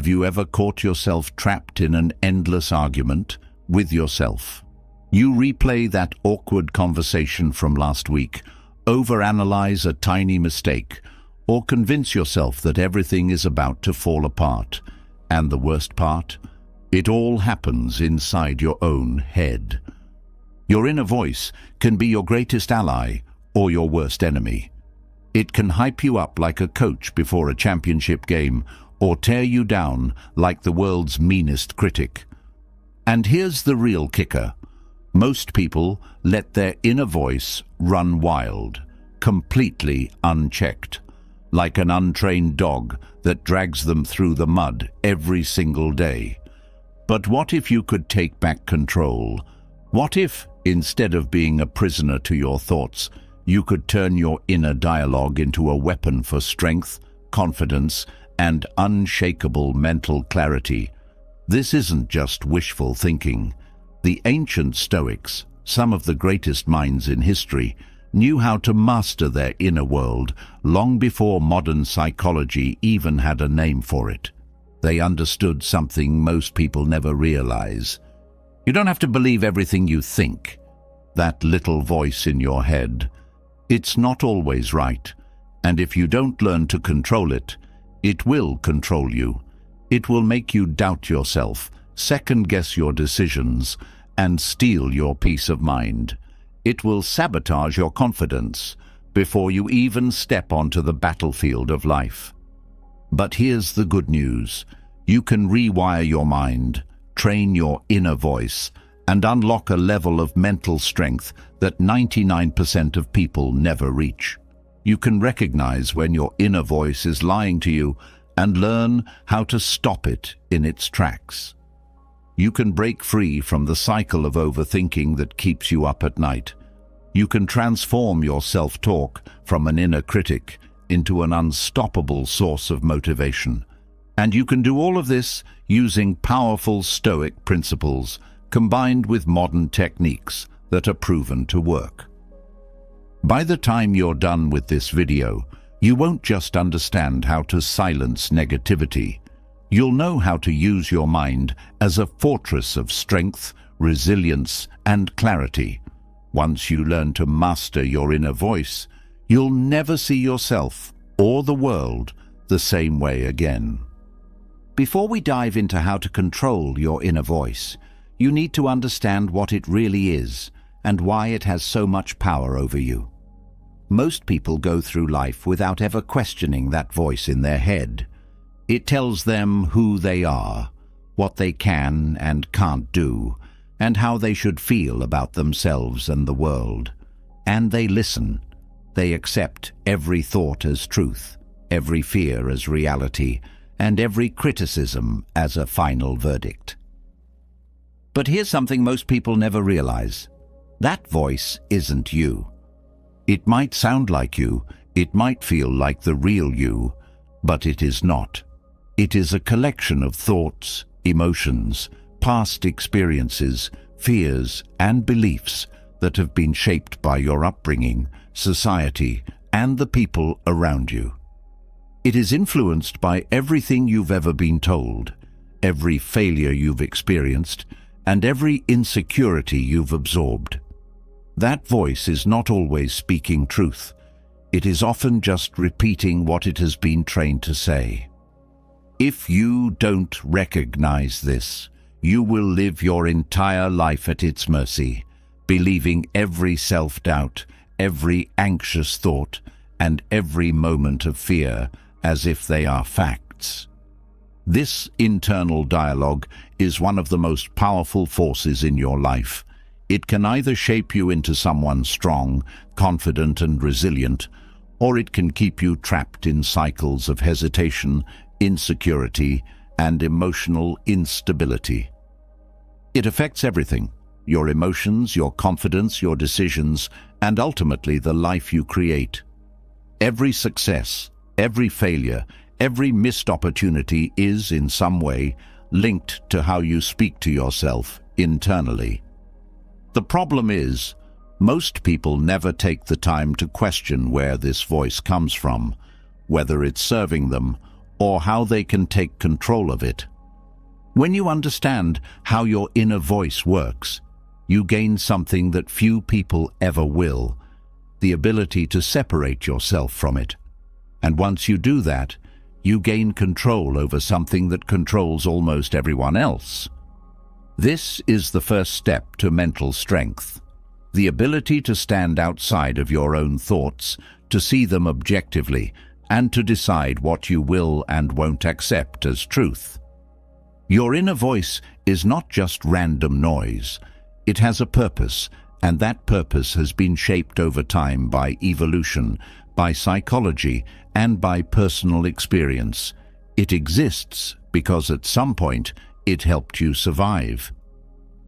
Have you ever caught yourself trapped in an endless argument with yourself? You replay that awkward conversation from last week, overanalyze a tiny mistake, or convince yourself that everything is about to fall apart. And the worst part? It all happens inside your own head. Your inner voice can be your greatest ally or your worst enemy. It can hype you up like a coach before a championship game, or tear you down like the world's meanest critic. And here's the real kicker. Most people let their inner voice run wild, completely unchecked, like an untrained dog that drags them through the mud every single day. But what if you could take back control? What if, instead of being a prisoner to your thoughts, you could turn your inner dialogue into a weapon for strength, confidence, and unshakable mental clarity? This isn't just wishful thinking. The ancient Stoics, some of the greatest minds in history, knew how to master their inner world long before modern psychology even had a name for it. They understood something most people never realize. You don't have to believe everything you think. That little voice in your head, it's not always right. And if you don't learn to control it, it will control you. It will make you doubt yourself, second-guess your decisions, and steal your peace of mind. It will sabotage your confidence before you even step onto the battlefield of life. But here's the good news. You can rewire your mind, train your inner voice, and unlock a level of mental strength that 99% of people never reach. You can recognize when your inner voice is lying to you and learn how to stop it in its tracks. You can break free from the cycle of overthinking that keeps you up at night. You can transform your self-talk from an inner critic into an unstoppable source of motivation. And you can do all of this using powerful Stoic principles combined with modern techniques that are proven to work. By the time you're done with this video, you won't just understand how to silence negativity. You'll know how to use your mind as a fortress of strength, resilience, and clarity. Once you learn to master your inner voice, you'll never see yourself or the world the same way again. Before we dive into how to control your inner voice, you need to understand what it really is and why it has so much power over you. Most people go through life without ever questioning that voice in their head. It tells them who they are, what they can and can't do, and how they should feel about themselves and the world. And they listen. They accept every thought as truth, every fear as reality, and every criticism as a final verdict. But here's something most people never realize. That voice isn't you. It might sound like you, it might feel like the real you, but it is not. It is a collection of thoughts, emotions, past experiences, fears, and beliefs that have been shaped by your upbringing, society, and the people around you. It is influenced by everything you've ever been told, every failure you've experienced, and every insecurity you've absorbed. That voice is not always speaking truth. It is often just repeating what it has been trained to say. If you don't recognize this, you will live your entire life at its mercy, believing every self-doubt, every anxious thought, and every moment of fear as if they are facts. This internal dialogue is one of the most powerful forces in your life. It can either shape you into someone strong, confident, and resilient, or it can keep you trapped in cycles of hesitation, insecurity, and emotional instability. It affects everything: your emotions, your confidence, your decisions, and ultimately the life you create. Every success, every failure, every missed opportunity is, in some way, linked to how you speak to yourself internally. The problem is, most people never take the time to question where this voice comes from, whether it's serving them or how they can take control of it. When you understand how your inner voice works, you gain something that few people ever will, the ability to separate yourself from it. And once you do that, you gain control over something that controls almost everyone else. This is the first step to mental strength, the ability to stand outside of your own thoughts, to see them objectively, and to decide what you will and won't accept as truth. Your inner voice is not just random noise. It has a purpose, and that purpose has been shaped over time by evolution, by psychology, and by personal experience. It exists because at some point it helped you survive.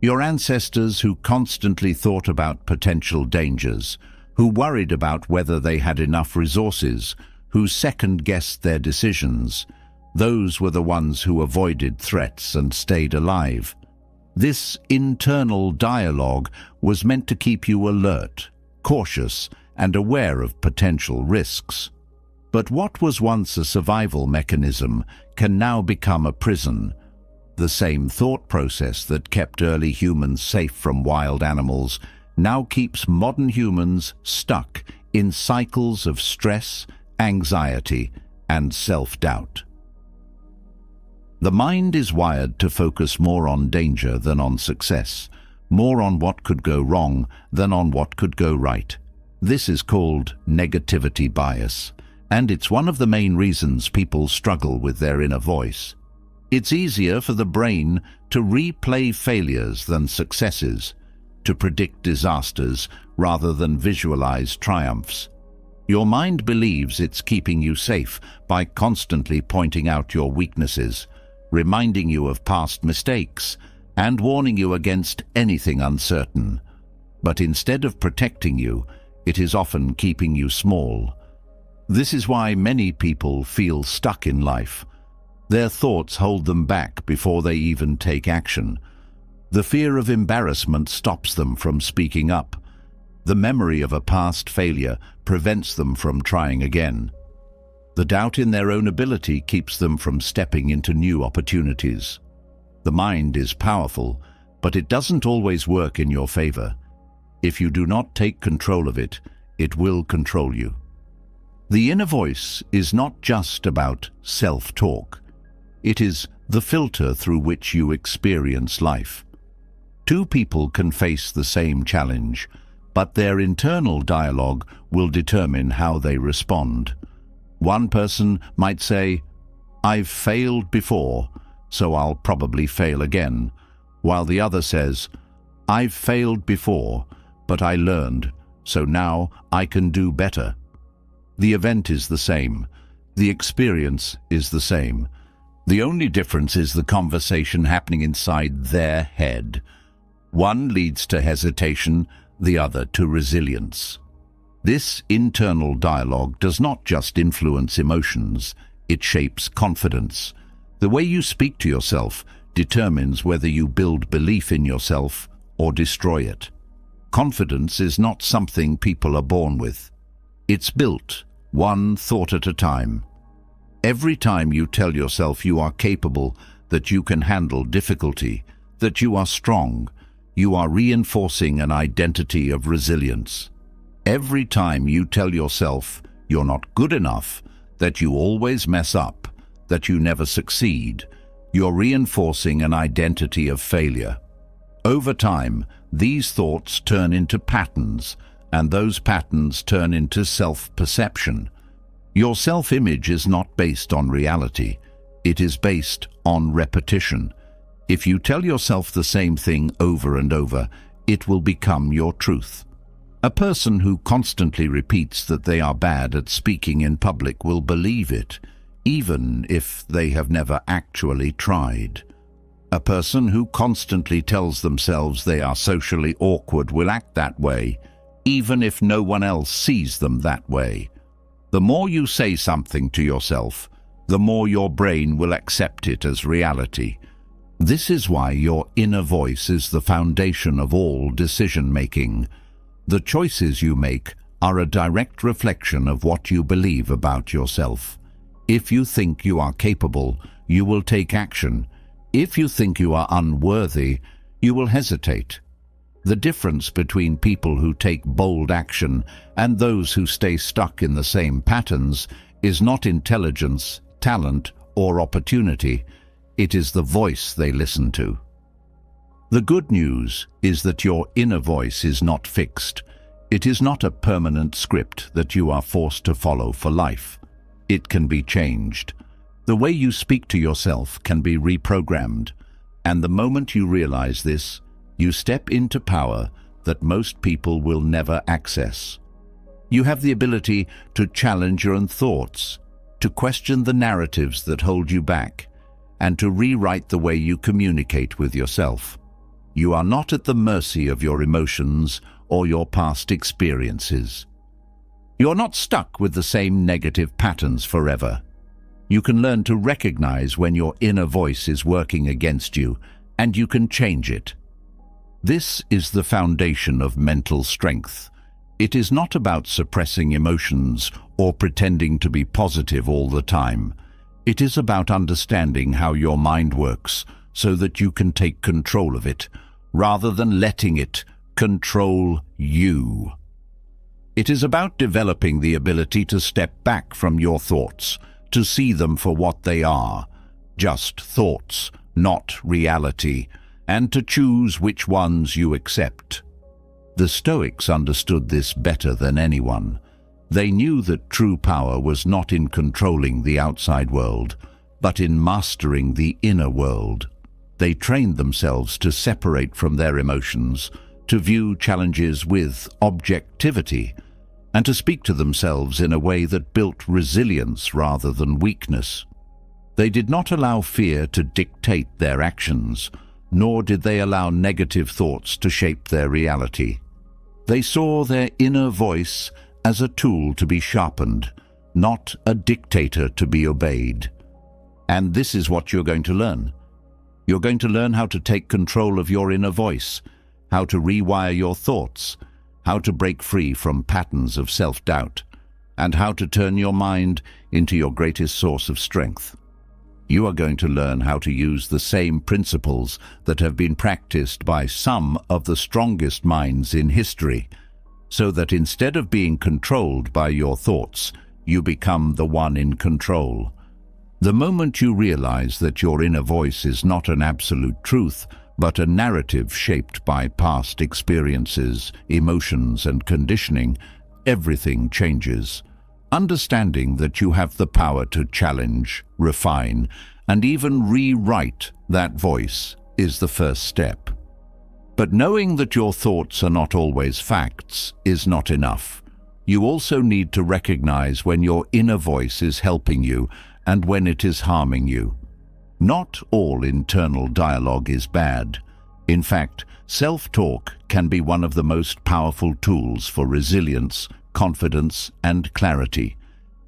Your ancestors who constantly thought about potential dangers, who worried about whether they had enough resources, who second-guessed their decisions, those were the ones who avoided threats and stayed alive. This internal dialogue was meant to keep you alert, cautious, and aware of potential risks. But what was once a survival mechanism can now become a prison. The same thought process that kept early humans safe from wild animals now keeps modern humans stuck in cycles of stress, anxiety, and self-doubt. The mind is wired to focus more on danger than on success, more on what could go wrong than on what could go right. This is called negativity bias, and it's one of the main reasons people struggle with their inner voice. It's easier for the brain to replay failures than successes, to predict disasters rather than visualize triumphs. Your mind believes it's keeping you safe by constantly pointing out your weaknesses, reminding you of past mistakes, and warning you against anything uncertain. But instead of protecting you, it is often keeping you small. This is why many people feel stuck in life. Their thoughts hold them back before they even take action. The fear of embarrassment stops them from speaking up. The memory of a past failure prevents them from trying again. The doubt in their own ability keeps them from stepping into new opportunities. The mind is powerful, but it doesn't always work in your favor. If you do not take control of it, it will control you. The inner voice is not just about self-talk. It is the filter through which you experience life. Two people can face the same challenge, but their internal dialogue will determine how they respond. One person might say, "I've failed before, so I'll probably fail again," while the other says, "I've failed before, but I learned, so now I can do better." The event is the same. The experience is the same. The only difference is the conversation happening inside their head. One leads to hesitation, the other to resilience. This internal dialogue does not just influence emotions, it shapes confidence. The way you speak to yourself determines whether you build belief in yourself or destroy it. Confidence is not something people are born with. It's built, one thought at a time. Every time you tell yourself you are capable, that you can handle difficulty, that you are strong, you are reinforcing an identity of resilience. Every time you tell yourself you're not good enough, that you always mess up, that you never succeed, you're reinforcing an identity of failure. Over time, these thoughts turn into patterns, and those patterns turn into self-perception. Your self-image is not based on reality. It is based on repetition. If you tell yourself the same thing over and over, it will become your truth. A person who constantly repeats that they are bad at speaking in public will believe it, even if they have never actually tried. A person who constantly tells themselves they are socially awkward will act that way, even if no one else sees them that way. The more you say something to yourself, the more your brain will accept it as reality. This is why your inner voice is the foundation of all decision-making. The choices you make are a direct reflection of what you believe about yourself. If you think you are capable, you will take action. If you think you are unworthy, you will hesitate. The difference between people who take bold action and those who stay stuck in the same patterns is not intelligence, talent, or opportunity. It is the voice they listen to. The good news is that your inner voice is not fixed. It is not a permanent script that you are forced to follow for life. It can be changed. The way you speak to yourself can be reprogrammed, and the moment you realize this, you step into power that most people will never access. You have the ability to challenge your own thoughts, to question the narratives that hold you back, and to rewrite the way you communicate with yourself. You are not at the mercy of your emotions or your past experiences. You're not stuck with the same negative patterns forever. You can learn to recognize when your inner voice is working against you, and you can change it. This is the foundation of mental strength. It is not about suppressing emotions or pretending to be positive all the time. It is about understanding how your mind works so that you can take control of it, rather than letting it control you. It is about developing the ability to step back from your thoughts, to see them for what they are, just thoughts, not reality, and to choose which ones you accept. The Stoics understood this better than anyone. They knew that true power was not in controlling the outside world, but in mastering the inner world. They trained themselves to separate from their emotions, to view challenges with objectivity, and to speak to themselves in a way that built resilience rather than weakness. They did not allow fear to dictate their actions, nor did they allow negative thoughts to shape their reality. They saw their inner voice as a tool to be sharpened, not a dictator to be obeyed. And this is what you're going to learn. You're going to learn how to take control of your inner voice, how to rewire your thoughts, how to break free from patterns of self-doubt, and how to turn your mind into your greatest source of strength. You are going to learn how to use the same principles that have been practiced by some of the strongest minds in history, so that instead of being controlled by your thoughts, you become the one in control. The moment you realize that your inner voice is not an absolute truth, but a narrative shaped by past experiences, emotions, and conditioning, everything changes. Understanding that you have the power to challenge, refine, and even rewrite that voice is the first step. But knowing that your thoughts are not always facts is not enough. You also need to recognize when your inner voice is helping you and when it is harming you. Not all internal dialogue is bad. In fact, self-talk can be one of the most powerful tools for resilience, confidence, and clarity.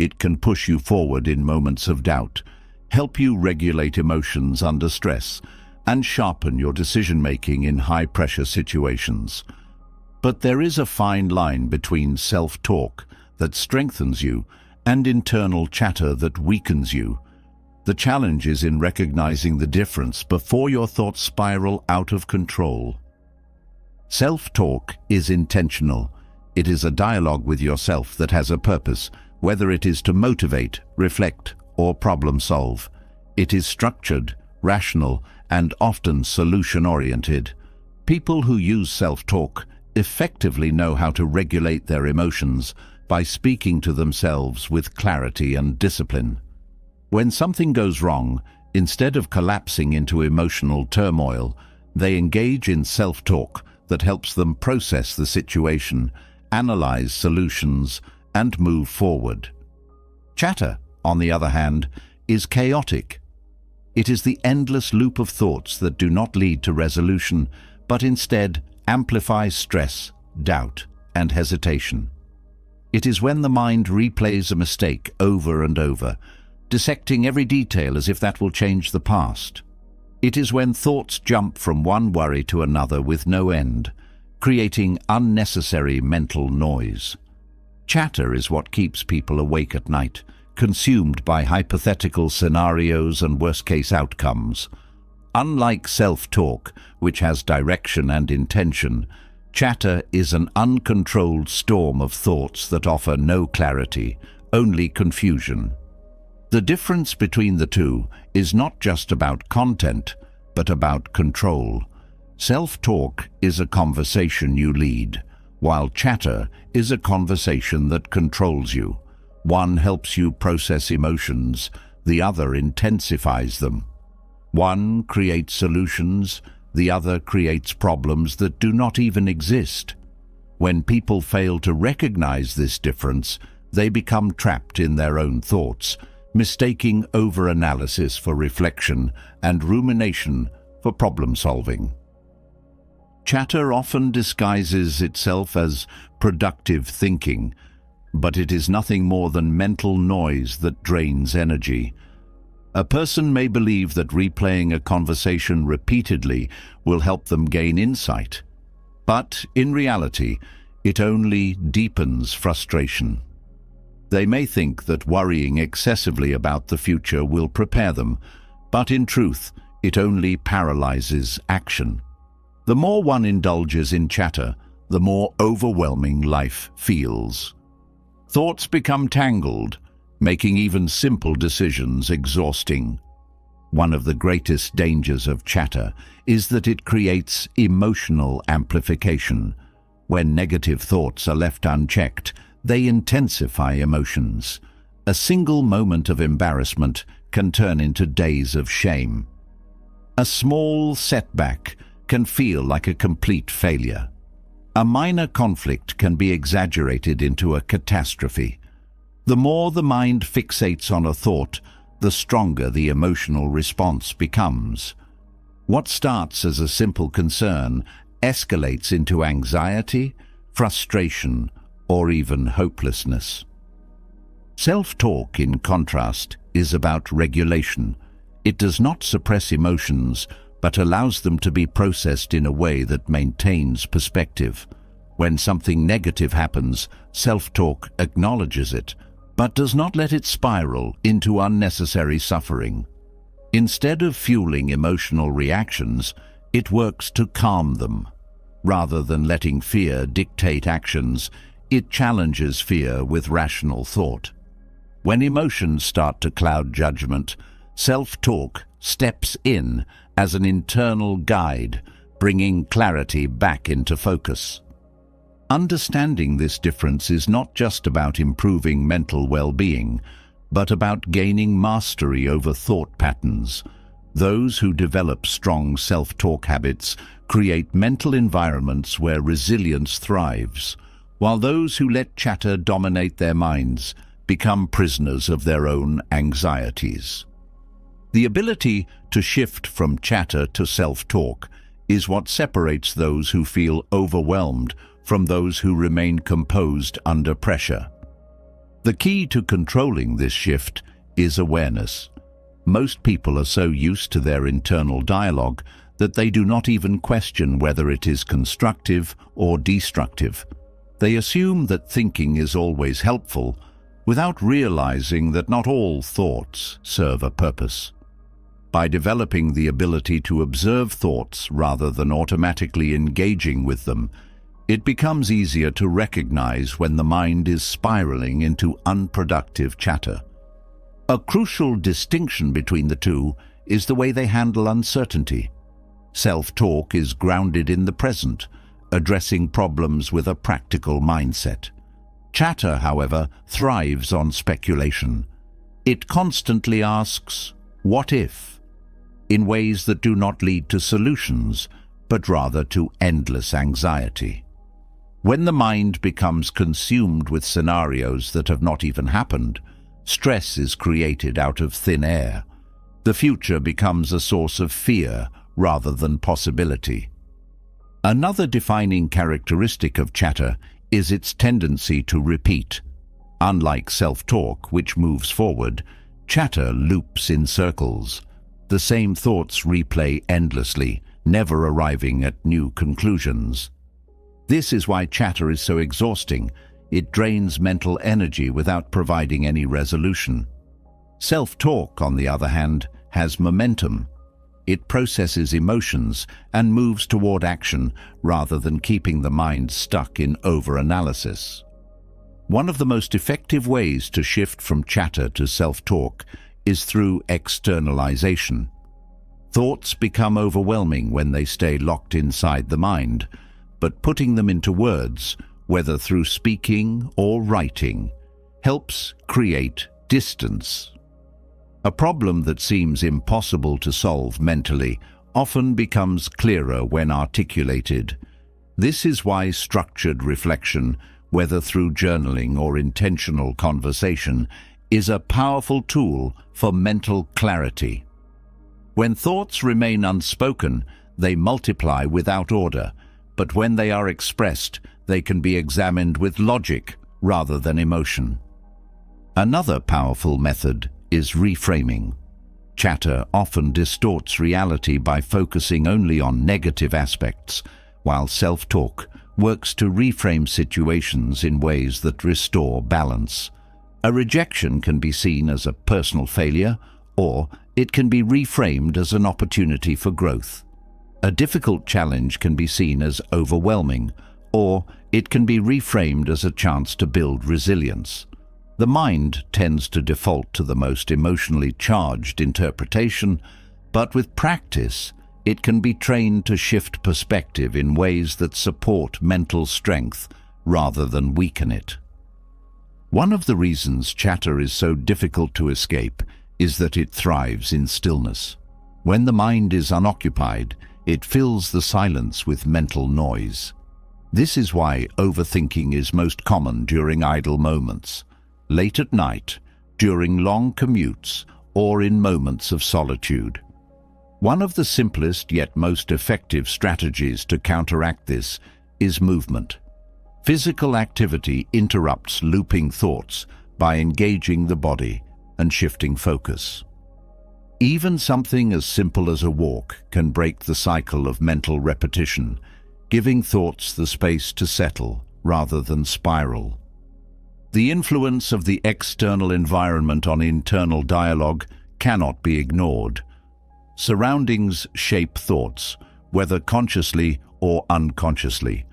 It can push you forward in moments of doubt, help you regulate emotions under stress, and sharpen your decision-making in high-pressure situations. But there is a fine line between self-talk that strengthens you and internal chatter that weakens you. The challenge is in recognizing the difference before your thoughts spiral out of control. Self-talk is intentional. It is a dialogue with yourself that has a purpose, whether it is to motivate, reflect, or problem solve. It is structured, rational, and often solution-oriented. People who use self-talk effectively know how to regulate their emotions by speaking to themselves with clarity and discipline. When something goes wrong, instead of collapsing into emotional turmoil, they engage in self-talk that helps them process the situation, analyze solutions, and move forward. Chatter, on the other hand, is chaotic. It is the endless loop of thoughts that do not lead to resolution, but instead amplify stress, doubt, and hesitation. It is when the mind replays a mistake over and over, dissecting every detail as if that will change the past. It is when thoughts jump from one worry to another with no end, creating unnecessary mental noise. Chatter is what keeps people awake at night, consumed by hypothetical scenarios and worst-case outcomes. Unlike self-talk, which has direction and intention, chatter is an uncontrolled storm of thoughts that offer no clarity, only confusion. The difference between the two is not just about content, but about control. Self-talk is a conversation you lead, while chatter is a conversation that controls you. One helps you process emotions, the other intensifies them. One creates solutions, the other creates problems that do not even exist. When people fail to recognize this difference, they become trapped in their own thoughts, mistaking overanalysis for reflection and rumination for problem-solving. Chatter often disguises itself as productive thinking, but it is nothing more than mental noise that drains energy. A person may believe that replaying a conversation repeatedly will help them gain insight, but in reality, it only deepens frustration. They may think that worrying excessively about the future will prepare them, but in truth, it only paralyzes action. The more one indulges in chatter, the more overwhelming life feels. Thoughts become tangled, making even simple decisions exhausting. One of the greatest dangers of chatter is that it creates emotional amplification. When negative thoughts are left unchecked, they intensify emotions. A single moment of embarrassment can turn into days of shame. A small setback can feel like a complete failure. A minor conflict can be exaggerated into a catastrophe. The more the mind fixates on a thought, the stronger the emotional response becomes. What starts as a simple concern escalates into anxiety, frustration, or even hopelessness. Self-talk, in contrast, is about regulation. It does not suppress emotions, but allows them to be processed in a way that maintains perspective. When something negative happens, self-talk acknowledges it, but does not let it spiral into unnecessary suffering. Instead of fueling emotional reactions, it works to calm them. Rather than letting fear dictate actions, it challenges fear with rational thought. When emotions start to cloud judgment, self-talk steps in as an internal guide, bringing clarity back into focus. Understanding this difference is not just about improving mental well-being, but about gaining mastery over thought patterns. Those who develop strong self-talk habits create mental environments where resilience thrives, while those who let chatter dominate their minds become prisoners of their own anxieties. The ability to shift from chatter to self-talk is what separates those who feel overwhelmed from those who remain composed under pressure. The key to controlling this shift is awareness. Most people are so used to their internal dialogue that they do not even question whether it is constructive or destructive. They assume that thinking is always helpful, without realizing that not all thoughts serve a purpose. By developing the ability to observe thoughts rather than automatically engaging with them, it becomes easier to recognize when the mind is spiraling into unproductive chatter. A crucial distinction between the two is the way they handle uncertainty. Self-talk is grounded in the present, addressing problems with a practical mindset. Chatter, however, thrives on speculation. It constantly asks, "What if?" in ways that do not lead to solutions, but rather to endless anxiety. When the mind becomes consumed with scenarios that have not even happened, stress is created out of thin air. The future becomes a source of fear rather than possibility. Another defining characteristic of chatter is its tendency to repeat. Unlike self-talk, which moves forward, chatter loops in circles. The same thoughts replay endlessly, never arriving at new conclusions. This is why chatter is so exhausting. It drains mental energy without providing any resolution. Self-talk, on the other hand, has momentum. It processes emotions and moves toward action rather than keeping the mind stuck in over-analysis. One of the most effective ways to shift from chatter to self-talk is through externalization. Thoughts become overwhelming when they stay locked inside the mind, but putting them into words, whether through speaking or writing, helps create distance. A problem that seems impossible to solve mentally often becomes clearer when articulated. This is why structured reflection, whether through journaling or intentional conversation, is a powerful tool for mental clarity. When thoughts remain unspoken, they multiply without order, but when they are expressed, they can be examined with logic rather than emotion. Another powerful method is reframing. Chatter often distorts reality by focusing only on negative aspects, while self-talk works to reframe situations in ways that restore balance. A rejection can be seen as a personal failure, or it can be reframed as an opportunity for growth. A difficult challenge can be seen as overwhelming, or it can be reframed as a chance to build resilience. The mind tends to default to the most emotionally charged interpretation, but with practice, it can be trained to shift perspective in ways that support mental strength rather than weaken it. One of the reasons chatter is so difficult to escape is that it thrives in stillness. When the mind is unoccupied, it fills the silence with mental noise. This is why overthinking is most common during idle moments, late at night, during long commutes, or in moments of solitude. One of the simplest yet most effective strategies to counteract this is movement. Physical activity interrupts looping thoughts by engaging the body and shifting focus. Even something as simple as a walk can break the cycle of mental repetition, giving thoughts the space to settle rather than spiral. The influence of the external environment on internal dialogue cannot be ignored. Surroundings shape thoughts, whether consciously or unconsciously.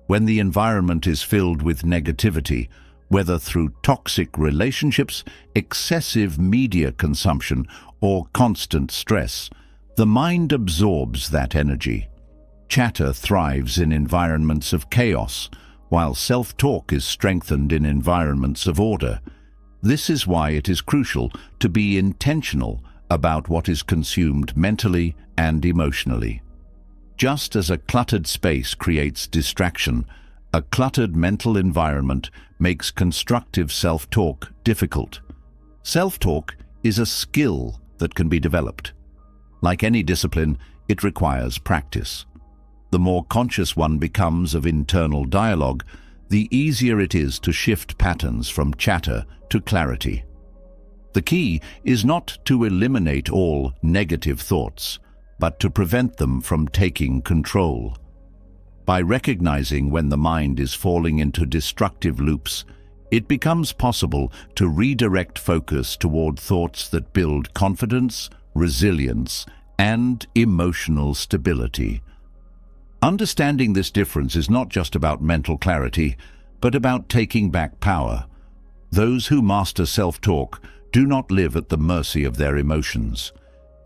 When the environment is filled with negativity, whether through toxic relationships, excessive media consumption, or constant stress, the mind absorbs that energy. Chatter thrives in environments of chaos, while self-talk is strengthened in environments of order. This is why it is crucial to be intentional about what is consumed mentally and emotionally. Just as a cluttered space creates distraction, a cluttered mental environment makes constructive self-talk difficult. Self-talk is a skill that can be developed. Like any discipline, it requires practice. The more conscious one becomes of internal dialogue, the easier it is to shift patterns from chatter to clarity. The key is not to eliminate all negative thoughts, but to prevent them from taking control. By recognizing when the mind is falling into destructive loops, it becomes possible to redirect focus toward thoughts that build confidence, resilience, and emotional stability. Understanding this difference is not just about mental clarity, but about taking back power. Those who master self-talk do not live at the mercy of their emotions.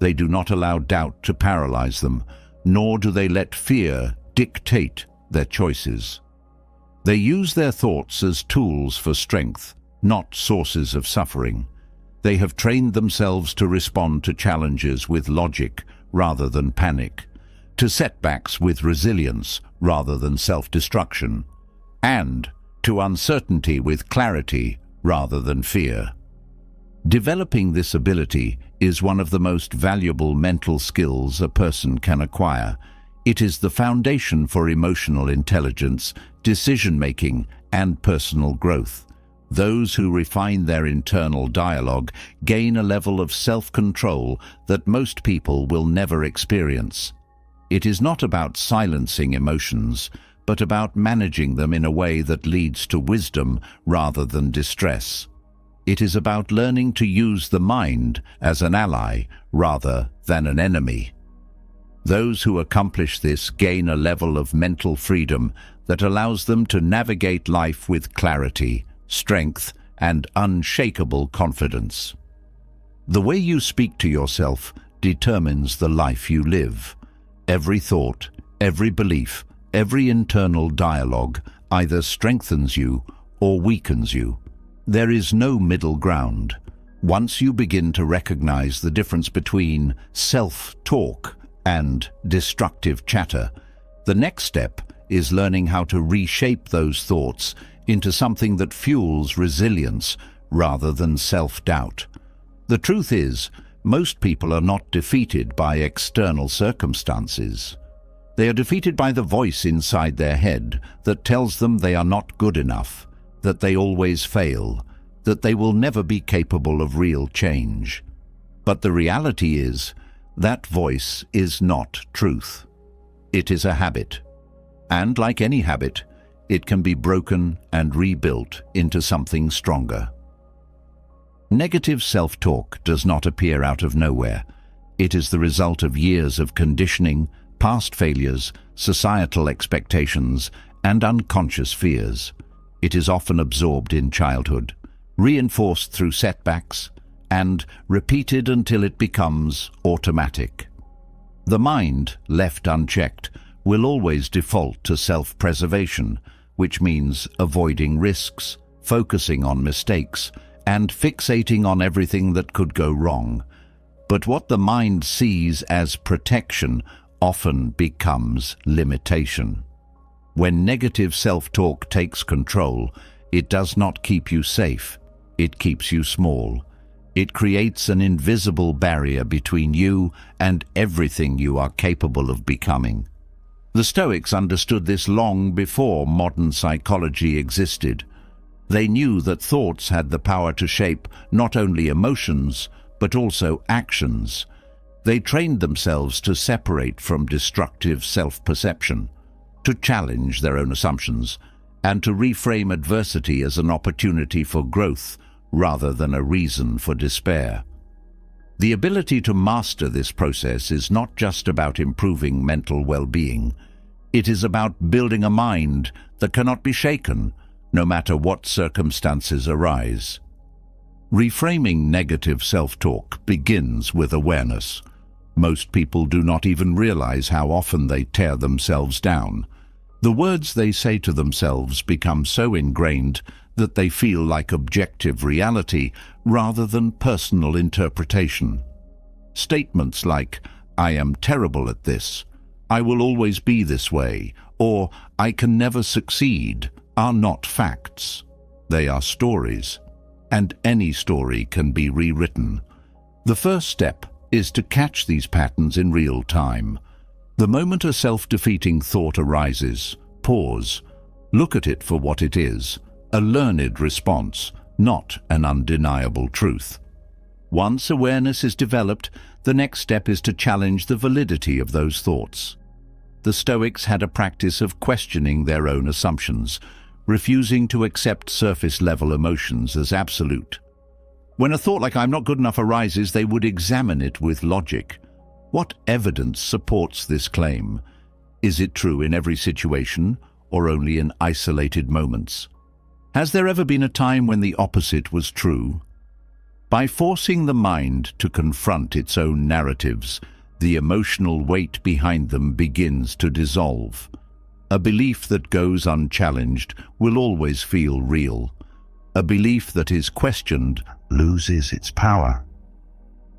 They do not allow doubt to paralyze them, nor do they let fear dictate their choices. They use their thoughts as tools for strength, not sources of suffering. They have trained themselves to respond to challenges with logic rather than panic, to setbacks with resilience rather than self-destruction, and to uncertainty with clarity rather than fear. Developing this ability is one of the most valuable mental skills a person can acquire. It is the foundation for emotional intelligence, decision-making, and personal growth. Those who refine their internal dialogue gain a level of self-control that most people will never experience. It is not about silencing emotions, but about managing them in a way that leads to wisdom rather than distress. It is about learning to use the mind as an ally rather than an enemy. Those who accomplish this gain a level of mental freedom that allows them to navigate life with clarity, strength, and unshakable confidence. The way you speak to yourself determines the life you live. Every thought, every belief, every internal dialogue either strengthens you or weakens you. There is no middle ground. Once you begin to recognize the difference between self-talk and destructive chatter, the next step is learning how to reshape those thoughts into something that fuels resilience rather than self-doubt. The truth is, most people are not defeated by external circumstances. They are defeated by the voice inside their head that tells them they are not good enough, that they always fail, that they will never be capable of real change. But the reality is, that voice is not truth. It is a habit. And like any habit, it can be broken and rebuilt into something stronger. Negative self-talk does not appear out of nowhere. It is the result of years of conditioning, past failures, societal expectations, and unconscious fears. It is often absorbed in childhood, reinforced through setbacks, and repeated until it becomes automatic. The mind, left unchecked, will always default to self-preservation, which means avoiding risks, focusing on mistakes, and fixating on everything that could go wrong. But what the mind sees as protection often becomes limitation. When negative self-talk takes control, it does not keep you safe, it keeps you small. It creates an invisible barrier between you and everything you are capable of becoming. The Stoics understood this long before modern psychology existed. They knew that thoughts had the power to shape not only emotions, but also actions. They trained themselves to separate from destructive self-perception, to challenge their own assumptions, and to reframe adversity as an opportunity for growth rather than a reason for despair. The ability to master this process is not just about improving mental well-being. It is about building a mind that cannot be shaken, no matter what circumstances arise. Reframing negative self-talk begins with awareness. Most people do not even realize how often they tear themselves down. The words they say to themselves become so ingrained that they feel like objective reality rather than personal interpretation. Statements like, "I am terrible at this," "I will always be this way," or "I can never succeed," are not facts. They are stories, and any story can be rewritten. The first step is to catch these patterns in real time. The moment a self-defeating thought arises, pause, look at it for what it is, a learned response, not an undeniable truth. Once awareness is developed, the next step is to challenge the validity of those thoughts. The Stoics had a practice of questioning their own assumptions, refusing to accept surface-level emotions as absolute. When a thought like "I'm not good enough" arises, they would examine it with logic. What evidence supports this claim? Is it true in every situation, or only in isolated moments? Has there ever been a time when the opposite was true? By forcing the mind to confront its own narratives, the emotional weight behind them begins to dissolve. A belief that goes unchallenged will always feel real. A belief that is questioned loses its power.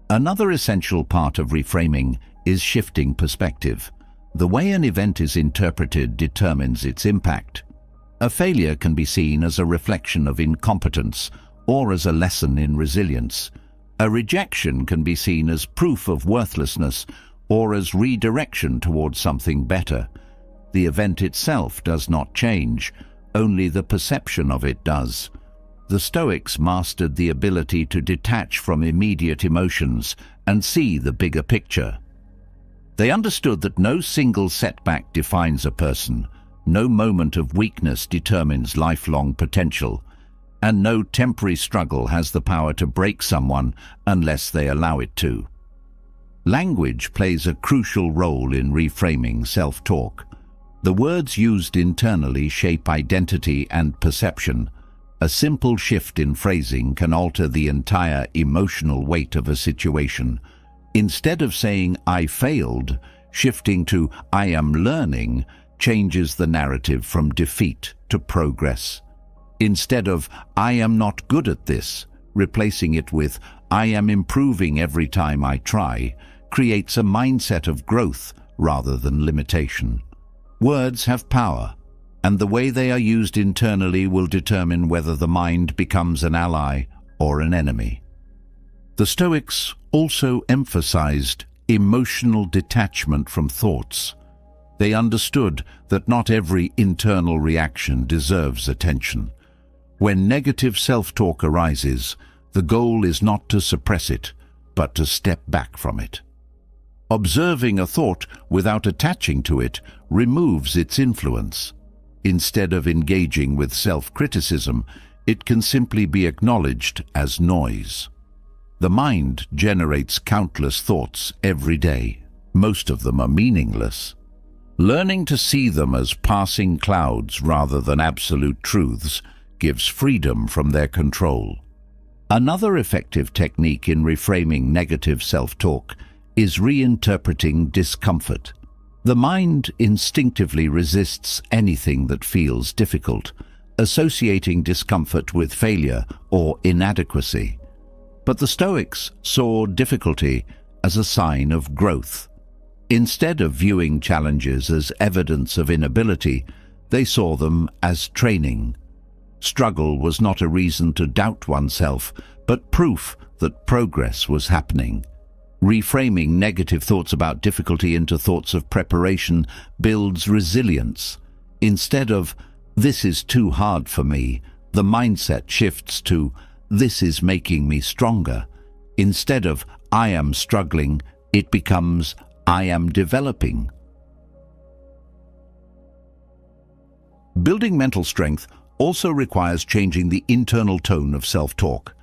Another essential part of reframing is shifting perspective. The way an event is interpreted determines its impact. A failure can be seen as a reflection of incompetence or as a lesson in resilience. A rejection can be seen as proof of worthlessness or as redirection towards something better. The event itself does not change, only the perception of it does. The Stoics mastered the ability to detach from immediate emotions and see the bigger picture. They understood that no single setback defines a person, no moment of weakness determines lifelong potential. and no temporary struggle has the power to break someone unless they allow it to. Language plays a crucial role in reframing self-talk. The words used internally shape identity and perception. A simple shift in phrasing can alter the entire emotional weight of a situation. Instead of saying, "I failed," shifting to "I am learning" changes the narrative from defeat to progress. Instead of "I am not good at this," replacing it with "I am improving every time I try," creates a mindset of growth rather than limitation. Words have power, and the way they are used internally will determine whether the mind becomes an ally or an enemy. The Stoics also emphasized emotional detachment from thoughts. They understood that not every internal reaction deserves attention. When negative self-talk arises, the goal is not to suppress it, but to step back from it. Observing a thought without attaching to it removes its influence. Instead of engaging with self-criticism, it can simply be acknowledged as noise. The mind generates countless thoughts every day. Most of them are meaningless. Learning to see them as passing clouds rather than absolute truths gives freedom from their control. Another effective technique in reframing negative self-talk is reinterpreting discomfort. The mind instinctively resists anything that feels difficult, associating discomfort with failure or inadequacy. But the Stoics saw difficulty as a sign of growth. Instead of viewing challenges as evidence of inability, they saw them as training. Struggle was not a reason to doubt oneself, but proof that progress was happening. Reframing negative thoughts about difficulty into thoughts of preparation builds resilience. Instead of "this is too hard for me," the mindset shifts to "this is making me stronger." Instead of "I am struggling," it becomes "I am developing." Building mental strength also requires changing the internal tone of self-talk.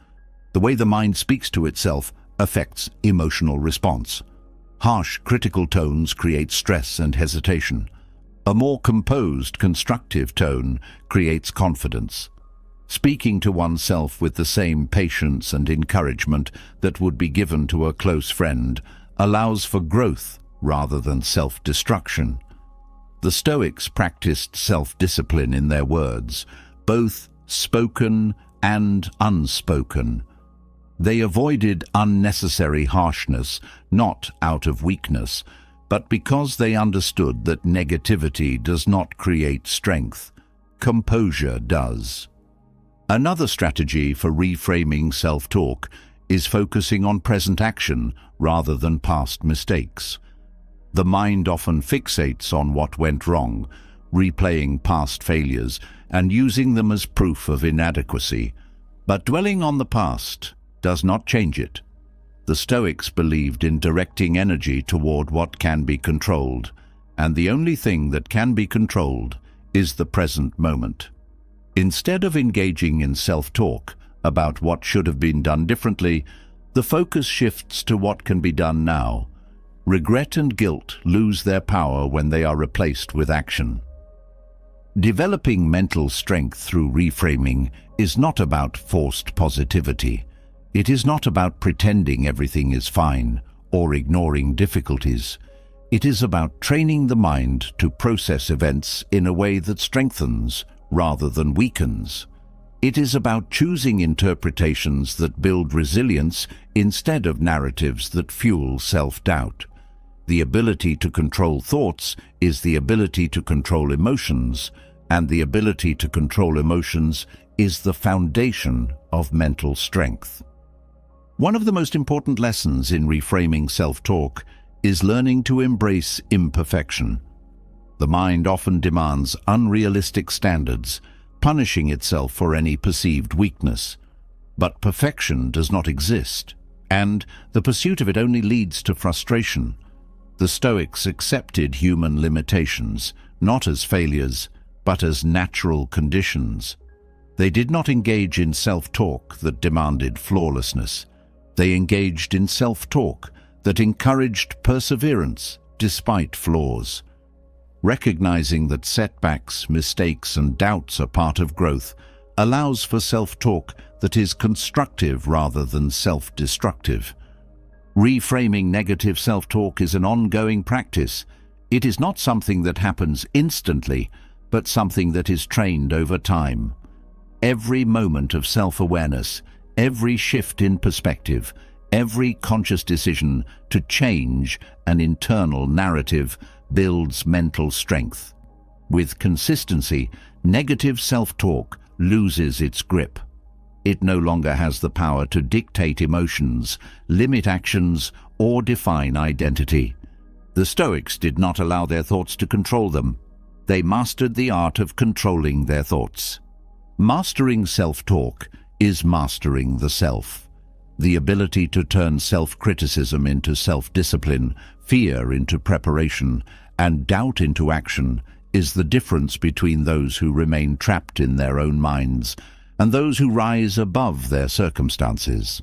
The way the mind speaks to itself affects emotional response. Harsh, critical tones create stress and hesitation. A more composed, constructive tone creates confidence. Speaking to oneself with the same patience and encouragement that would be given to a close friend allows for growth rather than self-destruction. The Stoics practiced self-discipline in their words, both spoken and unspoken. They avoided unnecessary harshness, not out of weakness, but because they understood that negativity does not create strength. Composure does. Another strategy for reframing self-talk is focusing on present action rather than past mistakes. The mind often fixates on what went wrong, replaying past failures and using them as proof of inadequacy. But dwelling on the past does not change it. The Stoics believed in directing energy toward what can be controlled, and the only thing that can be controlled is the present moment. Instead of engaging in self-talk about what should have been done differently, the focus shifts to what can be done now. Regret and guilt lose their power when they are replaced with action. Developing mental strength through reframing is not about forced positivity. It is not about pretending everything is fine or ignoring difficulties. It is about training the mind to process events in a way that strengthens rather than weakens. It is about choosing interpretations that build resilience instead of narratives that fuel self-doubt. The ability to control thoughts is the ability to control emotions, and the ability to control emotions is the foundation of mental strength. One of the most important lessons in reframing self-talk is learning to embrace imperfection. The mind often demands unrealistic standards, punishing itself for any perceived weakness. But perfection does not exist, and the pursuit of it only leads to frustration. The Stoics accepted human limitations, not as failures, but as natural conditions. They did not engage in self-talk that demanded flawlessness. They engaged in self-talk that encouraged perseverance despite flaws. Recognizing that setbacks, mistakes, and doubts are part of growth allows for self-talk that is constructive rather than self-destructive. Reframing negative self-talk is an ongoing practice. It is not something that happens instantly, but something that is trained over time. Every moment of self-awareness, every shift in perspective, every conscious decision to change an internal narrative builds mental strength. With consistency, negative self-talk loses its grip. It no longer has the power to dictate emotions, limit actions, or define identity. The Stoics did not allow their thoughts to control them. They mastered the art of controlling their thoughts. Mastering self-talk is mastering the self. The ability to turn self-criticism into self-discipline, fear into preparation, and doubt into action is the difference between those who remain trapped in their own minds and those who rise above their circumstances.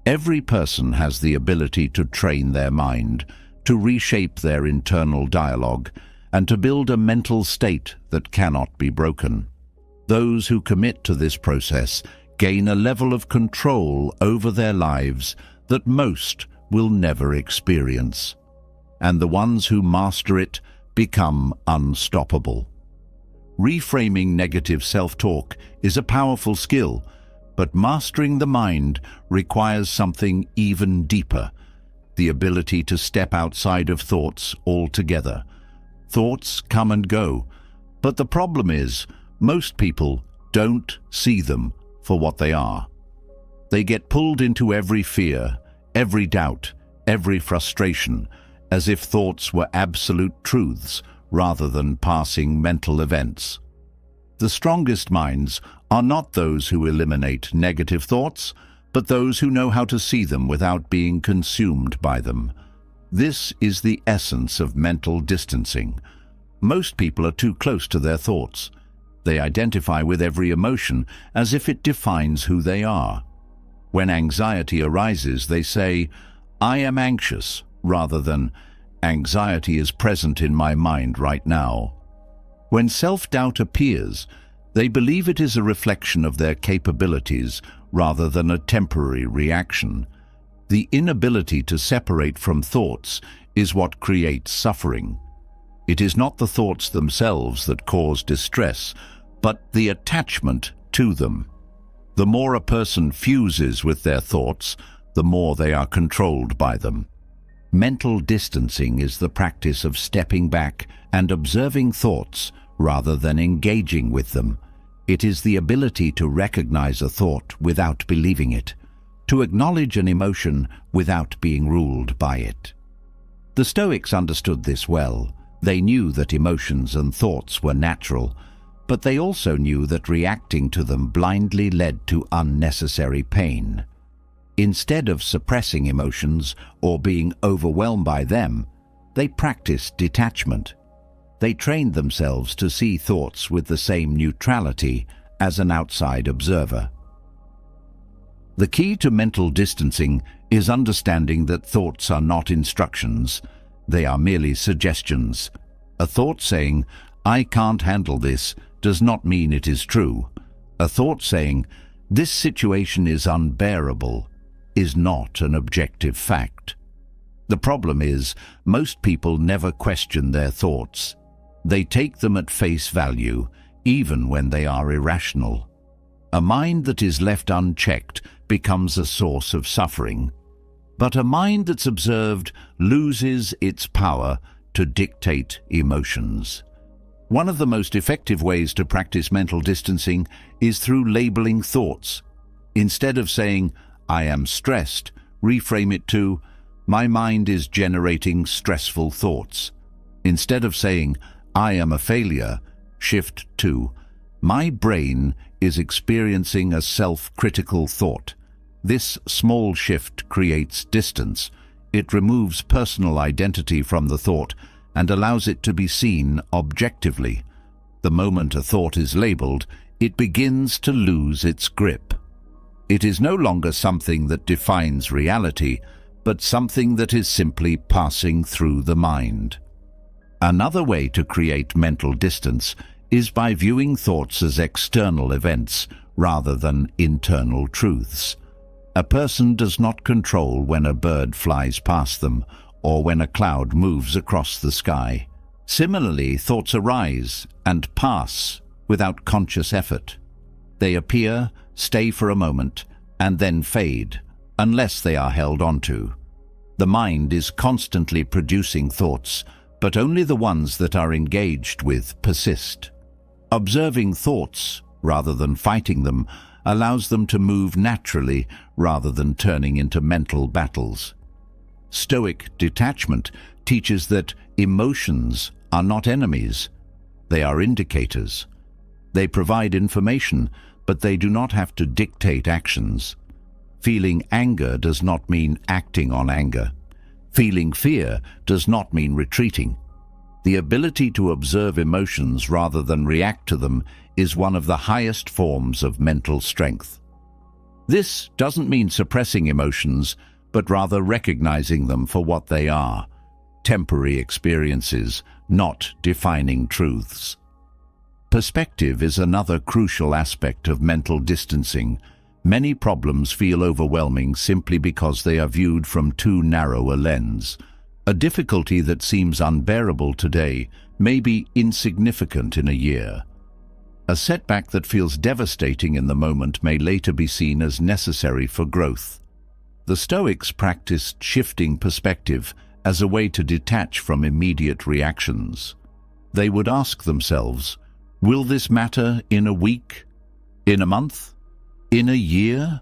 Every person has the ability to train their mind, to reshape their internal dialogue, and to build a mental state that cannot be broken. Those who commit to this process gain a level of control over their lives that most will never experience. And the ones who master it become unstoppable. Reframing negative self-talk is a powerful skill, but mastering the mind requires something even deeper: the ability to step outside of thoughts altogether. Thoughts come and go, but the problem is, most people don't see them for what they are. They get pulled into every fear, every doubt, every frustration, as if thoughts were absolute truths rather than passing mental events. The strongest minds are not those who eliminate negative thoughts, but those who know how to see them without being consumed by them. This is the essence of mental distancing. Most people are too close to their thoughts. They identify with every emotion as if it defines who they are. When anxiety arises, they say, "I am anxious," rather than, "Anxiety is present in my mind right now." When self-doubt appears, they believe it is a reflection of their capabilities rather than a temporary reaction. The inability to separate from thoughts is what creates suffering. It is not the thoughts themselves that cause distress, but the attachment to them. The more a person fuses with their thoughts, the more they are controlled by them. Mental distancing is the practice of stepping back and observing thoughts rather than engaging with them. It is the ability to recognize a thought without believing it, to acknowledge an emotion without being ruled by it. The Stoics understood this well. They knew that emotions and thoughts were natural, but they also knew that reacting to them blindly led to unnecessary pain. Instead of suppressing emotions or being overwhelmed by them, they practiced detachment. They trained themselves to see thoughts with the same neutrality as an outside observer. The key to mental distancing is understanding that thoughts are not instructions, they are merely suggestions. A thought saying, "I can't handle this," does not mean it is true. A thought saying, "This situation is unbearable," is not an objective fact. The problem is, most people never question their thoughts. They take them at face value, even when they are irrational. A mind that is left unchecked becomes a source of suffering. But a mind that's observed loses its power to dictate emotions. One of the most effective ways to practice mental distancing is through labeling thoughts. Instead of saying, "I am stressed," reframe it to, "My mind is generating stressful thoughts." Instead of saying, "I am a failure," shift to, "My brain is experiencing a self-critical thought." This small shift creates distance. It removes personal identity from the thought and allows it to be seen objectively. The moment a thought is labeled, it begins to lose its grip. It is no longer something that defines reality, but something that is simply passing through the mind. Another way to create mental distance is by viewing thoughts as external events rather than internal truths. A person does not control when a bird flies past them or when a cloud moves across the sky. Similarly, thoughts arise and pass without conscious effort. They appear, stay for a moment, and then fade, unless they are held onto. The mind is constantly producing thoughts, but only the ones that are engaged with persist. Observing thoughts, rather than fighting them, allows them to move naturally rather than turning into mental battles. Stoic detachment teaches that emotions are not enemies. They are indicators. They provide information, but they do not have to dictate actions. Feeling anger does not mean acting on anger. Feeling fear does not mean retreating. The ability to observe emotions rather than react to them is one of the highest forms of mental strength. This doesn't mean suppressing emotions, but rather recognizing them for what they are: temporary experiences, not defining truths. Perspective is another crucial aspect of mental distancing. Many problems feel overwhelming simply because they are viewed from too narrow a lens. A difficulty that seems unbearable today may be insignificant in a year. A setback that feels devastating in the moment may later be seen as necessary for growth. The Stoics practiced shifting perspective as a way to detach from immediate reactions. They would ask themselves, will this matter in a week? In a month? In a year?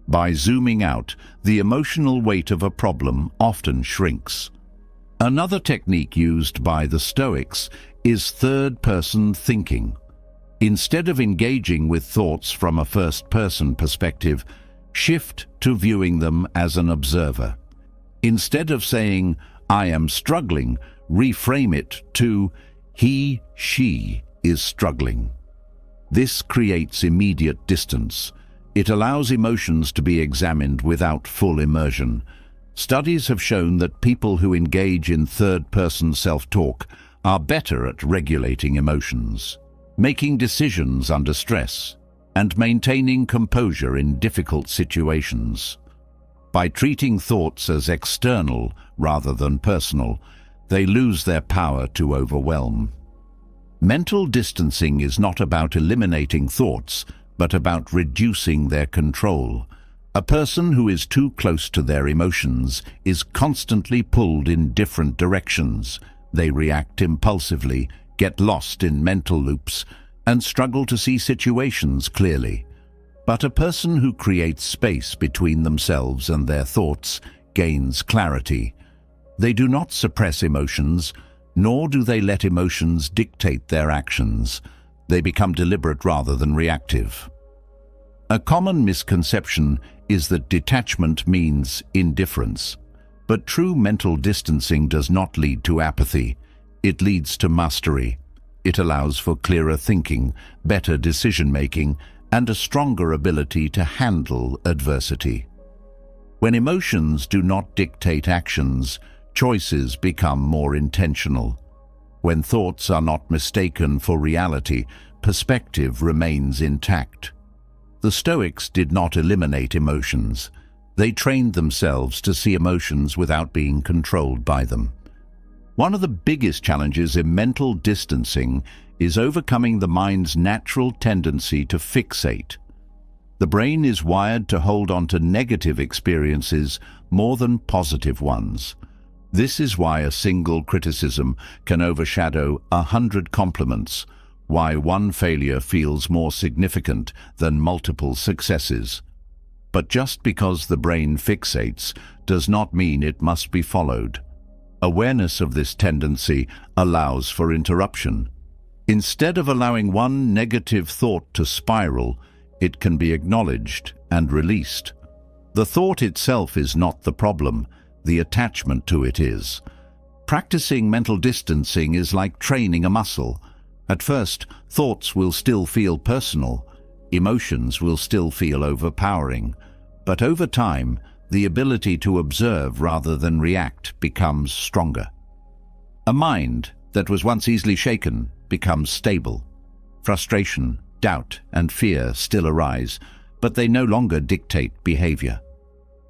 By zooming out, the emotional weight of a problem often shrinks. Another technique used by the Stoics is third-person thinking. Instead of engaging with thoughts from a first-person perspective, shift to viewing them as an observer. Instead of saying, "I am struggling," reframe it to, "He, she is struggling." This creates immediate distance. It allows emotions to be examined without full immersion. Studies have shown that people who engage in third-person self-talk are better at regulating emotions, making decisions under stress, and maintaining composure in difficult situations. By treating thoughts as external rather than personal, they lose their power to overwhelm. Mental distancing is not about eliminating thoughts, but about reducing their control. A person who is too close to their emotions is constantly pulled in different directions. They react impulsively, get lost in mental loops, and struggle to see situations clearly. But a person who creates space between themselves and their thoughts gains clarity. They do not suppress emotions, nor do they let emotions dictate their actions. They become deliberate rather than reactive. A common misconception is that detachment means indifference. But true mental distancing does not lead to apathy. It leads to mastery. It allows for clearer thinking, better decision-making, and a stronger ability to handle adversity. When emotions do not dictate actions, choices become more intentional. When thoughts are not mistaken for reality, perspective remains intact. The Stoics did not eliminate emotions. They trained themselves to see emotions without being controlled by them. One of the biggest challenges in mental distancing is overcoming the mind's natural tendency to fixate. The brain is wired to hold on to negative experiences more than positive ones. This is why a single criticism can overshadow 100 compliments, why one failure feels more significant than multiple successes. But just because the brain fixates does not mean it must be followed. Awareness of this tendency allows for interruption. Instead of allowing one negative thought to spiral, it can be acknowledged and released. The thought itself is not the problem, the attachment to it is. Practicing mental distancing is like training a muscle. At first, thoughts will still feel personal, emotions will still feel overpowering, but over time, the ability to observe rather than react becomes stronger. A mind that was once easily shaken becomes stable. Frustration, doubt, and fear still arise, but they no longer dictate behavior.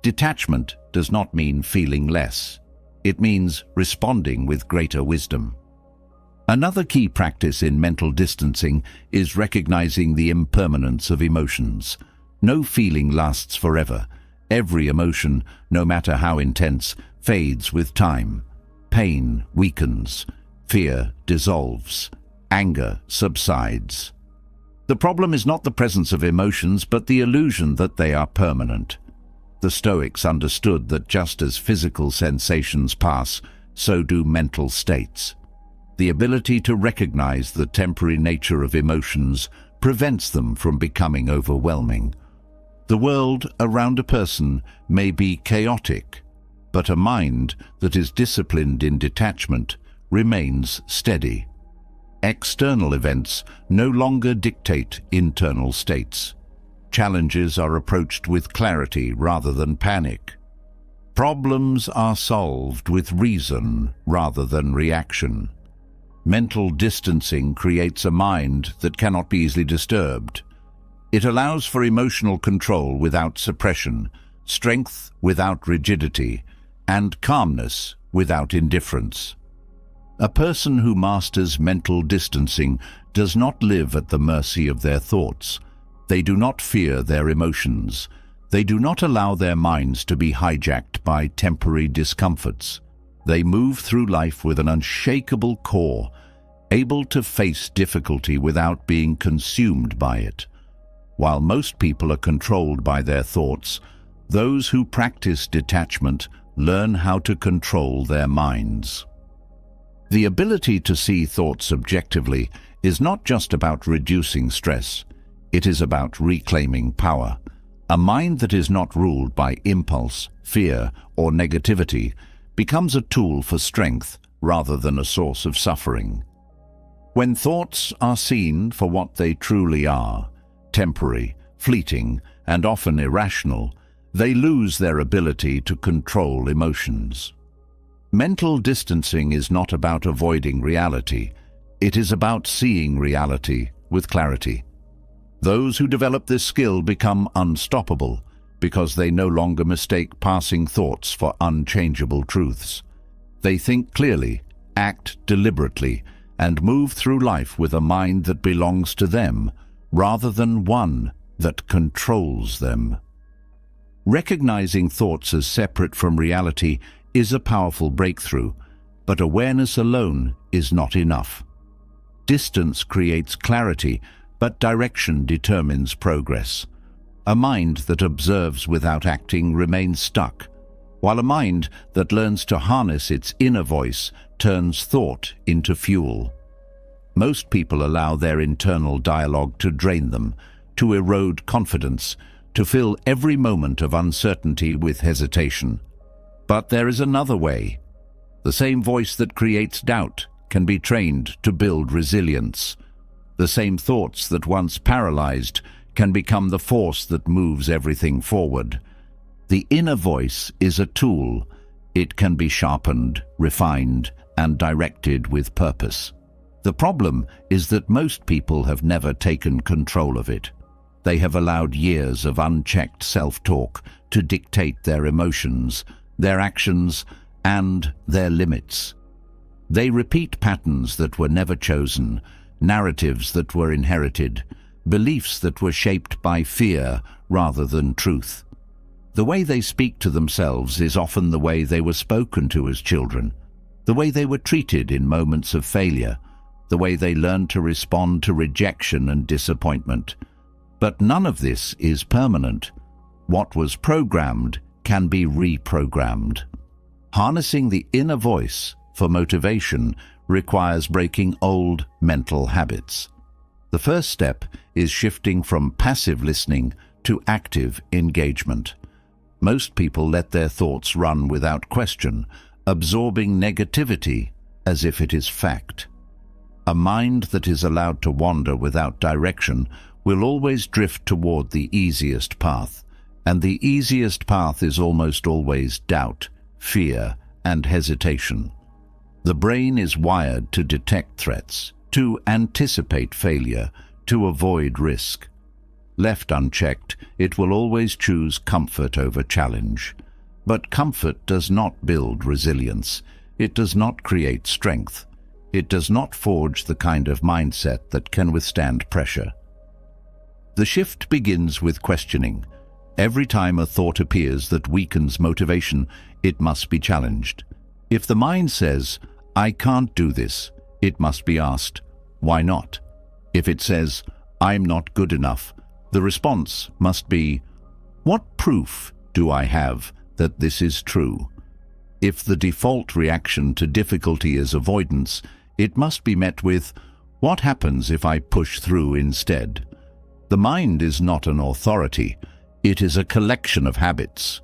Detachment does not mean feeling less. It means responding with greater wisdom. Another key practice in mental distancing is recognizing the impermanence of emotions. No feeling lasts forever. Every emotion, no matter how intense, fades with time. Pain weakens. Fear dissolves. Anger subsides. The problem is not the presence of emotions, but the illusion that they are permanent. The Stoics understood that just as physical sensations pass, so do mental states. The ability to recognize the temporary nature of emotions prevents them from becoming overwhelming. The world around a person may be chaotic, but a mind that is disciplined in detachment remains steady. External events no longer dictate internal states. Challenges are approached with clarity rather than panic. Problems are solved with reason rather than reaction. Mental distancing creates a mind that cannot be easily disturbed. It allows for emotional control without suppression, strength without rigidity, and calmness without indifference. A person who masters mental distancing does not live at the mercy of their thoughts. They do not fear their emotions. They do not allow their minds to be hijacked by temporary discomforts. They move through life with an unshakable core, able to face difficulty without being consumed by it. While most people are controlled by their thoughts, those who practice detachment learn how to control their minds. The ability to see thoughts objectively is not just about reducing stress. It is about reclaiming power. A mind that is not ruled by impulse, fear, or negativity becomes a tool for strength rather than a source of suffering. When thoughts are seen for what they truly are, temporary, fleeting, and often irrational, they lose their ability to control emotions. Mental distancing is not about avoiding reality. It is about seeing reality with clarity. Those who develop this skill become unstoppable because they no longer mistake passing thoughts for unchangeable truths. They think clearly, act deliberately, and move through life with a mind that belongs to them rather than one that controls them. Recognizing thoughts as separate from reality is a powerful breakthrough, but awareness alone is not enough. Distance creates clarity, but direction determines progress. A mind that observes without acting remains stuck, while a mind that learns to harness its inner voice turns thought into fuel. Most people allow their internal dialogue to drain them, to erode confidence, to fill every moment of uncertainty with hesitation. But there is another way. The same voice that creates doubt can be trained to build resilience. The same thoughts that once paralyzed can become the force that moves everything forward. The inner voice is a tool. It can be sharpened, refined, and directed with purpose. The problem is that most people have never taken control of it. They have allowed years of unchecked self-talk to dictate their emotions, their actions, and their limits. They repeat patterns that were never chosen, narratives that were inherited, beliefs that were shaped by fear rather than truth. The way they speak to themselves is often the way they were spoken to as children, the way they were treated in moments of failure, the way they learned to respond to rejection and disappointment. But none of this is permanent. What was programmed can be reprogrammed. Harnessing the inner voice for motivation requires breaking old mental habits. The first step is shifting from passive listening to active engagement. Most people let their thoughts run without question, absorbing negativity as if it is fact. A mind that is allowed to wander without direction will always drift toward the easiest path, and the easiest path is almost always doubt, fear, and hesitation. The brain is wired to detect threats, to anticipate failure, to avoid risk. Left unchecked, it will always choose comfort over challenge. But comfort does not build resilience. It does not create strength. It does not forge the kind of mindset that can withstand pressure. The shift begins with questioning. Every time a thought appears that weakens motivation, it must be challenged. If the mind says, "I can't do this," it must be asked, "Why not?" If it says, "I'm not good enough," the response must be, "What proof do I have that this is true?" If the default reaction to difficulty is avoidance, it must be met with, "What happens if I push through instead?" The mind is not an authority. It is a collection of habits.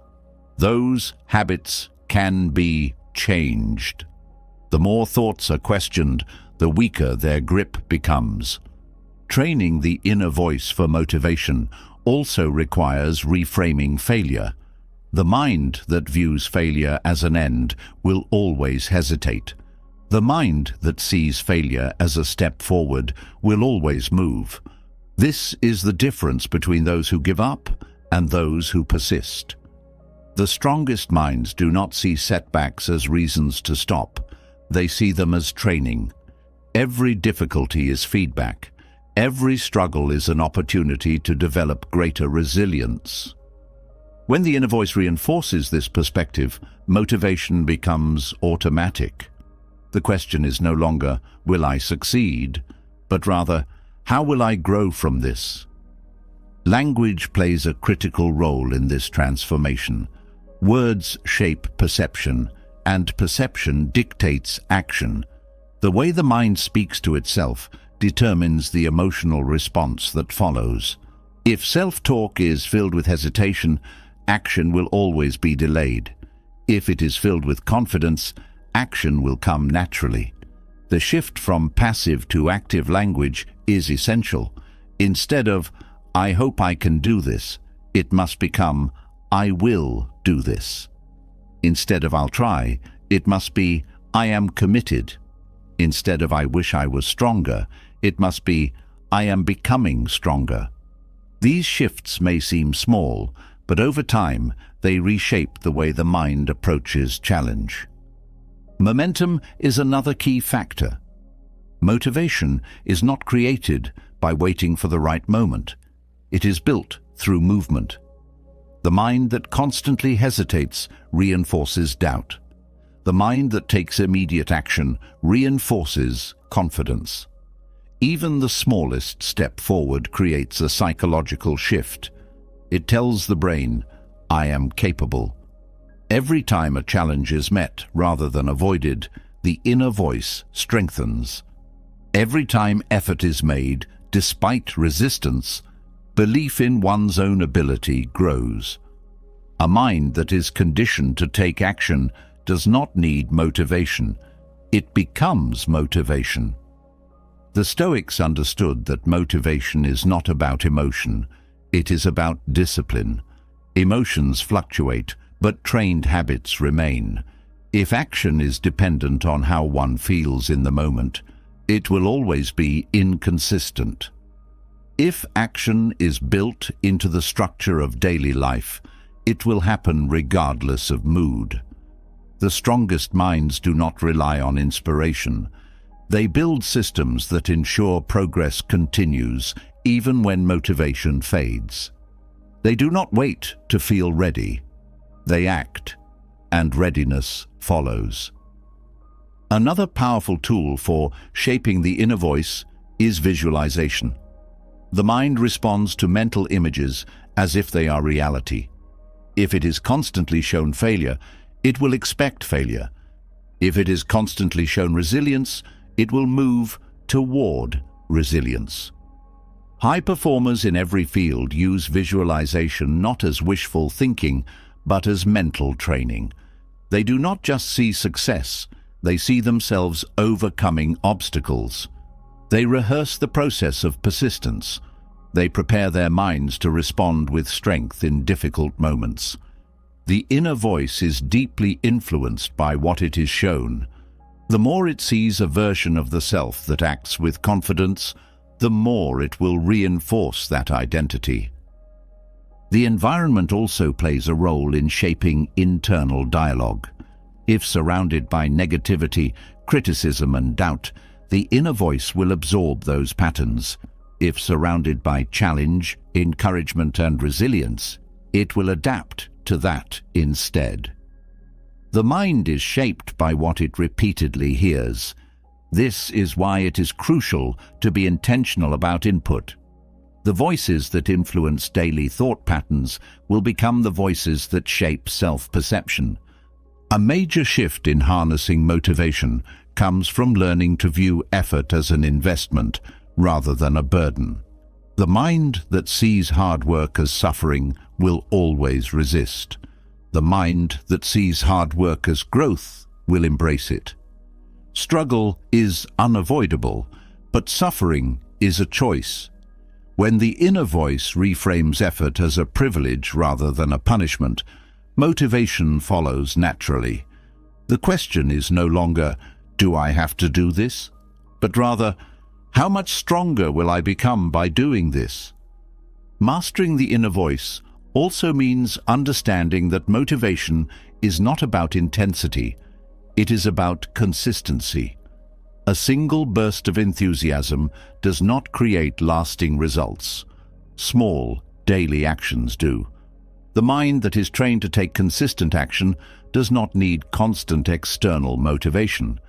Those habits can be changed. The more thoughts are questioned, the weaker their grip becomes. Training the inner voice for motivation also requires reframing failure. The mind that views failure as an end will always hesitate. The mind that sees failure as a step forward will always move. This is the difference between those who give up and those who persist. The strongest minds do not see setbacks as reasons to stop. They see them as training. Every difficulty is feedback. Every struggle is an opportunity to develop greater resilience. When the inner voice reinforces this perspective, motivation becomes automatic. The question is no longer, "Will I succeed?" but rather, "How will I grow from this?" Language plays a critical role in this transformation. Words shape perception, and perception dictates action. The way the mind speaks to itself determines the emotional response that follows. If self-talk is filled with hesitation, action will always be delayed. If it is filled with confidence, action will come naturally. The shift from passive to active language is essential. Instead of, "I hope I can do this," it must become, "I will do this." Instead of "I'll try," it must be, "I am committed." Instead of "I wish I was stronger," it must be, "I am becoming stronger." These shifts may seem small, but over time they reshape the way the mind approaches challenge. Momentum is another key factor. Motivation is not created by waiting for the right moment. It is built through movement. The mind that constantly hesitates reinforces doubt. The mind that takes immediate action reinforces confidence. Even the smallest step forward creates a psychological shift. It tells the brain, "I am capable." Every time a challenge is met rather than avoided, the inner voice strengthens. Every time effort is made, despite resistance, belief in one's own ability grows. A mind that is conditioned to take action does not need motivation. It becomes motivation. The Stoics understood that motivation is not about emotion. It is about discipline. Emotions fluctuate, but trained habits remain. If action is dependent on how one feels in the moment, it will always be inconsistent. If action is built into the structure of daily life, it will happen regardless of mood. The strongest minds do not rely on inspiration. They build systems that ensure progress continues even when motivation fades. They do not wait to feel ready. They act, and readiness follows. Another powerful tool for shaping the inner voice is visualization. The mind responds to mental images as if they are reality. If it is constantly shown failure, it will expect failure. If it is constantly shown resilience, it will move toward resilience. High performers in every field use visualization not as wishful thinking, but as mental training. They do not just see success, they see themselves overcoming obstacles. They rehearse the process of persistence. They prepare their minds to respond with strength in difficult moments. The inner voice is deeply influenced by what it is shown. The more it sees a version of the self that acts with confidence, the more it will reinforce that identity. The environment also plays a role in shaping internal dialogue. If surrounded by negativity, criticism and doubt, the inner voice will absorb those patterns. If surrounded by challenge, encouragement and resilience, it will adapt to that instead. The mind is shaped by what it repeatedly hears. This is why it is crucial to be intentional about input. The voices that influence daily thought patterns will become the voices that shape self-perception. A major shift in harnessing motivation comes from learning to view effort as an investment rather than a burden. The mind that sees hard work as suffering will always resist. The mind that sees hard work as growth will embrace it. Struggle is unavoidable, but suffering is a choice. When the inner voice reframes effort as a privilege rather than a punishment, motivation follows naturally. The question is no longer, "Do I have to do this?" but rather, "How much stronger will I become by doing this?" Mastering the inner voice also means understanding that motivation is not about intensity, it is about consistency. A single burst of enthusiasm does not create lasting results. Small, daily actions do. The mind that is trained to take consistent action does not need constant external motivation.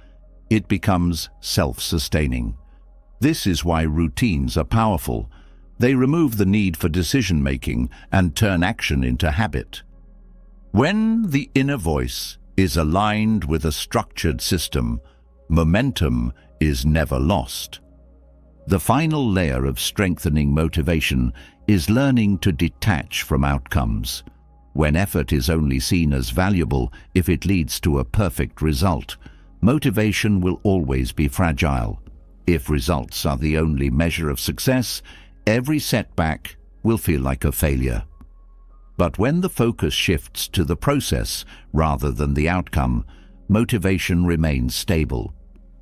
It becomes self-sustaining. This is why routines are powerful. They remove the need for decision-making and turn action into habit. When the inner voice is aligned with a structured system, momentum is never lost. The final layer of strengthening motivation is learning to detach from outcomes. When effort is only seen as valuable if it leads to a perfect result, motivation will always be fragile. If results are the only measure of success, every setback will feel like a failure. But when the focus shifts to the process rather than the outcome, motivation remains stable.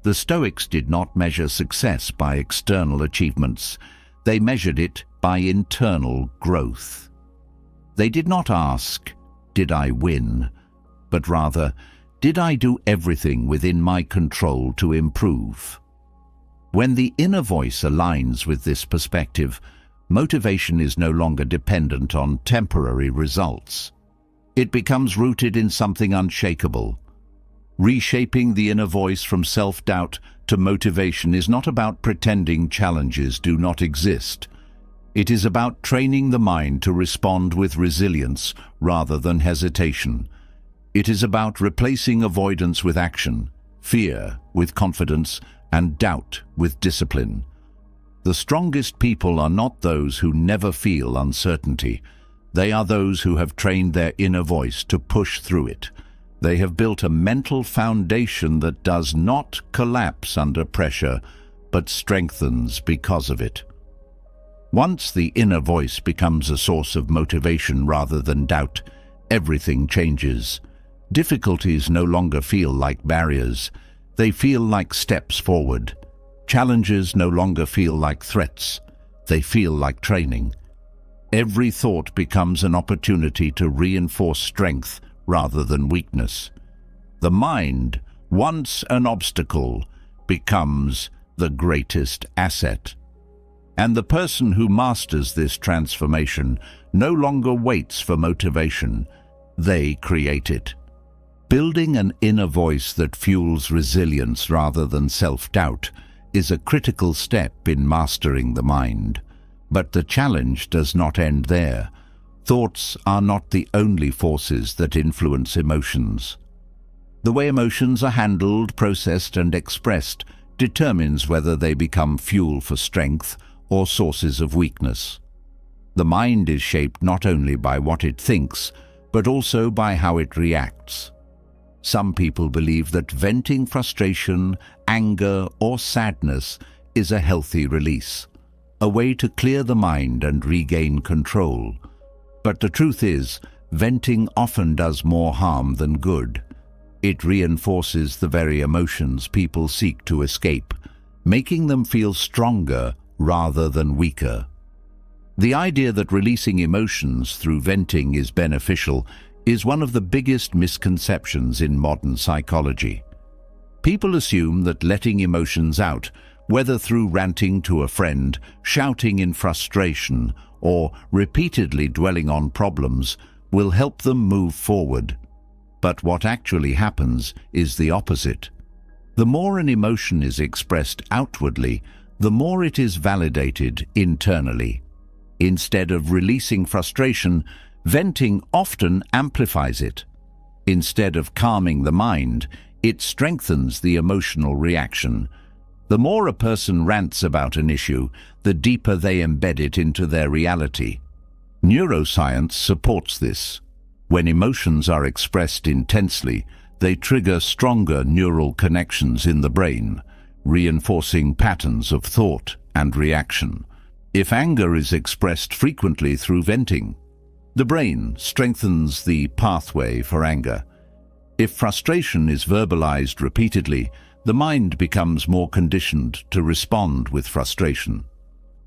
The Stoics did not measure success by external achievements. They measured it by internal growth. They did not ask, "Did I win?" but rather, "Did I do everything within my control to improve?" When the inner voice aligns with this perspective, motivation is no longer dependent on temporary results. It becomes rooted in something unshakable. Reshaping the inner voice from self-doubt to motivation is not about pretending challenges do not exist. It is about training the mind to respond with resilience rather than hesitation. It is about replacing avoidance with action, fear with confidence, and doubt with discipline. The strongest people are not those who never feel uncertainty. They are those who have trained their inner voice to push through it. They have built a mental foundation that does not collapse under pressure, but strengthens because of it. Once the inner voice becomes a source of motivation rather than doubt, everything changes. Difficulties no longer feel like barriers. They feel like steps forward. Challenges no longer feel like threats. They feel like training. Every thought becomes an opportunity to reinforce strength rather than weakness. The mind, once an obstacle, becomes the greatest asset. And the person who masters this transformation no longer waits for motivation. They create it. Building an inner voice that fuels resilience rather than self-doubt is a critical step in mastering the mind. But the challenge does not end there. Thoughts are not the only forces that influence emotions. The way emotions are handled, processed, and expressed determines whether they become fuel for strength or sources of weakness. The mind is shaped not only by what it thinks, but also by how it reacts. Some people believe that venting frustration, anger, or sadness is a healthy release, a way to clear the mind and regain control. But the truth is, venting often does more harm than good. It reinforces the very emotions people seek to escape, making them feel stronger rather than weaker. The idea that releasing emotions through venting is beneficial is one of the biggest misconceptions in modern psychology. People assume that letting emotions out, whether through ranting to a friend, shouting in frustration, or repeatedly dwelling on problems, will help them move forward. But what actually happens is the opposite. The more an emotion is expressed outwardly, the more it is validated internally. Instead of releasing frustration, venting often amplifies it. Instead of calming the mind, it strengthens the emotional reaction. The more a person rants about an issue, the deeper they embed it into their reality. Neuroscience supports this. When emotions are expressed intensely, they trigger stronger neural connections in the brain, reinforcing patterns of thought and reaction. If anger is expressed frequently through venting, the brain strengthens the pathway for anger. If frustration is verbalized repeatedly, the mind becomes more conditioned to respond with frustration.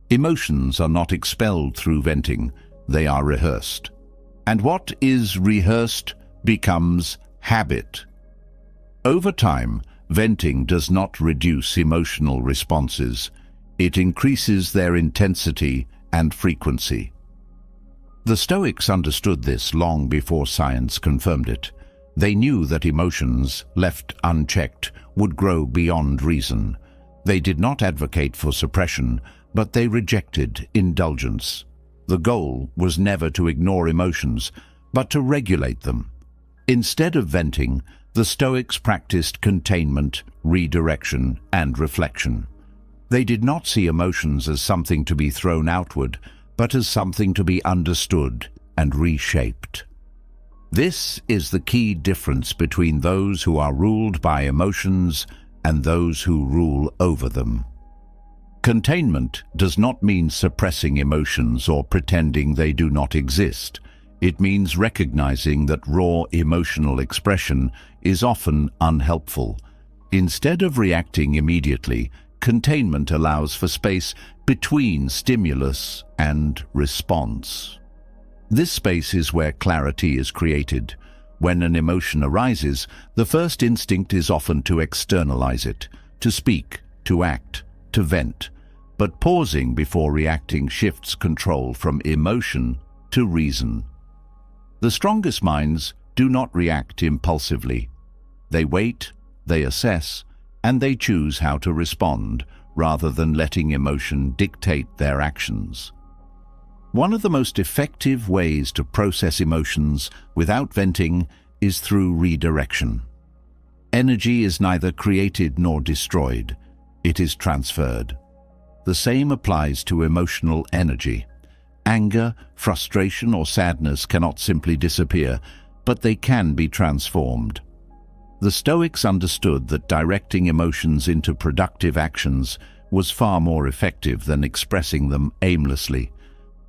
Emotions are not expelled through venting, they are rehearsed. And what is rehearsed becomes habit. Over time, venting does not reduce emotional responses. It increases their intensity and frequency. The Stoics understood this long before science confirmed it. They knew that emotions, left unchecked, would grow beyond reason. They did not advocate for suppression, but they rejected indulgence. The goal was never to ignore emotions, but to regulate them. Instead of venting, the Stoics practiced containment, redirection, and reflection. They did not see emotions as something to be thrown outward, but as something to be understood and reshaped. This is the key difference between those who are ruled by emotions and those who rule over them. Containment does not mean suppressing emotions or pretending they do not exist. It means recognizing that raw emotional expression is often unhelpful. Instead of reacting immediately, containment allows for space between stimulus and response. This space is where clarity is created. When an emotion arises, the first instinct is often to externalize it, to speak, to act, to vent. But pausing before reacting shifts control from emotion to reason. The strongest minds do not react impulsively. They wait, they assess, and they choose how to respond, rather than letting emotion dictate their actions. One of the most effective ways to process emotions without venting is through redirection. Energy is neither created nor destroyed. It is transferred. The same applies to emotional energy. Anger, frustration, or sadness cannot simply disappear, but they can be transformed. The Stoics understood that directing emotions into productive actions was far more effective than expressing them aimlessly.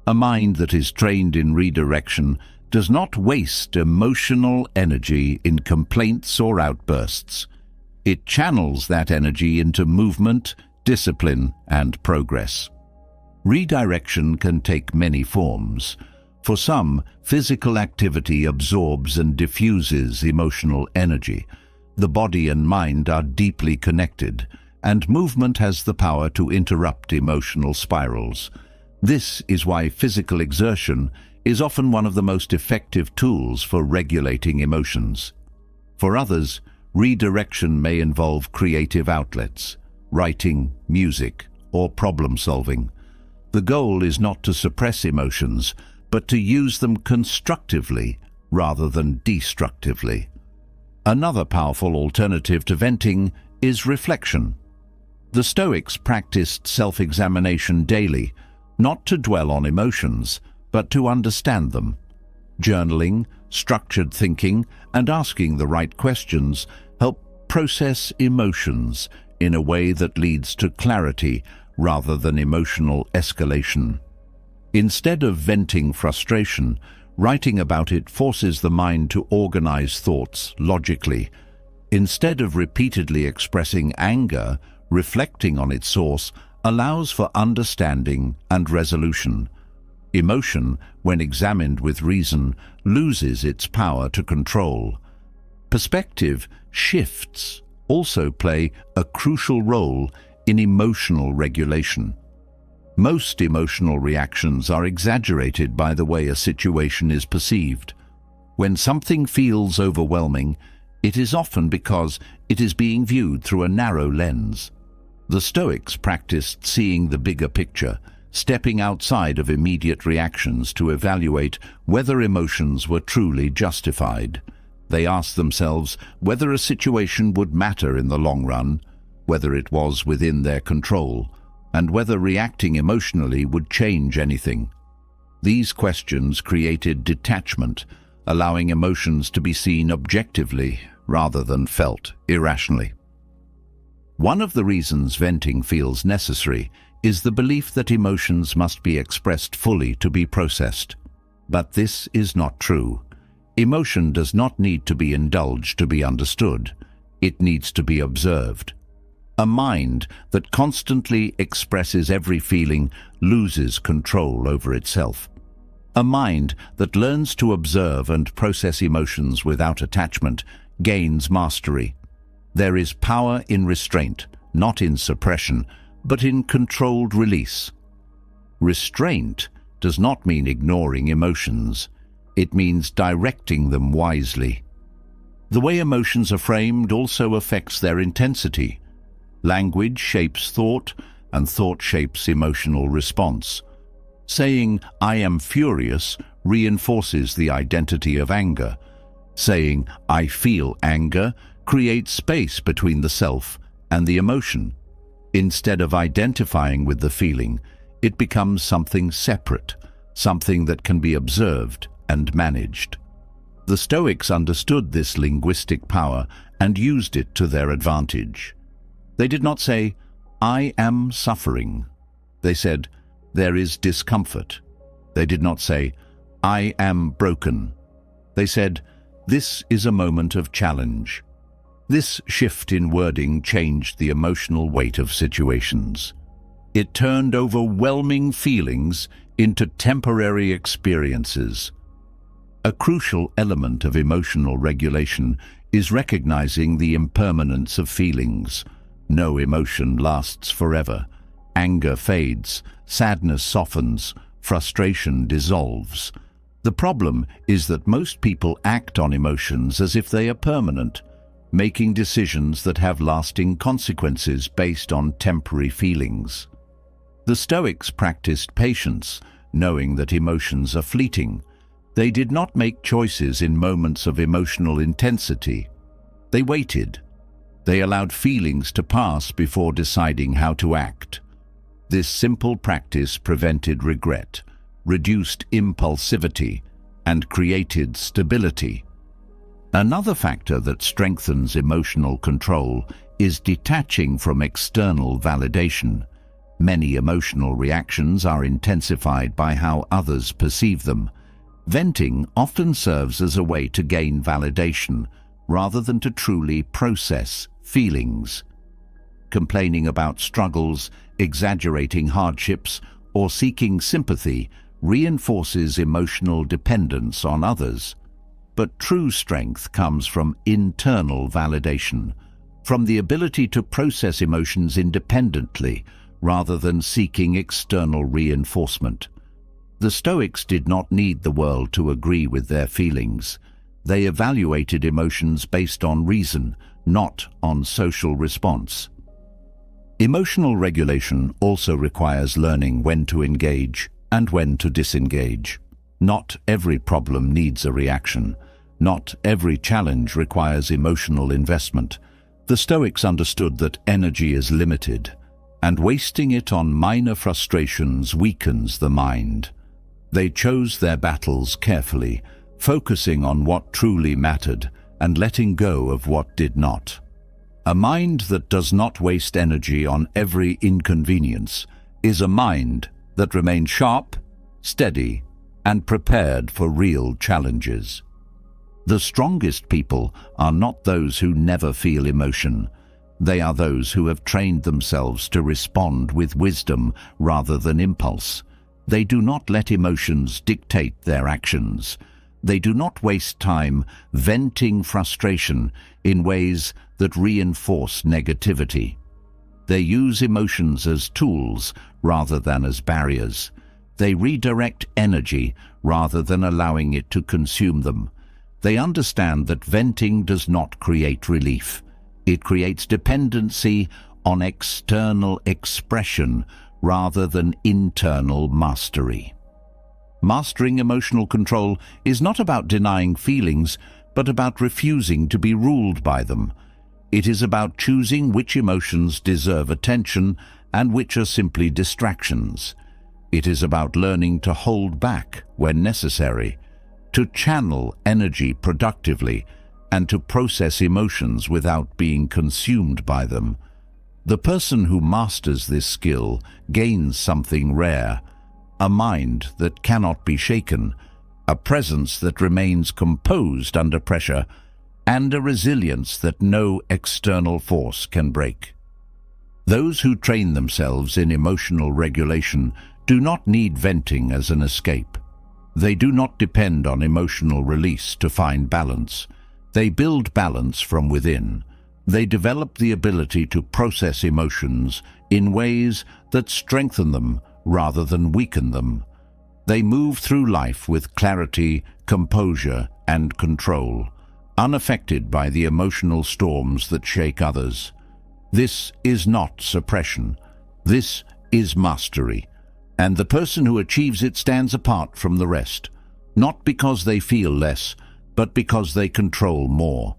A mind that is trained in redirection does not waste emotional energy in complaints or outbursts. It channels that energy into movement, discipline, and progress. Redirection can take many forms. For some, physical activity absorbs and diffuses emotional energy. The body and mind are deeply connected, and movement has the power to interrupt emotional spirals. This is why physical exertion is often one of the most effective tools for regulating emotions. For others, redirection may involve creative outlets, writing, music, or problem-solving. The goal is not to suppress emotions, but to use them constructively rather than destructively. Another powerful alternative to venting is reflection. The Stoics practiced self-examination daily, not to dwell on emotions, but to understand them. Journaling, structured thinking, and asking the right questions help process emotions, in a way that leads to clarity rather than emotional escalation. Instead of venting frustration, writing about it forces the mind to organize thoughts logically. Instead of repeatedly expressing anger, reflecting on its source allows for understanding and resolution. Emotion, when examined with reason, loses its power to control. Perspective shifts also play a crucial role in emotional regulation. Most emotional reactions are exaggerated by the way a situation is perceived. When something feels overwhelming, it is often because it is being viewed through a narrow lens. The Stoics practiced seeing the bigger picture, stepping outside of immediate reactions to evaluate whether emotions were truly justified. They asked themselves whether a situation would matter in the long run, whether it was within their control, and whether reacting emotionally would change anything. These questions created detachment, allowing emotions to be seen objectively rather than felt irrationally. One of the reasons venting feels necessary is the belief that emotions must be expressed fully to be processed. But this is not true. Emotion does not need to be indulged to be understood. It needs to be observed. A mind that constantly expresses every feeling loses control over itself. A mind that learns to observe and process emotions without attachment gains mastery. There is power in restraint, not in suppression, but in controlled release. Restraint does not mean ignoring emotions. It means directing them wisely. The way emotions are framed also affects their intensity. Language shapes thought, and thought shapes emotional response. Saying, "I am furious," reinforces the identity of anger. Saying, "I feel anger," creates space between the self and the emotion. Instead of identifying with the feeling, it becomes something separate, something that can be observed and managed. The Stoics understood this linguistic power and used it to their advantage. They did not say, "I am suffering." They said, "There is discomfort." They did not say, "I am broken." They said, "This is a moment of challenge." This shift in wording changed the emotional weight of situations. It turned overwhelming feelings into temporary experiences. A crucial element of emotional regulation is recognizing the impermanence of feelings. No emotion lasts forever. Anger fades, sadness softens, frustration dissolves. The problem is that most people act on emotions as if they are permanent, making decisions that have lasting consequences based on temporary feelings. The Stoics practiced patience, knowing that emotions are fleeting. They did not make choices in moments of emotional intensity. They waited. They allowed feelings to pass before deciding how to act. This simple practice prevented regret, reduced impulsivity, and created stability. Another factor that strengthens emotional control is detaching from external validation. Many emotional reactions are intensified by how others perceive them. Venting often serves as a way to gain validation rather than to truly process feelings. Complaining about struggles, exaggerating hardships, or seeking sympathy reinforces emotional dependence on others. But true strength comes from internal validation, from the ability to process emotions independently rather than seeking external reinforcement. The Stoics did not need the world to agree with their feelings. They evaluated emotions based on reason, not on social response. Emotional regulation also requires learning when to engage and when to disengage. Not every problem needs a reaction. Not every challenge requires emotional investment. The Stoics understood that energy is limited, and wasting it on minor frustrations weakens the mind. They chose their battles carefully, focusing on what truly mattered and letting go of what did not. A mind that does not waste energy on every inconvenience is a mind that remains sharp, steady, and prepared for real challenges. The strongest people are not those who never feel emotion. They are those who have trained themselves to respond with wisdom rather than impulse. They do not let emotions dictate their actions. They do not waste time venting frustration in ways that reinforce negativity. They use emotions as tools rather than as barriers. They redirect energy rather than allowing it to consume them. They understand that venting does not create relief. It creates dependency on external expression rather than internal mastery. Mastering emotional control is not about denying feelings, but about refusing to be ruled by them. It is about choosing which emotions deserve attention and which are simply distractions. It is about learning to hold back when necessary, to channel energy productively, and to process emotions without being consumed by them. The person who masters this skill gains something rare: a mind that cannot be shaken, a presence that remains composed under pressure, and a resilience that no external force can break. Those who train themselves in emotional regulation do not need venting as an escape. They do not depend on emotional release to find balance. They build balance from within. They develop the ability to process emotions in ways that strengthen them rather than weaken them. They move through life with clarity, composure, and control, unaffected by the emotional storms that shake others. This is not suppression. This is mastery. And the person who achieves it stands apart from the rest, not because they feel less, but because they control more.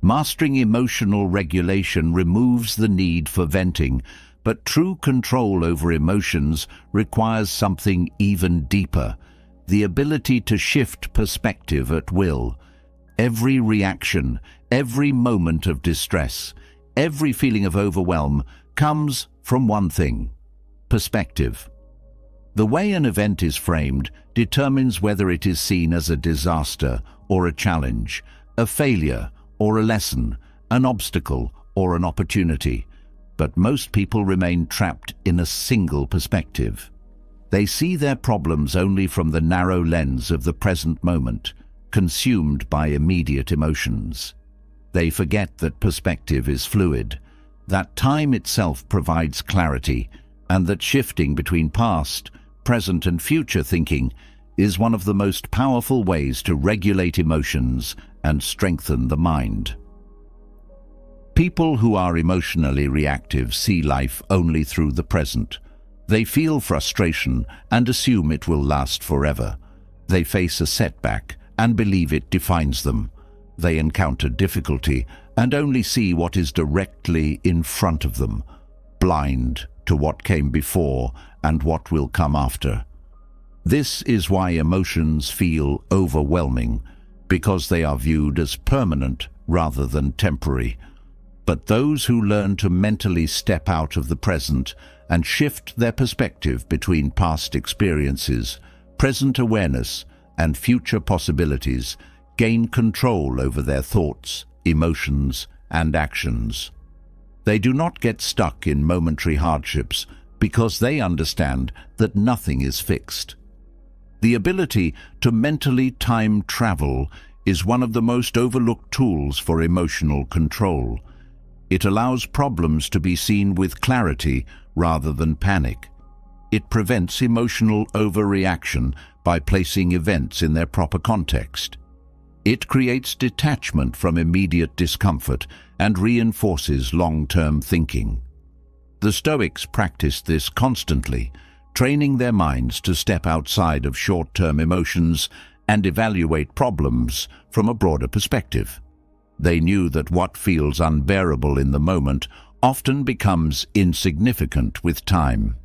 Mastering emotional regulation removes the need for venting, but true control over emotions requires something even deeper: the ability to shift perspective at will. Every reaction, every moment of distress, every feeling of overwhelm comes from one thing: perspective. The way an event is framed determines whether it is seen as a disaster or a challenge, a failure or a lesson, an obstacle or an opportunity. But most people remain trapped in a single perspective. They see their problems only from the narrow lens of the present moment, consumed by immediate emotions. They forget that perspective is fluid, that time itself provides clarity, and that shifting between past, present, and future thinking is one of the most powerful ways to regulate emotions and strengthen the mind. People who are emotionally reactive see life only through the present. They feel frustration and assume it will last forever. They face a setback and believe it defines them. They encounter difficulty and only see what is directly in front of them, blind to what came before and what will come after. This is why emotions feel overwhelming, because they are viewed as permanent rather than temporary. But those who learn to mentally step out of the present and shift their perspective between past experiences, present awareness, and future possibilities gain control over their thoughts, emotions, and actions. They do not get stuck in momentary hardships because they understand that nothing is fixed. The ability to mentally time travel is one of the most overlooked tools for emotional control. It allows problems to be seen with clarity rather than panic. It prevents emotional overreaction by placing events in their proper context. It creates detachment from immediate discomfort and reinforces long-term thinking. The Stoics practiced this constantly, training their minds to step outside of short-term emotions and evaluate problems from a broader perspective. They knew that what feels unbearable in the moment often becomes insignificant with time.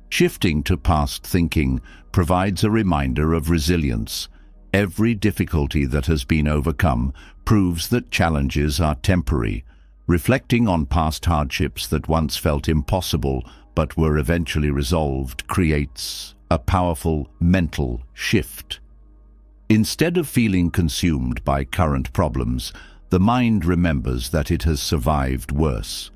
Shifting to past thinking provides a reminder of resilience. Every difficulty that has been overcome proves that challenges are temporary. Reflecting on past hardships that once felt impossible but were eventually resolved creates a powerful mental shift. Instead of feeling consumed by current problems, the mind remembers that it has survived worse.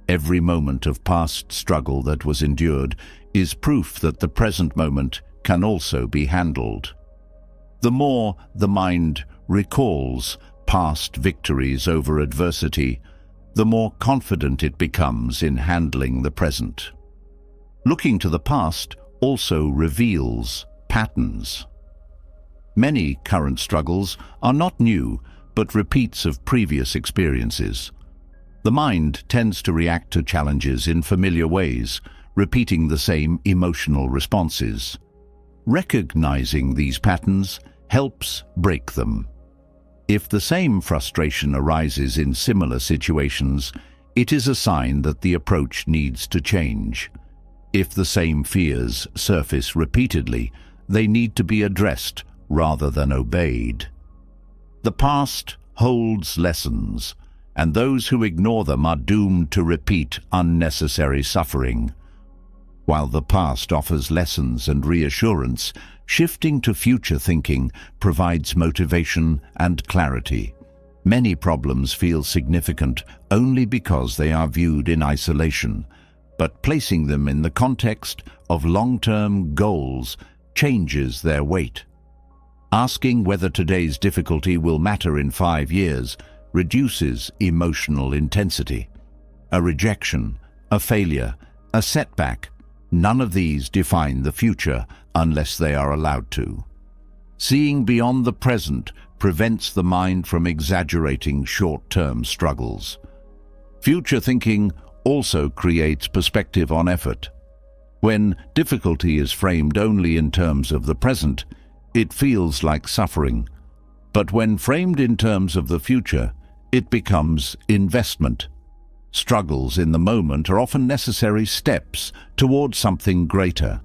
Every moment of past struggle that was endured is proof that the present moment can also be handled. The more the mind recalls past victories over adversity, the more confident it becomes in handling the present. Looking to the past also reveals patterns. Many current struggles are not new, but repeats of previous experiences. The mind tends to react to challenges in familiar ways, repeating the same emotional responses. Recognizing these patterns helps break them. If the same frustration arises in similar situations, it is a sign that the approach needs to change. If the same fears surface repeatedly, they need to be addressed rather than obeyed. The past holds lessons, and those who ignore them are doomed to repeat unnecessary suffering. While the past offers lessons and reassurance, shifting to future thinking provides motivation and clarity. Many problems feel significant only because they are viewed in isolation, but placing them in the context of long-term goals changes their weight. Asking whether today's difficulty will matter in 5 years reduces emotional intensity. A rejection, a failure, a setback, none of these define the future unless they are allowed to. Seeing beyond the present prevents the mind from exaggerating short-term struggles. Future thinking also creates perspective on effort. When difficulty is framed only in terms of the present, it feels like suffering. But when framed in terms of the future, it becomes investment. Struggles in the moment are often necessary steps towards something greater.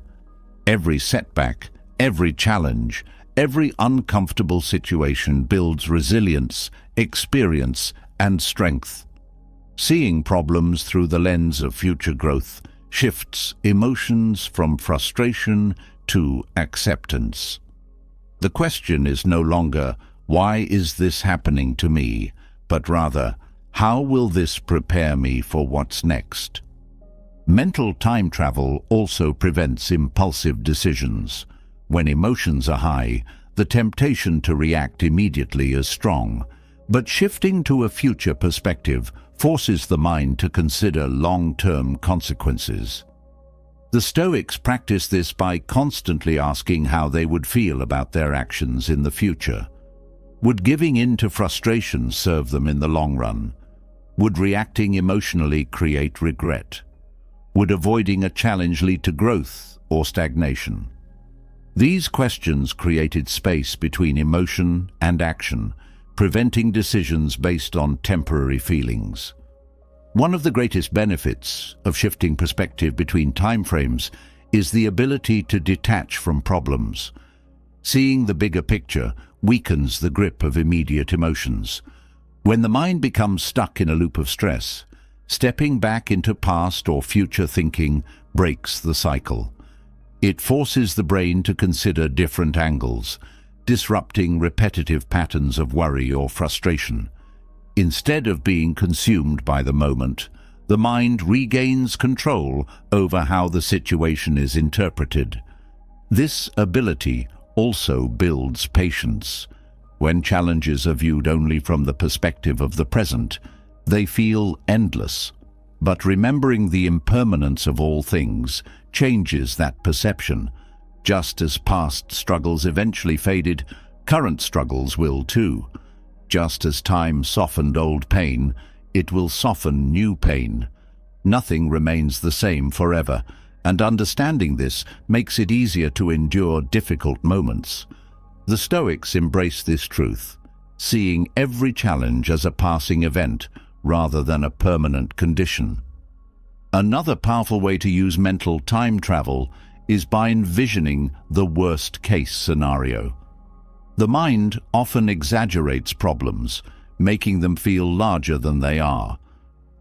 Every setback, every challenge, every uncomfortable situation builds resilience, experience, and strength. Seeing problems through the lens of future growth shifts emotions from frustration to acceptance. The question is no longer, "Why is this happening to me?" but rather, "How will this prepare me for what's next?" Mental time travel also prevents impulsive decisions. When emotions are high, the temptation to react immediately is strong, but shifting to a future perspective forces the mind to consider long-term consequences. The Stoics practice this by constantly asking how they would feel about their actions in the future. Would giving in to frustration serve them in the long run? Would reacting emotionally create regret? Would avoiding a challenge lead to growth or stagnation? These questions created space between emotion and action, preventing decisions based on temporary feelings. One of the greatest benefits of shifting perspective between timeframes is the ability to detach from problems. Seeing the bigger picture weakens the grip of immediate emotions. When the mind becomes stuck in a loop of stress, stepping back into past or future thinking breaks the cycle. It forces the brain to consider different angles, disrupting repetitive patterns of worry or frustration. Instead of being consumed by the moment, the mind regains control over how the situation is interpreted. This ability also builds patience. When challenges are viewed only from the perspective of the present, they feel endless. But remembering the impermanence of all things changes that perception. Just as past struggles eventually faded, current struggles will too. Just as time softened old pain, it will soften new pain. Nothing remains the same forever, and understanding this makes it easier to endure difficult moments. The Stoics embrace this truth, seeing every challenge as a passing event rather than a permanent condition. Another powerful way to use mental time travel is by envisioning the worst-case scenario. The mind often exaggerates problems, making them feel larger than they are.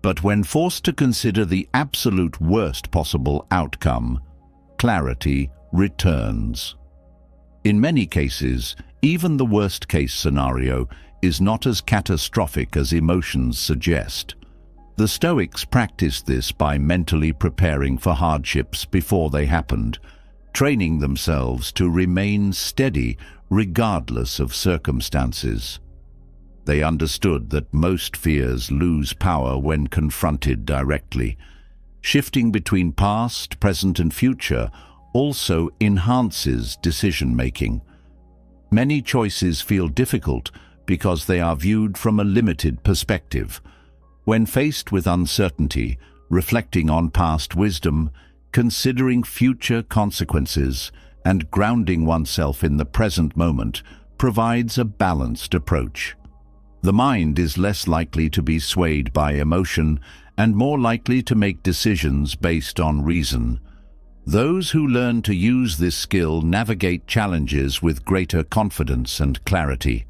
But when forced to consider the absolute worst possible outcome, clarity returns. In many cases, even the worst-case scenario is not as catastrophic as emotions suggest. The Stoics practiced this by mentally preparing for hardships before they happened, training themselves to remain steady regardless of circumstances. They understood that most fears lose power when confronted directly. Shifting between past, present, and future also enhances decision-making. Many choices feel difficult because they are viewed from a limited perspective. When faced with uncertainty, reflecting on past wisdom, considering future consequences, and grounding oneself in the present moment provides a balanced approach. The mind is less likely to be swayed by emotion and more likely to make decisions based on reason. Those who learn to use this skill navigate challenges with greater confidence and clarity.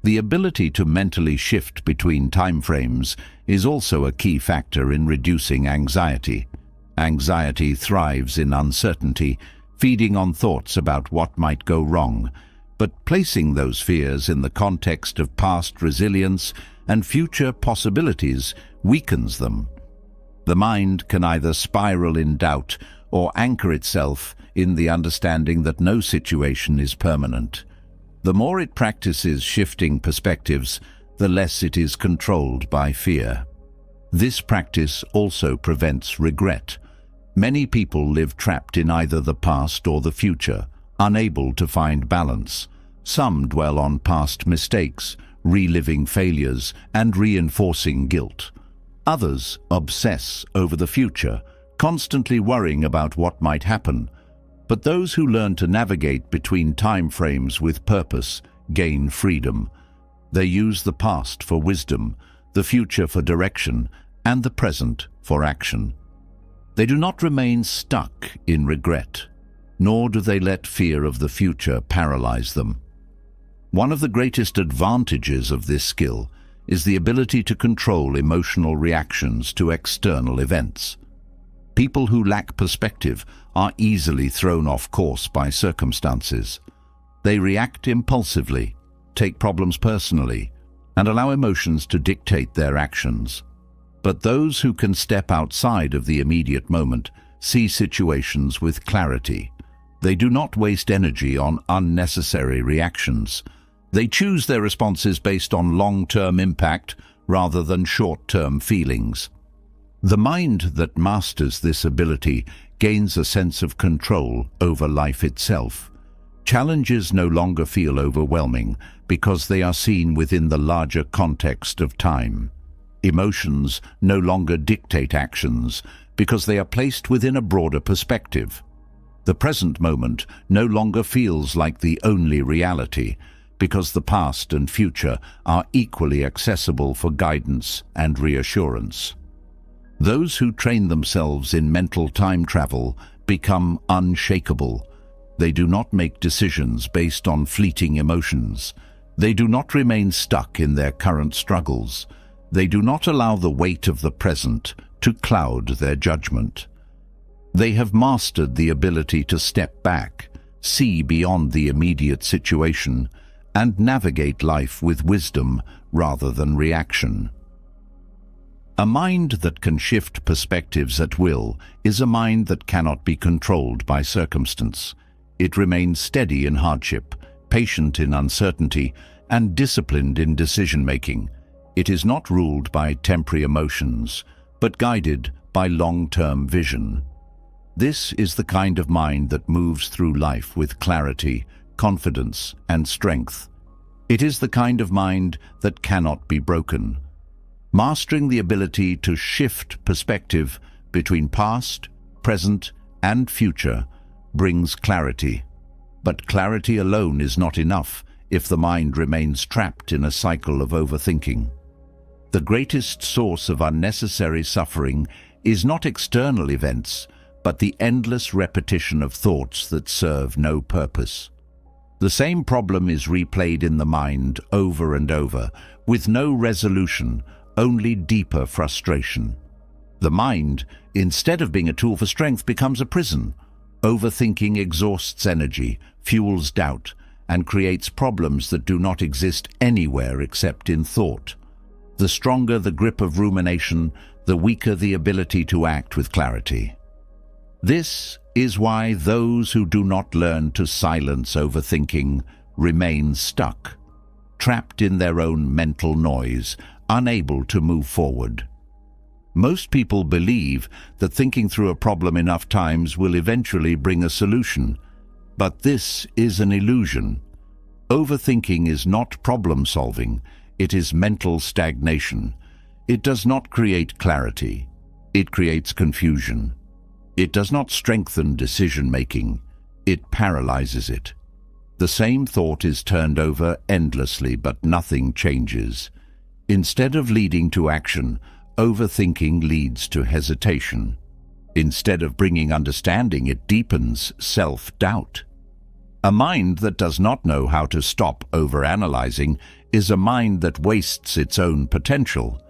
The ability to mentally shift between timeframes is also a key factor in reducing anxiety. Anxiety thrives in uncertainty, feeding on thoughts about what might go wrong, but placing those fears in the context of past resilience and future possibilities weakens them. The mind can either spiral in doubt or anchor itself in the understanding that no situation is permanent. The more it practices shifting perspectives, the less it is controlled by fear. This practice also prevents regret. Many people live trapped in either the past or the future, unable to find balance. Some dwell on past mistakes, reliving failures and reinforcing guilt. Others obsess over the future, constantly worrying about what might happen. But those who learn to navigate between time frames with purpose gain freedom. They use the past for wisdom, the future for direction, and the present for action. They do not remain stuck in regret, nor do they let fear of the future paralyze them. One of the greatest advantages of this skill is the ability to control emotional reactions to external events. People who lack perspective are easily thrown off course by circumstances. They react impulsively, take problems personally, and allow emotions to dictate their actions. But those who can step outside of the immediate moment see situations with clarity. They do not waste energy on unnecessary reactions. They choose their responses based on long-term impact rather than short-term feelings. The mind that masters this ability gains a sense of control over life itself. Challenges no longer feel overwhelming because they are seen within the larger context of time. Emotions no longer dictate actions because they are placed within a broader perspective. The present moment no longer feels like the only reality because the past and future are equally accessible for guidance and reassurance. Those who train themselves in mental time travel become unshakable. They do not make decisions based on fleeting emotions. They do not remain stuck in their current struggles. They do not allow the weight of the present to cloud their judgment. They have mastered the ability to step back, see beyond the immediate situation, and navigate life with wisdom rather than reaction. A mind that can shift perspectives at will is a mind that cannot be controlled by circumstance. It remains steady in hardship, patient in uncertainty, and disciplined in decision-making. It is not ruled by temporary emotions, but guided by long-term vision. This is the kind of mind that moves through life with clarity, confidence, and strength. It is the kind of mind that cannot be broken. Mastering the ability to shift perspective between past, present, and future brings clarity. But clarity alone is not enough if the mind remains trapped in a cycle of overthinking. The greatest source of unnecessary suffering is not external events, but the endless repetition of thoughts that serve no purpose. The same problem is replayed in the mind over and over, with no resolution, only deeper frustration. The mind, instead of being a tool for strength, becomes a prison. Overthinking exhausts energy, fuels doubt, and creates problems that do not exist anywhere except in thought. The stronger the grip of rumination, the weaker the ability to act with clarity. This is why those who do not learn to silence overthinking remain stuck, trapped in their own mental noise, unable to move forward. Most people believe that thinking through a problem enough times will eventually bring a solution, but this is an illusion. Overthinking is not problem-solving, it is mental stagnation. It does not create clarity, it creates confusion. It does not strengthen decision-making, it paralyzes it. The same thought is turned over endlessly, but nothing changes. Instead of leading to action, overthinking leads to hesitation. Instead of bringing understanding, it deepens self-doubt. A mind that does not know how to stop overanalyzing is a mind that wastes its own potential.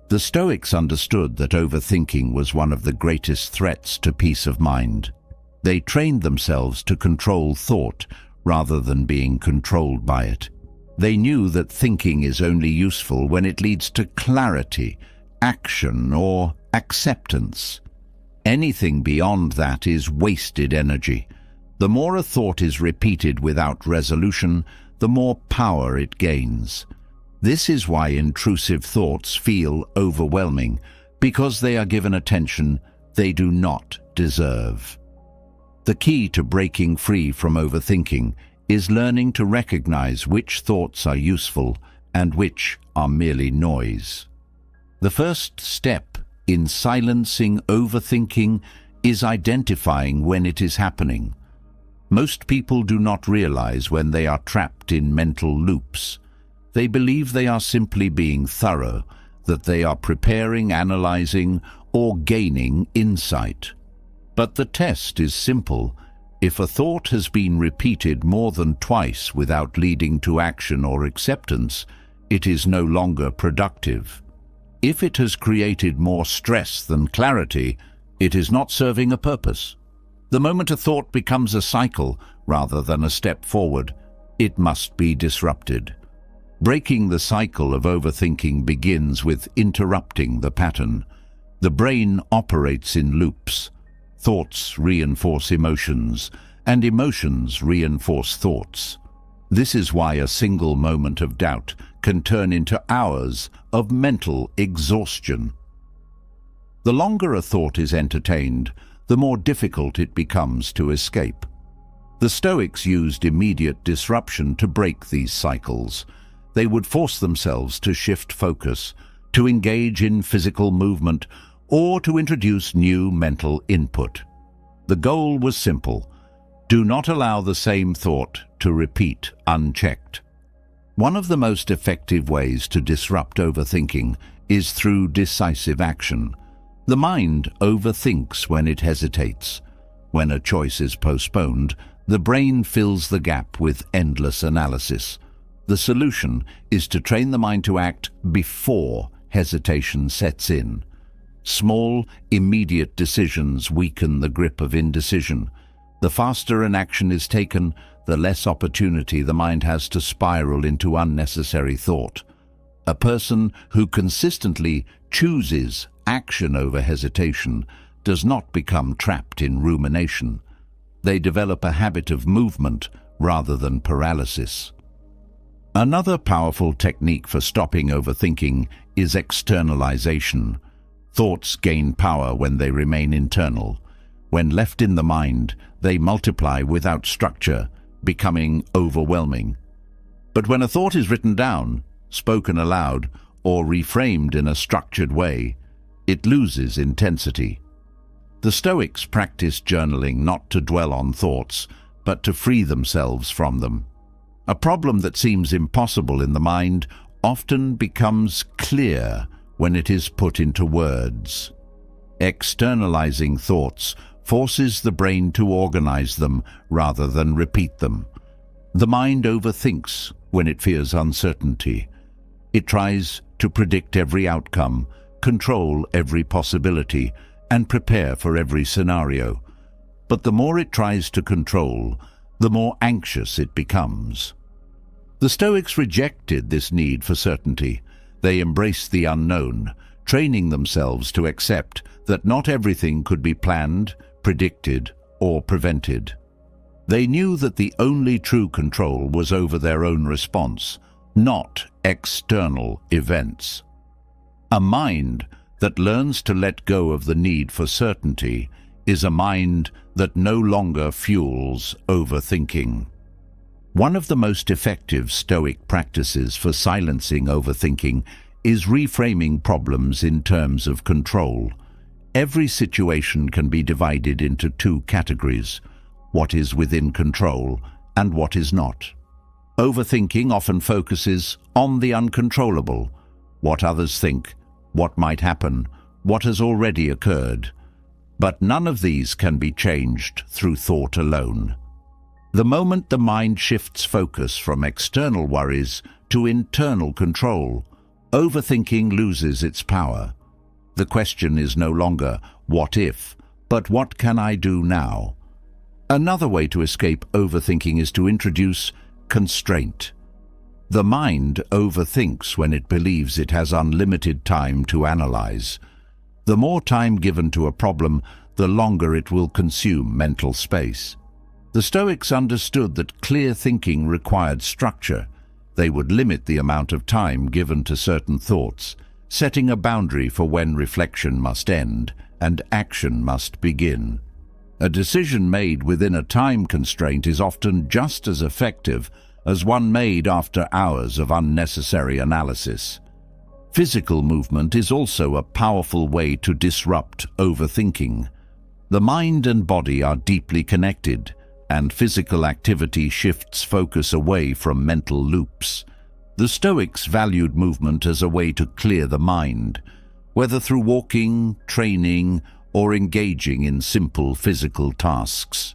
The Stoics understood that overthinking was one of the greatest threats to peace of mind. They trained themselves to control thought rather than being controlled by it. They knew that thinking is only useful when it leads to clarity, action, or acceptance. Anything beyond that is wasted energy. The more a thought is repeated without resolution, the more power it gains. This is why intrusive thoughts feel overwhelming, because they are given attention they do not deserve. The key to breaking free from overthinking is learning to recognize which thoughts are useful and which are merely noise. The first step in silencing overthinking is identifying when it is happening. Most people do not realize when they are trapped in mental loops. They believe they are simply being thorough, that they are preparing, analyzing, or gaining insight. But the test is simple. If a thought has been repeated more than twice without leading to action or acceptance, it is no longer productive. If it has created more stress than clarity, it is not serving a purpose. The moment a thought becomes a cycle rather than a step forward, it must be disrupted. Breaking the cycle of overthinking begins with interrupting the pattern. The brain operates in loops. Thoughts reinforce emotions, and emotions reinforce thoughts. This is why a single moment of doubt can turn into hours of mental exhaustion. The longer a thought is entertained, the more difficult it becomes to escape. The Stoics used immediate disruption to break these cycles. They would force themselves to shift focus, to engage in physical movement, or to introduce new mental input. The goal was simple: do not allow the same thought to repeat unchecked. One of the most effective ways to disrupt overthinking is through decisive action. The mind overthinks when it hesitates. When a choice is postponed, the brain fills the gap with endless analysis. The solution is to train the mind to act before hesitation sets in. Small, immediate decisions weaken the grip of indecision. The faster an action is taken, the less opportunity the mind has to spiral into unnecessary thought. A person who consistently chooses action over hesitation does not become trapped in rumination. They develop a habit of movement rather than paralysis. Another powerful technique for stopping overthinking is externalization. Thoughts gain power when they remain internal. When left in the mind, they multiply without structure, becoming overwhelming. But when a thought is written down, spoken aloud, or reframed in a structured way, it loses intensity. The Stoics practiced journaling not to dwell on thoughts, but to free themselves from them. A problem that seems impossible in the mind often becomes clear when it is put into words. Externalizing thoughts forces the brain to organize them rather than repeat them. The mind overthinks when it fears uncertainty. It tries to predict every outcome, control every possibility, and prepare for every scenario. But the more it tries to control, the more anxious it becomes. The Stoics rejected this need for certainty. They embraced the unknown, training themselves to accept that not everything could be planned, predicted, or prevented. They knew that the only true control was over their own response, not external events. A mind that learns to let go of the need for certainty is a mind that no longer fuels overthinking. One of the most effective Stoic practices for silencing overthinking is reframing problems in terms of control. Every situation can be divided into two categories: what is within control and what is not. Overthinking often focuses on the uncontrollable, what others think, what might happen, what has already occurred. But none of these can be changed through thought alone. The moment the mind shifts focus from external worries to internal control, overthinking loses its power. The question is no longer, what if, but what can I do now? Another way to escape overthinking is to introduce constraint. The mind overthinks when it believes it has unlimited time to analyze. The more time given to a problem, the longer it will consume mental space. The Stoics understood that clear thinking required structure. They would limit the amount of time given to certain thoughts, setting a boundary for when reflection must end and action must begin. A decision made within a time constraint is often just as effective as one made after hours of unnecessary analysis. Physical movement is also a powerful way to disrupt overthinking. The mind and body are deeply connected, and physical activity shifts focus away from mental loops. The Stoics valued movement as a way to clear the mind, whether through walking, training, or engaging in simple physical tasks.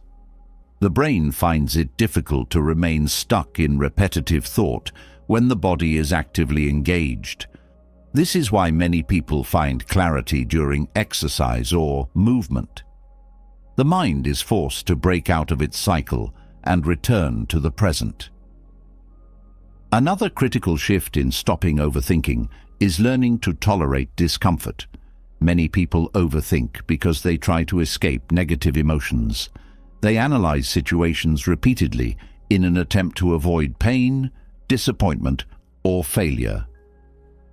The brain finds it difficult to remain stuck in repetitive thought when the body is actively engaged. This is why many people find clarity during exercise or movement. The mind is forced to break out of its cycle and return to the present. Another critical shift in stopping overthinking is learning to tolerate discomfort. Many people overthink because they try to escape negative emotions. They analyze situations repeatedly in an attempt to avoid pain, disappointment, or failure.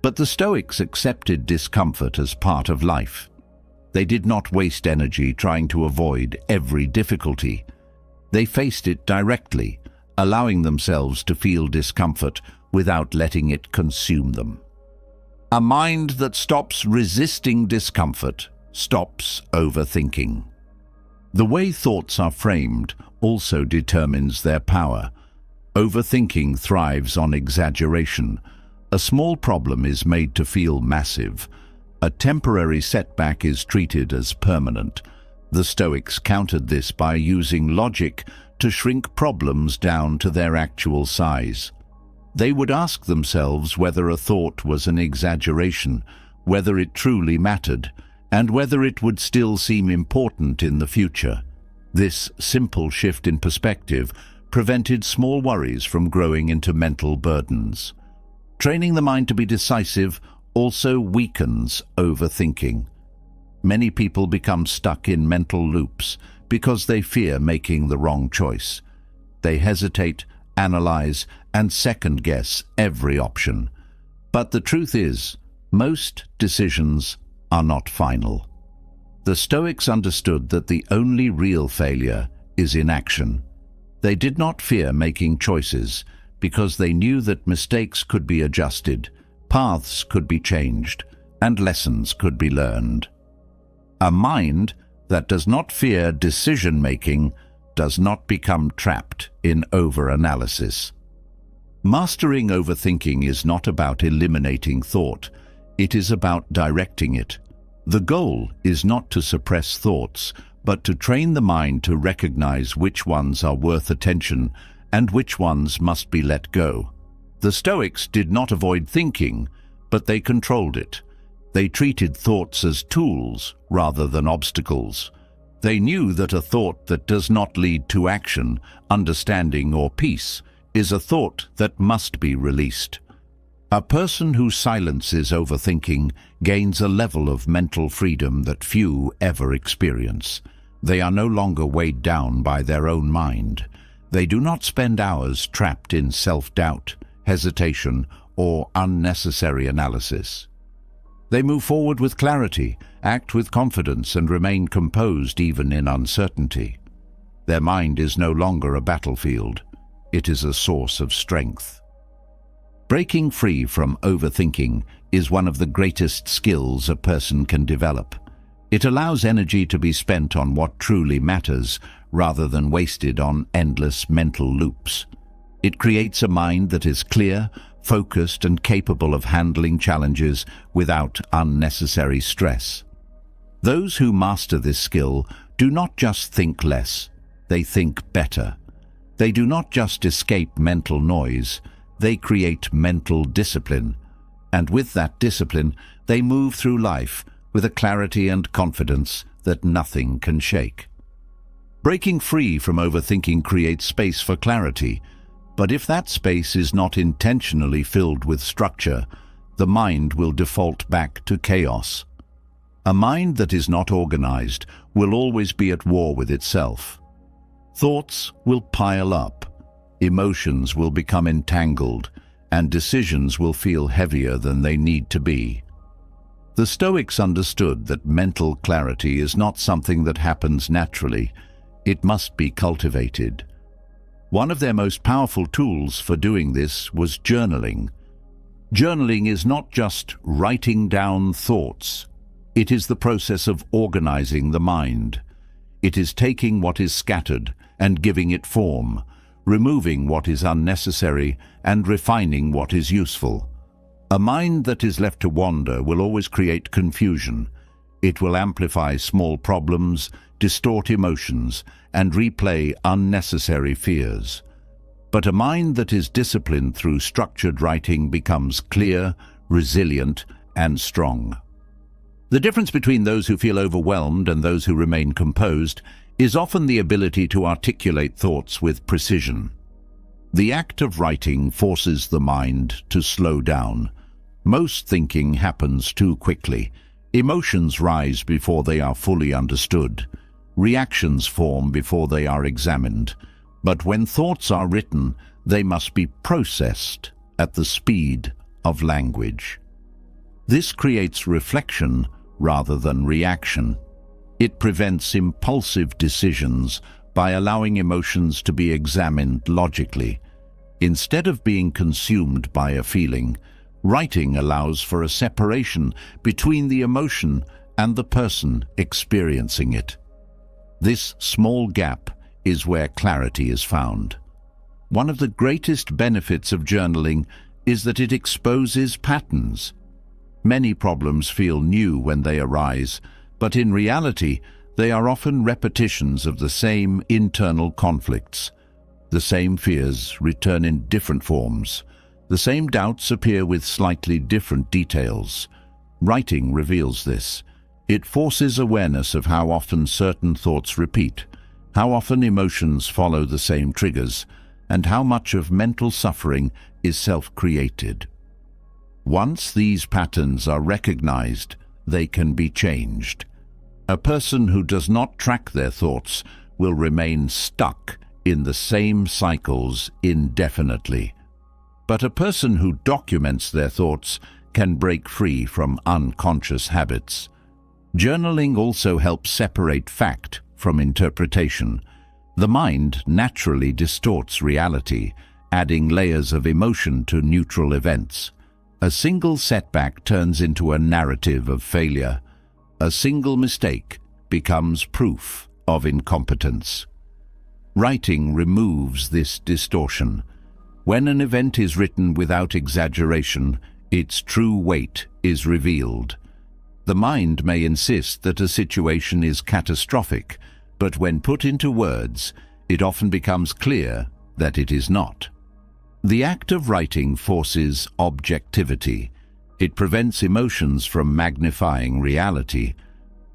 But the Stoics accepted discomfort as part of life. They did not waste energy trying to avoid every difficulty. They faced it directly, allowing themselves to feel discomfort without letting it consume them. A mind that stops resisting discomfort stops overthinking. The way thoughts are framed also determines their power. Overthinking thrives on exaggeration. A small problem is made to feel massive. A temporary setback is treated as permanent. The Stoics countered this by using logic to shrink problems down to their actual size. They would ask themselves whether a thought was an exaggeration, whether it truly mattered, and whether it would still seem important in the future. This simple shift in perspective prevented small worries from growing into mental burdens. Training the mind to be decisive also weakens overthinking. Many people become stuck in mental loops because they fear making the wrong choice. They hesitate, analyze, and second-guess every option. But the truth is, most decisions are not final. The Stoics understood that the only real failure is inaction. They did not fear making choices because they knew that mistakes could be adjusted, paths could be changed, and lessons could be learned. A mind that does not fear decision-making does not become trapped in over-analysis. Mastering overthinking is not about eliminating thought. It is about directing it. The goal is not to suppress thoughts, but to train the mind to recognize which ones are worth attention and which ones must be let go. The Stoics did not avoid thinking, but they controlled it. They treated thoughts as tools rather than obstacles. They knew that a thought that does not lead to action, understanding, or peace is a thought that must be released. A person who silences overthinking gains a level of mental freedom that few ever experience. They are no longer weighed down by their own mind. They do not spend hours trapped in self-doubt, hesitation, or unnecessary analysis. They move forward with clarity, act with confidence, and remain composed even in uncertainty. Their mind is no longer a battlefield. It is a source of strength. Breaking free from overthinking is one of the greatest skills a person can develop. It allows energy to be spent on what truly matters rather than wasted on endless mental loops. It creates a mind that is clear, focused, and capable of handling challenges without unnecessary stress. Those who master this skill do not just think less, they think better. They do not just escape mental noise, they create mental discipline. And with that discipline, they move through life with a clarity and confidence that nothing can shake. Breaking free from overthinking creates space for clarity, but if that space is not intentionally filled with structure, the mind will default back to chaos. A mind that is not organized will always be at war with itself. Thoughts will pile up, emotions will become entangled, and decisions will feel heavier than they need to be. The Stoics understood that mental clarity is not something that happens naturally. It must be cultivated. One of their most powerful tools for doing this was journaling. Journaling is not just writing down thoughts. It is the process of organizing the mind. It is taking what is scattered and giving it form, removing what is unnecessary and refining what is useful. A mind that is left to wander will always create confusion. It will amplify small problems, distort emotions, and replay unnecessary fears. But a mind that is disciplined through structured writing becomes clear, resilient, and strong. The difference between those who feel overwhelmed and those who remain composed is often the ability to articulate thoughts with precision. The act of writing forces the mind to slow down. Most thinking happens too quickly. Emotions rise before they are fully understood. Reactions form before they are examined. But when thoughts are written, they must be processed at the speed of language. This creates reflection rather than reaction. It prevents impulsive decisions by allowing emotions to be examined logically. Instead of being consumed by a feeling, writing allows for a separation between the emotion and the person experiencing it. This small gap is where clarity is found. One of the greatest benefits of journaling is that it exposes patterns. Many problems feel new when they arise, but in reality, they are often repetitions of the same internal conflicts. The same fears return in different forms. The same doubts appear with slightly different details. Writing reveals this. It forces awareness of how often certain thoughts repeat, how often emotions follow the same triggers, and how much of mental suffering is self-created. Once these patterns are recognized, they can be changed. A person who does not track their thoughts will remain stuck in the same cycles indefinitely. But a person who documents their thoughts can break free from unconscious habits. Journaling also helps separate fact from interpretation. The mind naturally distorts reality, adding layers of emotion to neutral events. A single setback turns into a narrative of failure. A single mistake becomes proof of incompetence. Writing removes this distortion. When an event is written without exaggeration, its true weight is revealed. The mind may insist that a situation is catastrophic, but when put into words, it often becomes clear that it is not. The act of writing forces objectivity. It prevents emotions from magnifying reality.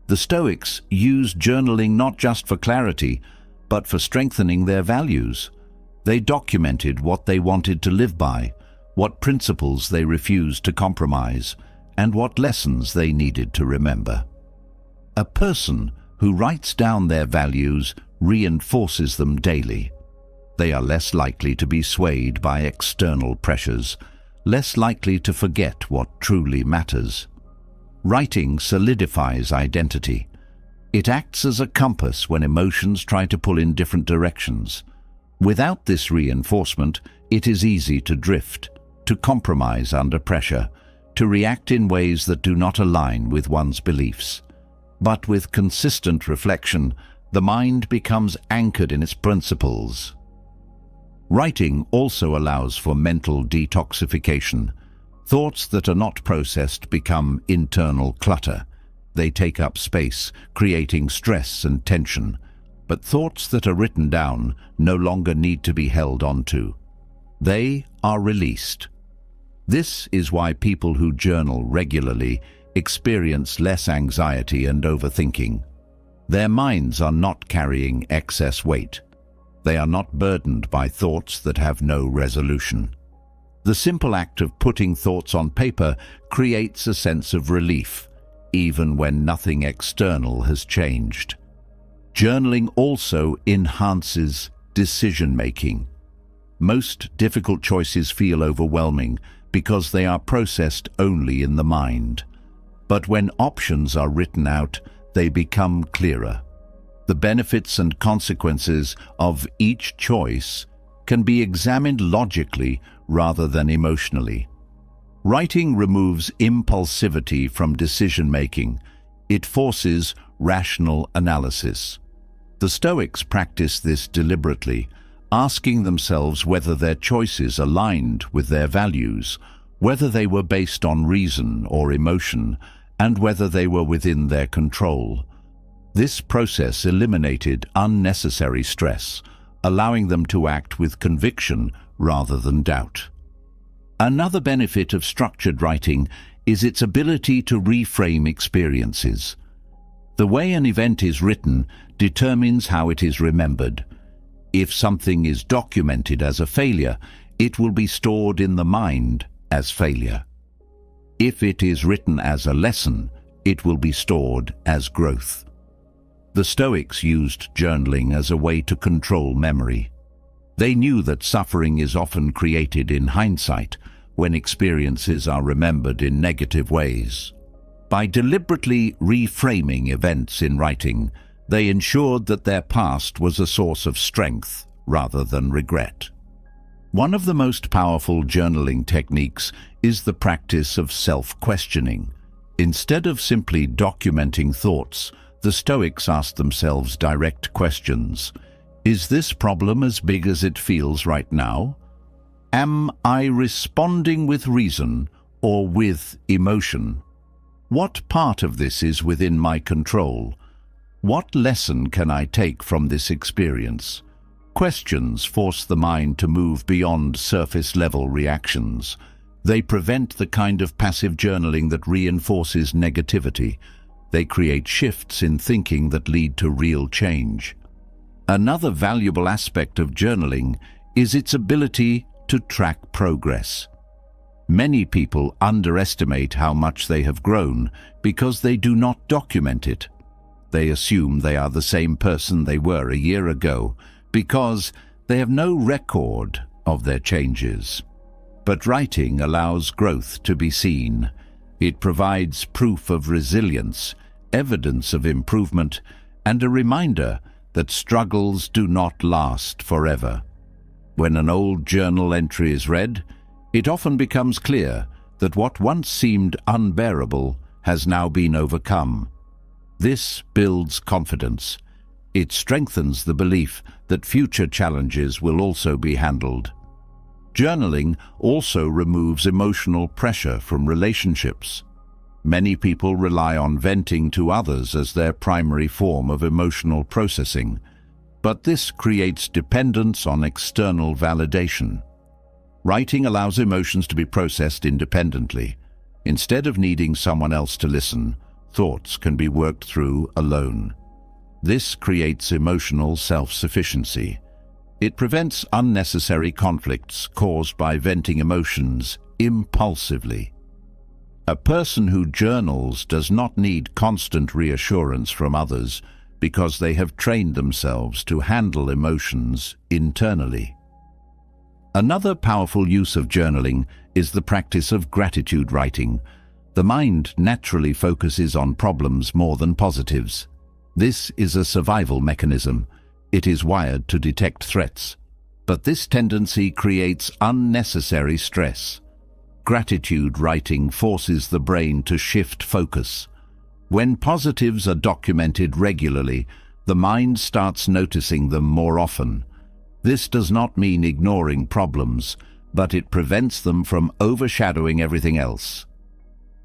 The Stoics used journaling not just for clarity, but for strengthening their values. They documented what they wanted to live by, what principles they refused to compromise, and what lessons they needed to remember. A person who writes down their values reinforces them daily. They are less likely to be swayed by external pressures, less likely to forget what truly matters. Writing solidifies identity. It acts as a compass when emotions try to pull in different directions. Without this reinforcement, it is easy to drift, to compromise under pressure, to react in ways that do not align with one's beliefs. But with consistent reflection, the mind becomes anchored in its principles. Writing also allows for mental detoxification. Thoughts that are not processed become internal clutter. They take up space, creating stress and tension. But thoughts that are written down no longer need to be held onto. They are released. This is why people who journal regularly experience less anxiety and overthinking. Their minds are not carrying excess weight. They are not burdened by thoughts that have no resolution. The simple act of putting thoughts on paper creates a sense of relief, even when nothing external has changed. Journaling also enhances decision-making. Most difficult choices feel overwhelming because they are processed only in the mind. But when options are written out, they become clearer. The benefits and consequences of each choice can be examined logically rather than emotionally. Writing removes impulsivity from decision-making. It forces rational analysis. The Stoics practiced this deliberately, asking themselves whether their choices aligned with their values, whether they were based on reason or emotion, and whether they were within their control. This process eliminated unnecessary stress, allowing them to act with conviction rather than doubt. Another benefit of structured writing is its ability to reframe experiences. The way an event is written determines how it is remembered. If something is documented as a failure, it will be stored in the mind as failure. If it is written as a lesson, it will be stored as growth. The Stoics used journaling as a way to control memory. They knew that suffering is often created in hindsight when experiences are remembered in negative ways. By deliberately reframing events in writing, they ensured that their past was a source of strength rather than regret. One of the most powerful journaling techniques is the practice of self-questioning. Instead of simply documenting thoughts, the Stoics asked themselves direct questions. Is this problem as big as it feels right now? Am I responding with reason or with emotion? What part of this is within my control? What lesson can I take from this experience? Questions force the mind to move beyond surface-level reactions. They prevent the kind of passive journaling that reinforces negativity. They create shifts in thinking that lead to real change. Another valuable aspect of journaling is its ability to track progress. Many people underestimate how much they have grown because they do not document it. They assume they are the same person they were a year ago because they have no record of their changes. But writing allows growth to be seen. It provides proof of resilience, evidence of improvement, and a reminder that struggles do not last forever. When an old journal entry is read, it often becomes clear that what once seemed unbearable has now been overcome. This builds confidence. It strengthens the belief that future challenges will also be handled. Journaling also removes emotional pressure from relationships. Many people rely on venting to others as their primary form of emotional processing, but this creates dependence on external validation. Writing allows emotions to be processed independently. Instead of needing someone else to listen, thoughts can be worked through alone. This creates emotional self-sufficiency. It prevents unnecessary conflicts caused by venting emotions impulsively. A person who journals does not need constant reassurance from others because they have trained themselves to handle emotions internally. Another powerful use of journaling is the practice of gratitude writing. The mind naturally focuses on problems more than positives. This is a survival mechanism. It is wired to detect threats. But this tendency creates unnecessary stress. Gratitude writing forces the brain to shift focus. When positives are documented regularly, the mind starts noticing them more often. This does not mean ignoring problems, but it prevents them from overshadowing everything else.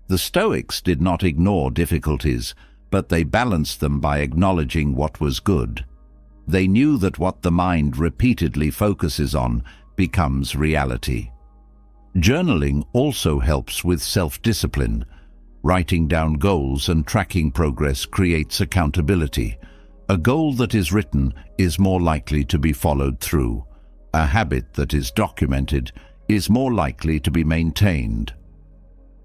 The Stoics did not ignore difficulties, but they balanced them by acknowledging what was good. They knew that what the mind repeatedly focuses on becomes reality. Journaling also helps with self-discipline. Writing down goals and tracking progress creates accountability. A goal that is written is more likely to be followed through. A habit that is documented is more likely to be maintained.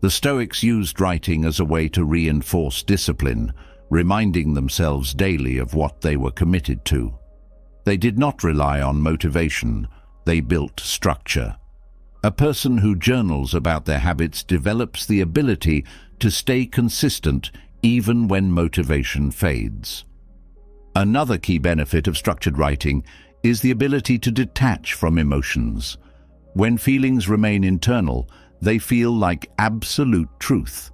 The Stoics used writing as a way to reinforce discipline, reminding themselves daily of what they were committed to. They did not rely on motivation, they built structure. A person who journals about their habits develops the ability to stay consistent even when motivation fades. Another key benefit of structured writing is the ability to detach from emotions. When feelings remain internal, they feel like absolute truth.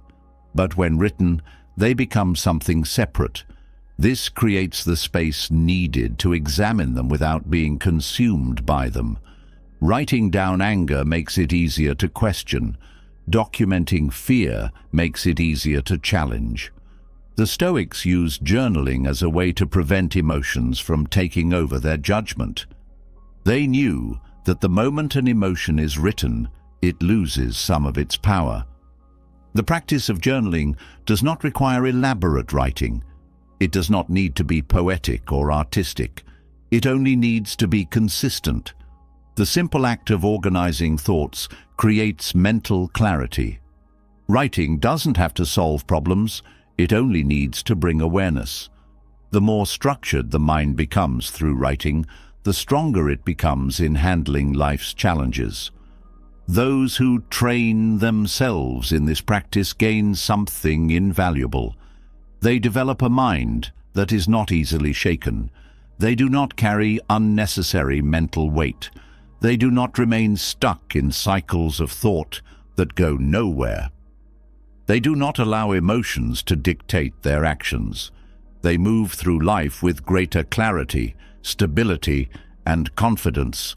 But when written, they become something separate. This creates the space needed to examine them without being consumed by them. Writing down anger makes it easier to question. Documenting fear makes it easier to challenge. The Stoics used journaling as a way to prevent emotions from taking over their judgment. They knew that the moment an emotion is written, it loses some of its power. The practice of journaling does not require elaborate writing. It does not need to be poetic or artistic. It only needs to be consistent. The simple act of organizing thoughts creates mental clarity. Writing doesn't have to solve problems, it only needs to bring awareness. The more structured the mind becomes through writing, the stronger it becomes in handling life's challenges. Those who train themselves in this practice gain something invaluable. They develop a mind that is not easily shaken. They do not carry unnecessary mental weight. They do not remain stuck in cycles of thought that go nowhere. They do not allow emotions to dictate their actions. They move through life with greater clarity, stability, and confidence.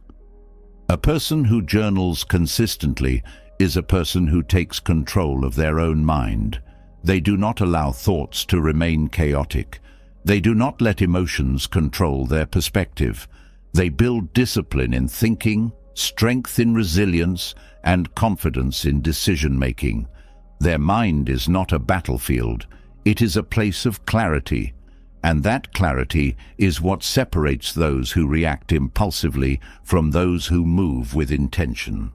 A person who journals consistently is a person who takes control of their own mind. They do not allow thoughts to remain chaotic. They do not let emotions control their perspective. They build discipline in thinking, strength in resilience, and confidence in decision-making. Their mind is not a battlefield. It is a place of clarity. And that clarity is what separates those who react impulsively from those who move with intention.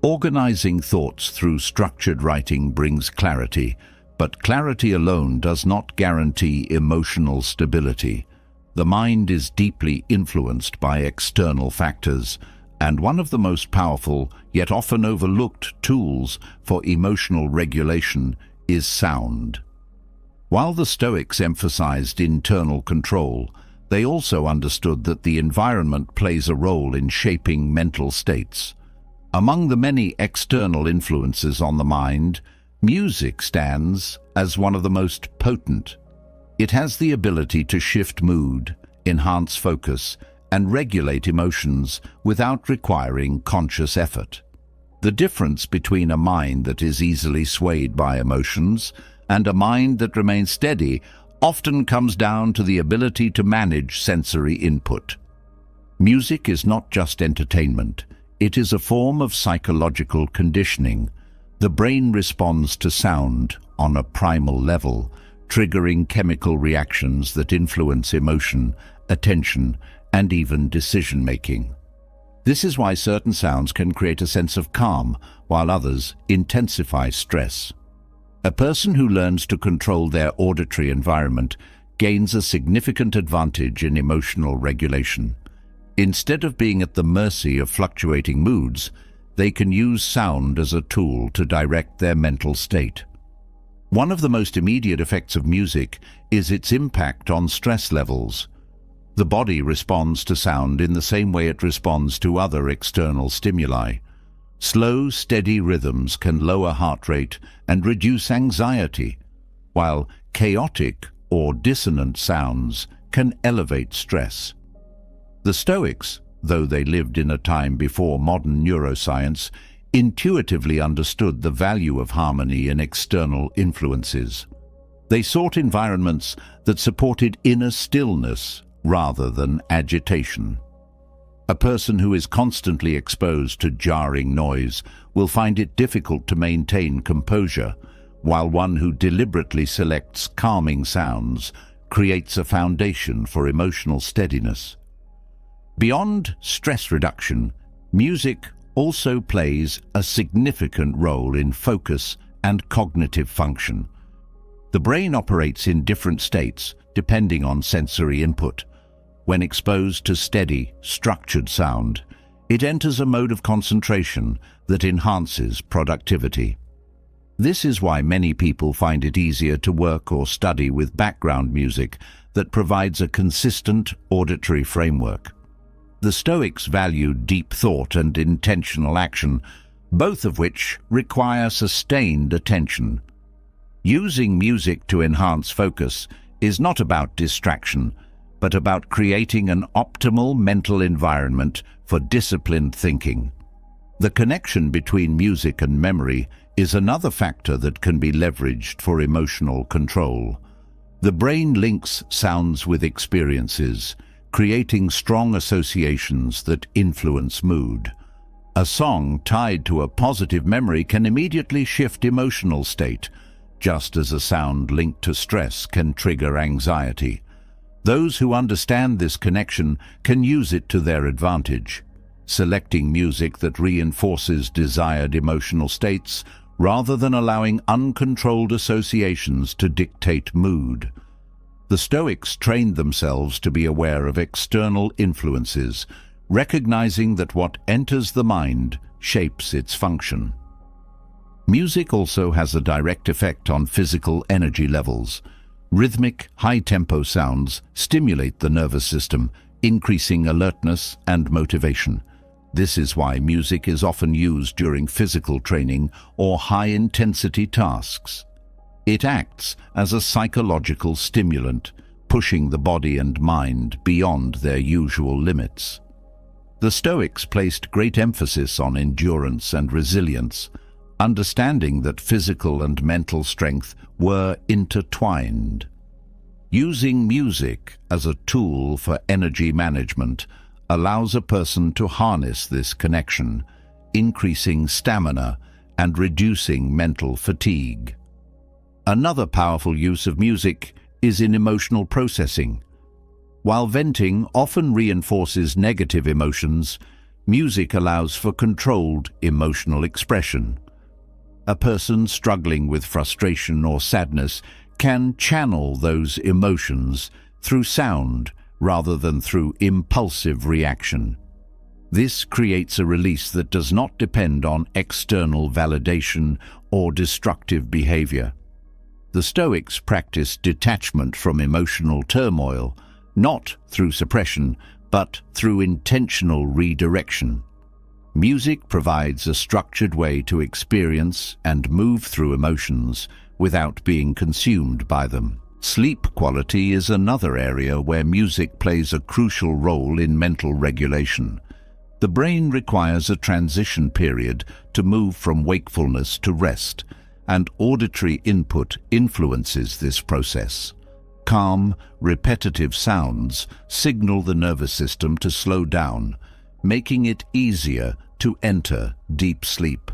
Organizing thoughts through structured writing brings clarity, but clarity alone does not guarantee emotional stability. The mind is deeply influenced by external factors, and one of the most powerful, yet often overlooked tools for emotional regulation is sound. While the Stoics emphasized internal control, they also understood that the environment plays a role in shaping mental states. Among the many external influences on the mind, music stands as one of the most potent. It has the ability to shift mood, enhance focus, and regulate emotions without requiring conscious effort. The difference between a mind that is easily swayed by emotions and a mind that remains steady often comes down to the ability to manage sensory input. Music is not just entertainment, it is a form of psychological conditioning. The brain responds to sound on a primal level, triggering chemical reactions that influence emotion, attention, and even decision-making. This is why certain sounds can create a sense of calm, while others intensify stress. A person who learns to control their auditory environment gains a significant advantage in emotional regulation. Instead of being at the mercy of fluctuating moods, they can use sound as a tool to direct their mental state. One of the most immediate effects of music is its impact on stress levels. The body responds to sound in the same way it responds to other external stimuli. Slow, steady rhythms can lower heart rate and reduce anxiety, while chaotic or dissonant sounds can elevate stress. The Stoics, though they lived in a time before modern neuroscience, intuitively understood the value of harmony in external influences. They sought environments that supported inner stillness rather than agitation. A person who is constantly exposed to jarring noise will find it difficult to maintain composure, while one who deliberately selects calming sounds creates a foundation for emotional steadiness. Beyond stress reduction, music also plays a significant role in focus and cognitive function. The brain operates in different states depending on sensory input. When exposed to steady, structured sound, it enters a mode of concentration that enhances productivity. This is why many people find it easier to work or study with background music that provides a consistent auditory framework. The Stoics valued deep thought and intentional action, both of which require sustained attention. Using music to enhance focus is not about distraction, but about creating an optimal mental environment for disciplined thinking. The connection between music and memory is another factor that can be leveraged for emotional control. The brain links sounds with experiences, creating strong associations that influence mood. A song tied to a positive memory can immediately shift emotional state, just as a sound linked to stress can trigger anxiety. Those who understand this connection can use it to their advantage, selecting music that reinforces desired emotional states rather than allowing uncontrolled associations to dictate mood. The Stoics trained themselves to be aware of external influences, recognizing that what enters the mind shapes its function. Music also has a direct effect on physical energy levels. Rhythmic, high-tempo sounds stimulate the nervous system, increasing alertness and motivation. This is why music is often used during physical training or high-intensity tasks. It acts as a psychological stimulant, pushing the body and mind beyond their usual limits. The Stoics placed great emphasis on endurance and resilience, understanding that physical and mental strength were intertwined. Using music as a tool for energy management allows a person to harness this connection, increasing stamina and reducing mental fatigue. Another powerful use of music is in emotional processing. While venting often reinforces negative emotions, music allows for controlled emotional expression. A person struggling with frustration or sadness can channel those emotions through sound rather than through impulsive reaction. This creates a release that does not depend on external validation or destructive behavior. The Stoics practiced detachment from emotional turmoil, not through suppression, but through intentional redirection. Music provides a structured way to experience and move through emotions without being consumed by them. Sleep quality is another area where music plays a crucial role in mental regulation. The brain requires a transition period to move from wakefulness to rest, and auditory input influences this process. Calm, repetitive sounds signal the nervous system to slow down, making it easier to enter deep sleep.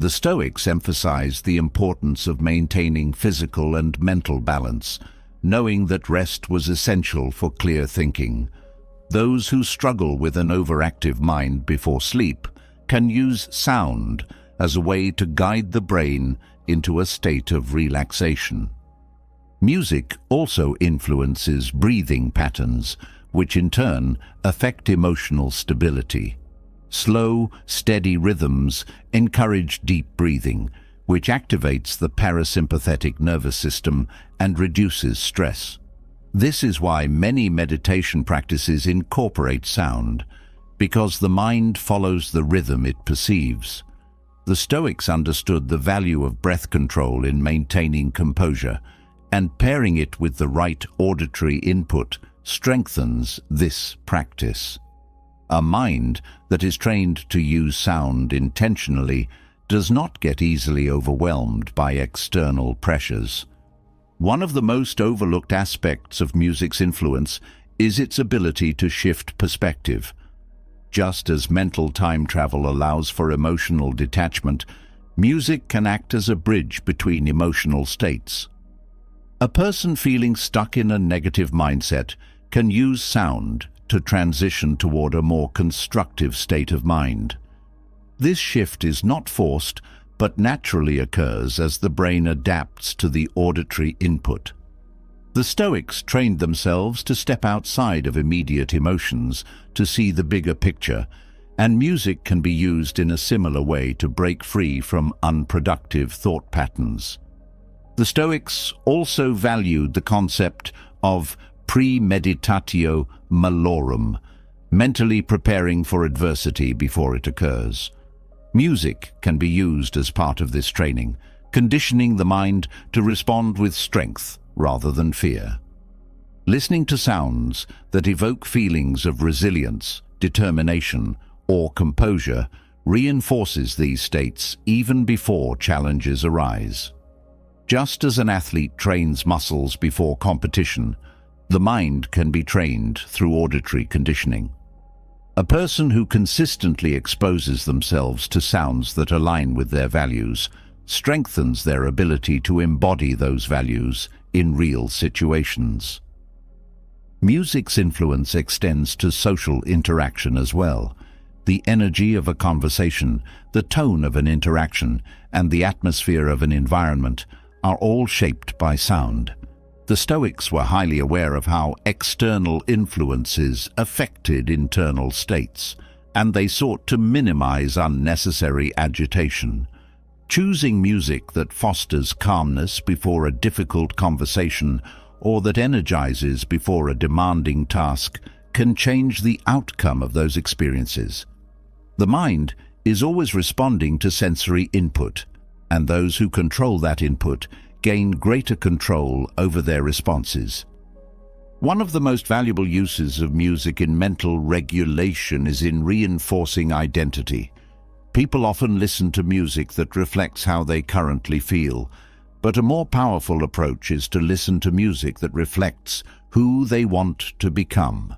The Stoics emphasized the importance of maintaining physical and mental balance, knowing that rest was essential for clear thinking. Those who struggle with an overactive mind before sleep can use sound as a way to guide the brain into a state of relaxation. Music also influences breathing patterns, which in turn affect emotional stability. Slow, steady rhythms encourage deep breathing, which activates the parasympathetic nervous system and reduces stress. This is why many meditation practices incorporate sound, because the mind follows the rhythm it perceives. The Stoics understood the value of breath control in maintaining composure, and pairing it with the right auditory input strengthens this practice. A mind that is trained to use sound intentionally does not get easily overwhelmed by external pressures. One of the most overlooked aspects of music's influence is its ability to shift perspective. Just as mental time travel allows for emotional detachment, music can act as a bridge between emotional states. A person feeling stuck in a negative mindset can use sound to transition toward a more constructive state of mind. This shift is not forced, but naturally occurs as the brain adapts to the auditory input. The Stoics trained themselves to step outside of immediate emotions to see the bigger picture, and music can be used in a similar way to break free from unproductive thought patterns. The Stoics also valued the concept of premeditatio malorum, mentally preparing for adversity before it occurs. Music can be used as part of this training, conditioning the mind to respond with strength rather than fear. Listening to sounds that evoke feelings of resilience, determination, or composure reinforces these states even before challenges arise. Just as an athlete trains muscles before competition, the mind can be trained through auditory conditioning. A person who consistently exposes themselves to sounds that align with their values strengthens their ability to embody those values in real situations. Music's influence extends to social interaction as well. The energy of a conversation, the tone of an interaction, and the atmosphere of an environment are all shaped by sound. The Stoics were highly aware of how external influences affected internal states, and they sought to minimize unnecessary agitation. Choosing music that fosters calmness before a difficult conversation or that energizes before a demanding task can change the outcome of those experiences. The mind is always responding to sensory input, and those who control that input gain greater control over their responses. One of the most valuable uses of music in mental regulation is in reinforcing identity. People often listen to music that reflects how they currently feel, but a more powerful approach is to listen to music that reflects who they want to become.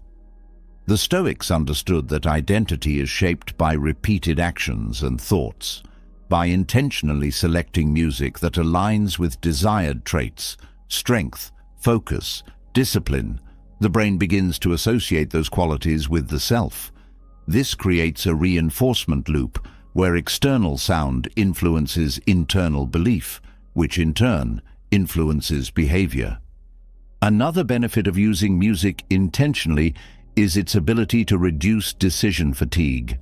The Stoics understood that identity is shaped by repeated actions and thoughts. By intentionally selecting music that aligns with desired traits, strength, focus, discipline, the brain begins to associate those qualities with the self. This creates a reinforcement loop where external sound influences internal belief, which in turn influences behavior. Another benefit of using music intentionally is its ability to reduce decision fatigue.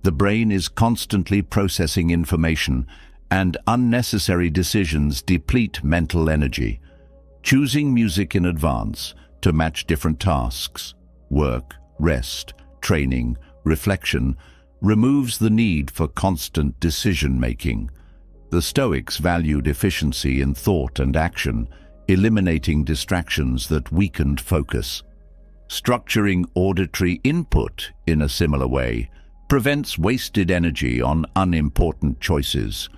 The brain is constantly processing information, and unnecessary decisions deplete mental energy. Choosing music in advance to match different tasks, work, rest, training, reflection, removes the need for constant decision-making. The Stoics valued efficiency in thought and action, eliminating distractions that weakened focus. Structuring auditory input in a similar way prevents wasted energy on unimportant choices,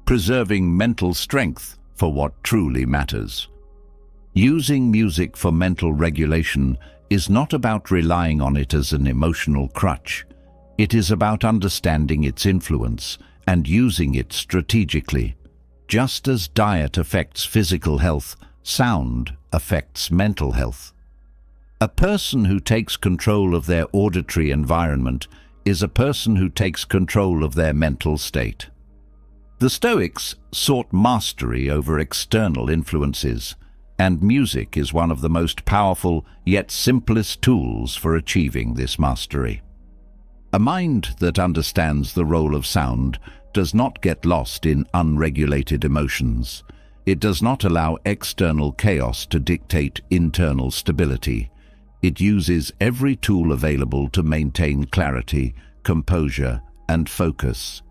preserving mental strength for what truly matters. Using music for mental regulation is not about relying on it as an emotional crutch. It is about understanding its influence and using it strategically. Just as diet affects physical health, sound affects mental health. A person who takes control of their auditory environment is a person who takes control of their mental state. The Stoics sought mastery over external influences, and music is one of the most powerful yet simplest tools for achieving this mastery. A mind that understands the role of sound does not get lost in unregulated emotions. It does not allow external chaos to dictate internal stability. It uses every tool available to maintain clarity, composure, and focus.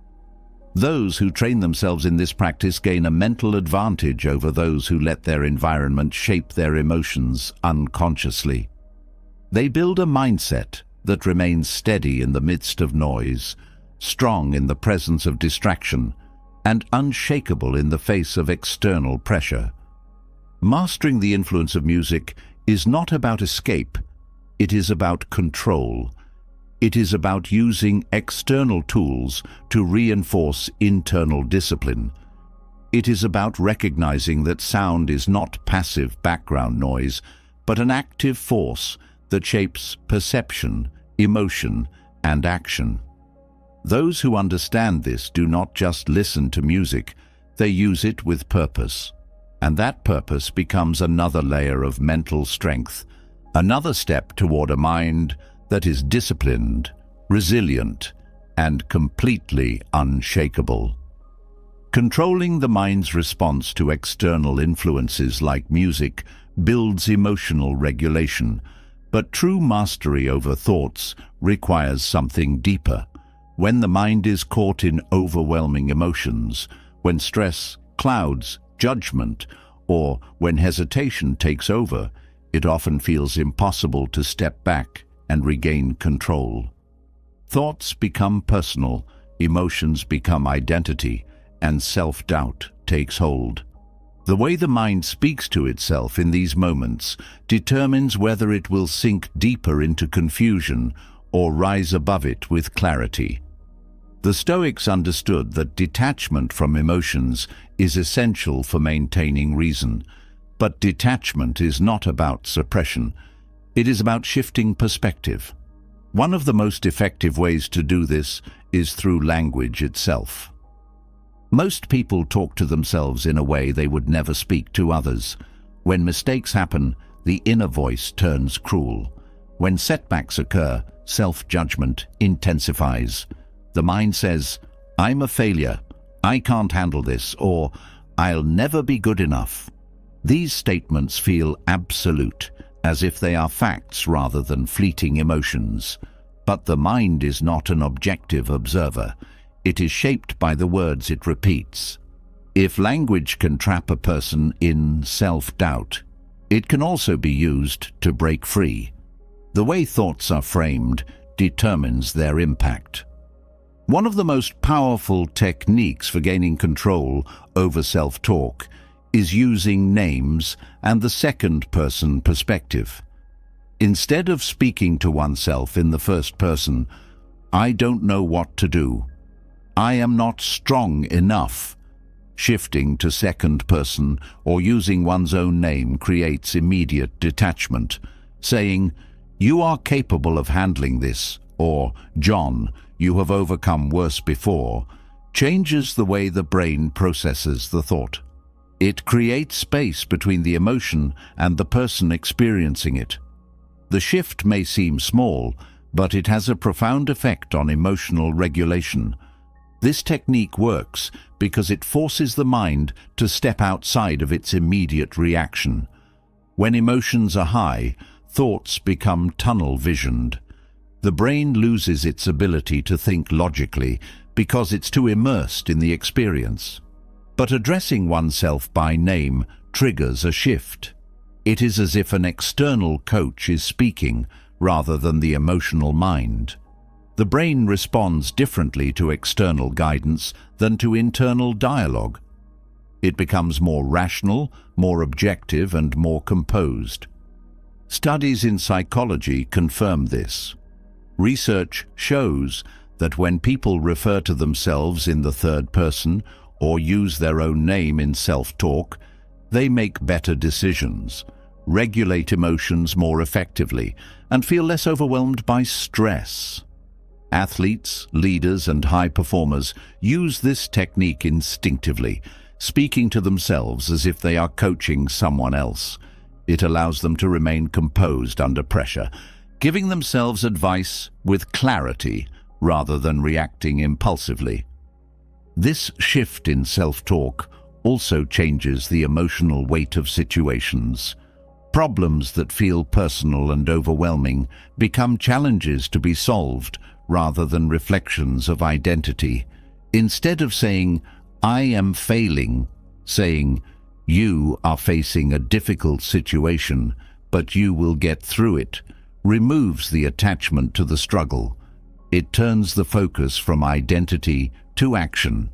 Those who train themselves in this practice gain a mental advantage over those who let their environment shape their emotions unconsciously. They build a mindset that remains steady in the midst of noise, strong in the presence of distraction, and unshakable in the face of external pressure. Mastering the influence of music is not about escape, it is about control. It is about using external tools to reinforce internal discipline. It is about recognizing that sound is not passive background noise, but an active force that shapes perception, emotion, and action. Those who understand this do not just listen to music, they use it with purpose. And that purpose becomes another layer of mental strength, another step toward a mind that is disciplined, resilient, and completely unshakable. Controlling the mind's response to external influences like music builds emotional regulation, but true mastery over thoughts requires something deeper. When the mind is caught in overwhelming emotions, when stress clouds judgment, or when hesitation takes over, it often feels impossible to step back and regain control. Thoughts become personal, emotions become identity, and self-doubt takes hold. The way the mind speaks to itself in these moments determines whether it will sink deeper into confusion or rise above it with clarity. The Stoics understood that detachment from emotions is essential for maintaining reason, but detachment is not about suppression. It is about shifting perspective. One of the most effective ways to do this is through language itself. Most people talk to themselves in a way they would never speak to others. When mistakes happen, the inner voice turns cruel. When setbacks occur, self-judgment intensifies. The mind says, "I'm a failure, I can't handle this," or "I'll never be good enough." These statements feel absolute, as if they are facts rather than fleeting emotions. But the mind is not an objective observer. It is shaped by the words it repeats. If language can trap a person in self-doubt, it can also be used to break free. The way thoughts are framed determines their impact. One of the most powerful techniques for gaining control over self-talk is using names and the second-person perspective. Instead of speaking to oneself in the first person, "I don't know what to do," "I am not strong enough," shifting to second person or using one's own name creates immediate detachment. Saying, "You are capable of handling this," or "John, you have overcome worse before," changes the way the brain processes the thought. It creates space between the emotion and the person experiencing it. The shift may seem small, but it has a profound effect on emotional regulation. This technique works because it forces the mind to step outside of its immediate reaction. When emotions are high, thoughts become tunnel-visioned. The brain loses its ability to think logically because it's too immersed in the experience. But addressing oneself by name triggers a shift. It is as if an external coach is speaking rather than the emotional mind. The brain responds differently to external guidance than to internal dialogue. It becomes more rational, more objective, and more composed. Studies in psychology confirm this. Research shows that when people refer to themselves in the third person or use their own name in self-talk, they make better decisions, regulate emotions more effectively, and feel less overwhelmed by stress. Athletes, leaders, and high performers use this technique instinctively, speaking to themselves as if they are coaching someone else. It allows them to remain composed under pressure, giving themselves advice with clarity rather than reacting impulsively. This shift in self-talk also changes the emotional weight of situations. Problems that feel personal and overwhelming become challenges to be solved rather than reflections of identity. Instead of saying, "I am failing," saying, "You are facing a difficult situation, but you will get through it," removes the attachment to the struggle. It turns the focus from identity to action.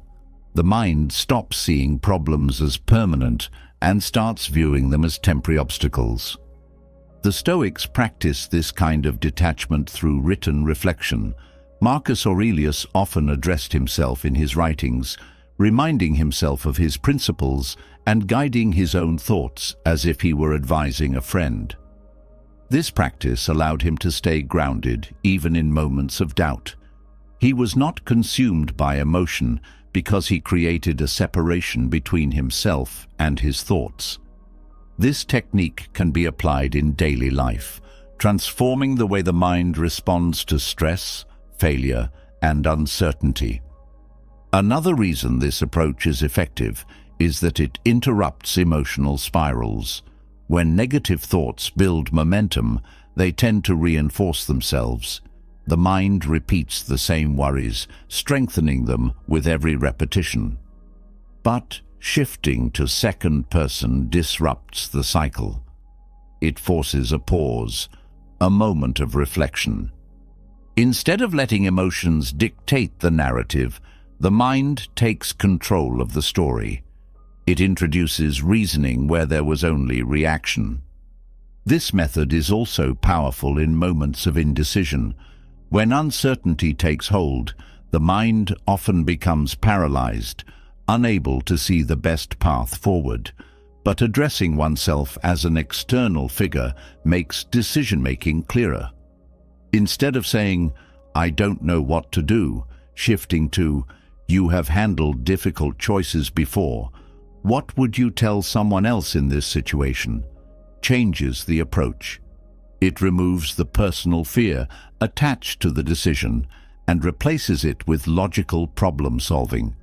The mind stops seeing problems as permanent and starts viewing them as temporary obstacles. The Stoics practiced this kind of detachment through written reflection. Marcus Aurelius often addressed himself in his writings, reminding himself of his principles and guiding his own thoughts as if he were advising a friend. This practice allowed him to stay grounded even in moments of doubt. He was not consumed by emotion because he created a separation between himself and his thoughts. This technique can be applied in daily life, transforming the way the mind responds to stress, failure, and uncertainty. Another reason this approach is effective is that it interrupts emotional spirals. When negative thoughts build momentum, they tend to reinforce themselves. The mind repeats the same worries, strengthening them with every repetition. But shifting to second person disrupts the cycle. It forces a pause, a moment of reflection. Instead of letting emotions dictate the narrative, the mind takes control of the story. It introduces reasoning where there was only reaction. This method is also powerful in moments of indecision. When uncertainty takes hold, the mind often becomes paralyzed, unable to see the best path forward. But addressing oneself as an external figure makes decision-making clearer. Instead of saying, "I don't know what to do," shifting to, "You have handled difficult choices before. What would you tell someone else in this situation?" changes the approach. It removes the personal fear attached to the decision and replaces it with logical problem-solving.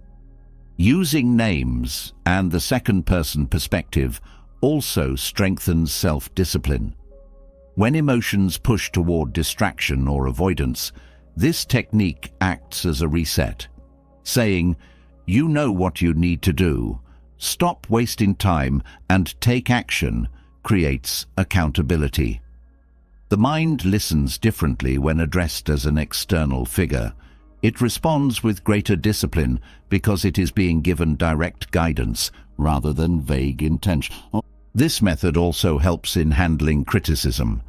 Using names and the second-person perspective also strengthens self-discipline. When emotions push toward distraction or avoidance, this technique acts as a reset, saying, "You know what you need to do. Stop wasting time and take action," creates accountability. The mind listens differently when addressed as an external figure. It responds with greater discipline because it is being given direct guidance rather than vague intention. This method also helps in handling criticism.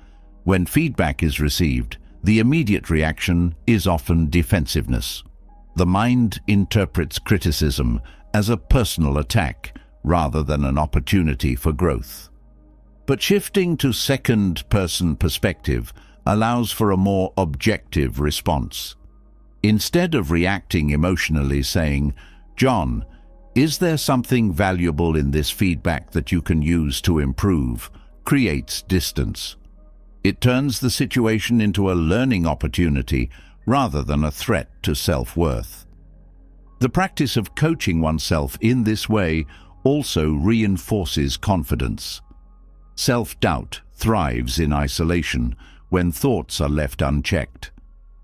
When feedback is received, the immediate reaction is often defensiveness. The mind interprets criticism as a personal attack rather than an opportunity for growth. But shifting to second-person perspective allows for a more objective response. Instead of reacting emotionally saying, "John, is there something valuable in this feedback that you can use to improve?" creates distance. It turns the situation into a learning opportunity rather than a threat to self-worth. The practice of coaching oneself in this way also reinforces confidence. Self-doubt thrives in isolation when thoughts are left unchecked.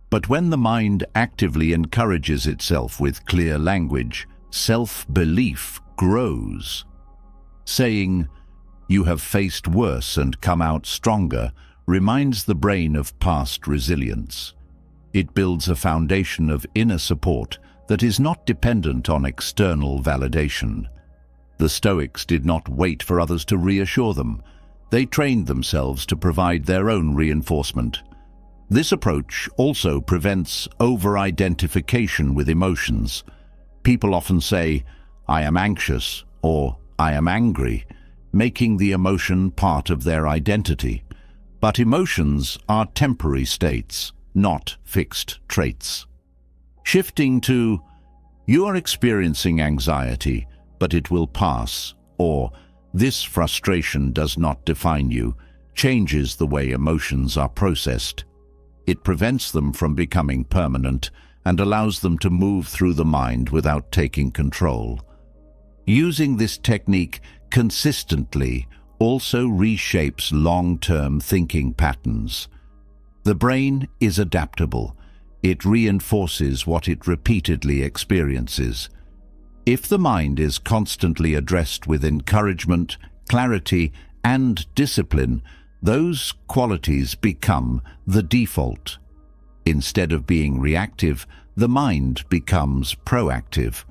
But when the mind actively encourages itself with clear language, self-belief grows. Saying, "You have faced worse and come out stronger," reminds the brain of past resilience. It builds a foundation of inner support that is not dependent on external validation. The Stoics did not wait for others to reassure them. They trained themselves to provide their own reinforcement. This approach also prevents over-identification with emotions. People often say, "I am anxious," or "I am angry," making the emotion part of their identity. But emotions are temporary states, not fixed traits. Shifting to, "You are experiencing anxiety, but it will pass," or "This frustration does not define you," changes the way emotions are processed. It prevents them from becoming permanent and allows them to move through the mind without taking control. Using this technique consistently also reshapes long-term thinking patterns. The brain is adaptable. It reinforces what it repeatedly experiences. If the mind is constantly addressed with encouragement, clarity, and discipline, those qualities become the default. Instead of being reactive, the mind becomes proactive.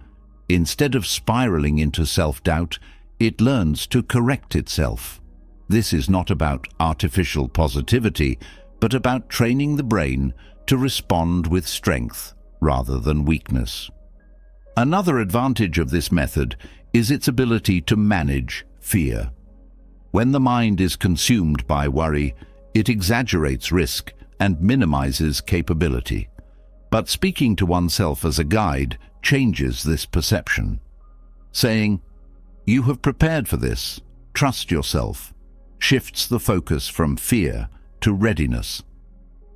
Instead of spiraling into self-doubt, it learns to correct itself. This is not about artificial positivity, but about training the brain to respond with strength rather than weakness. Another advantage of this method is its ability to manage fear. When the mind is consumed by worry, it exaggerates risk and minimizes capability. But speaking to oneself as a guide changes this perception. Saying, "You have prepared for this, trust yourself," shifts the focus from fear to readiness.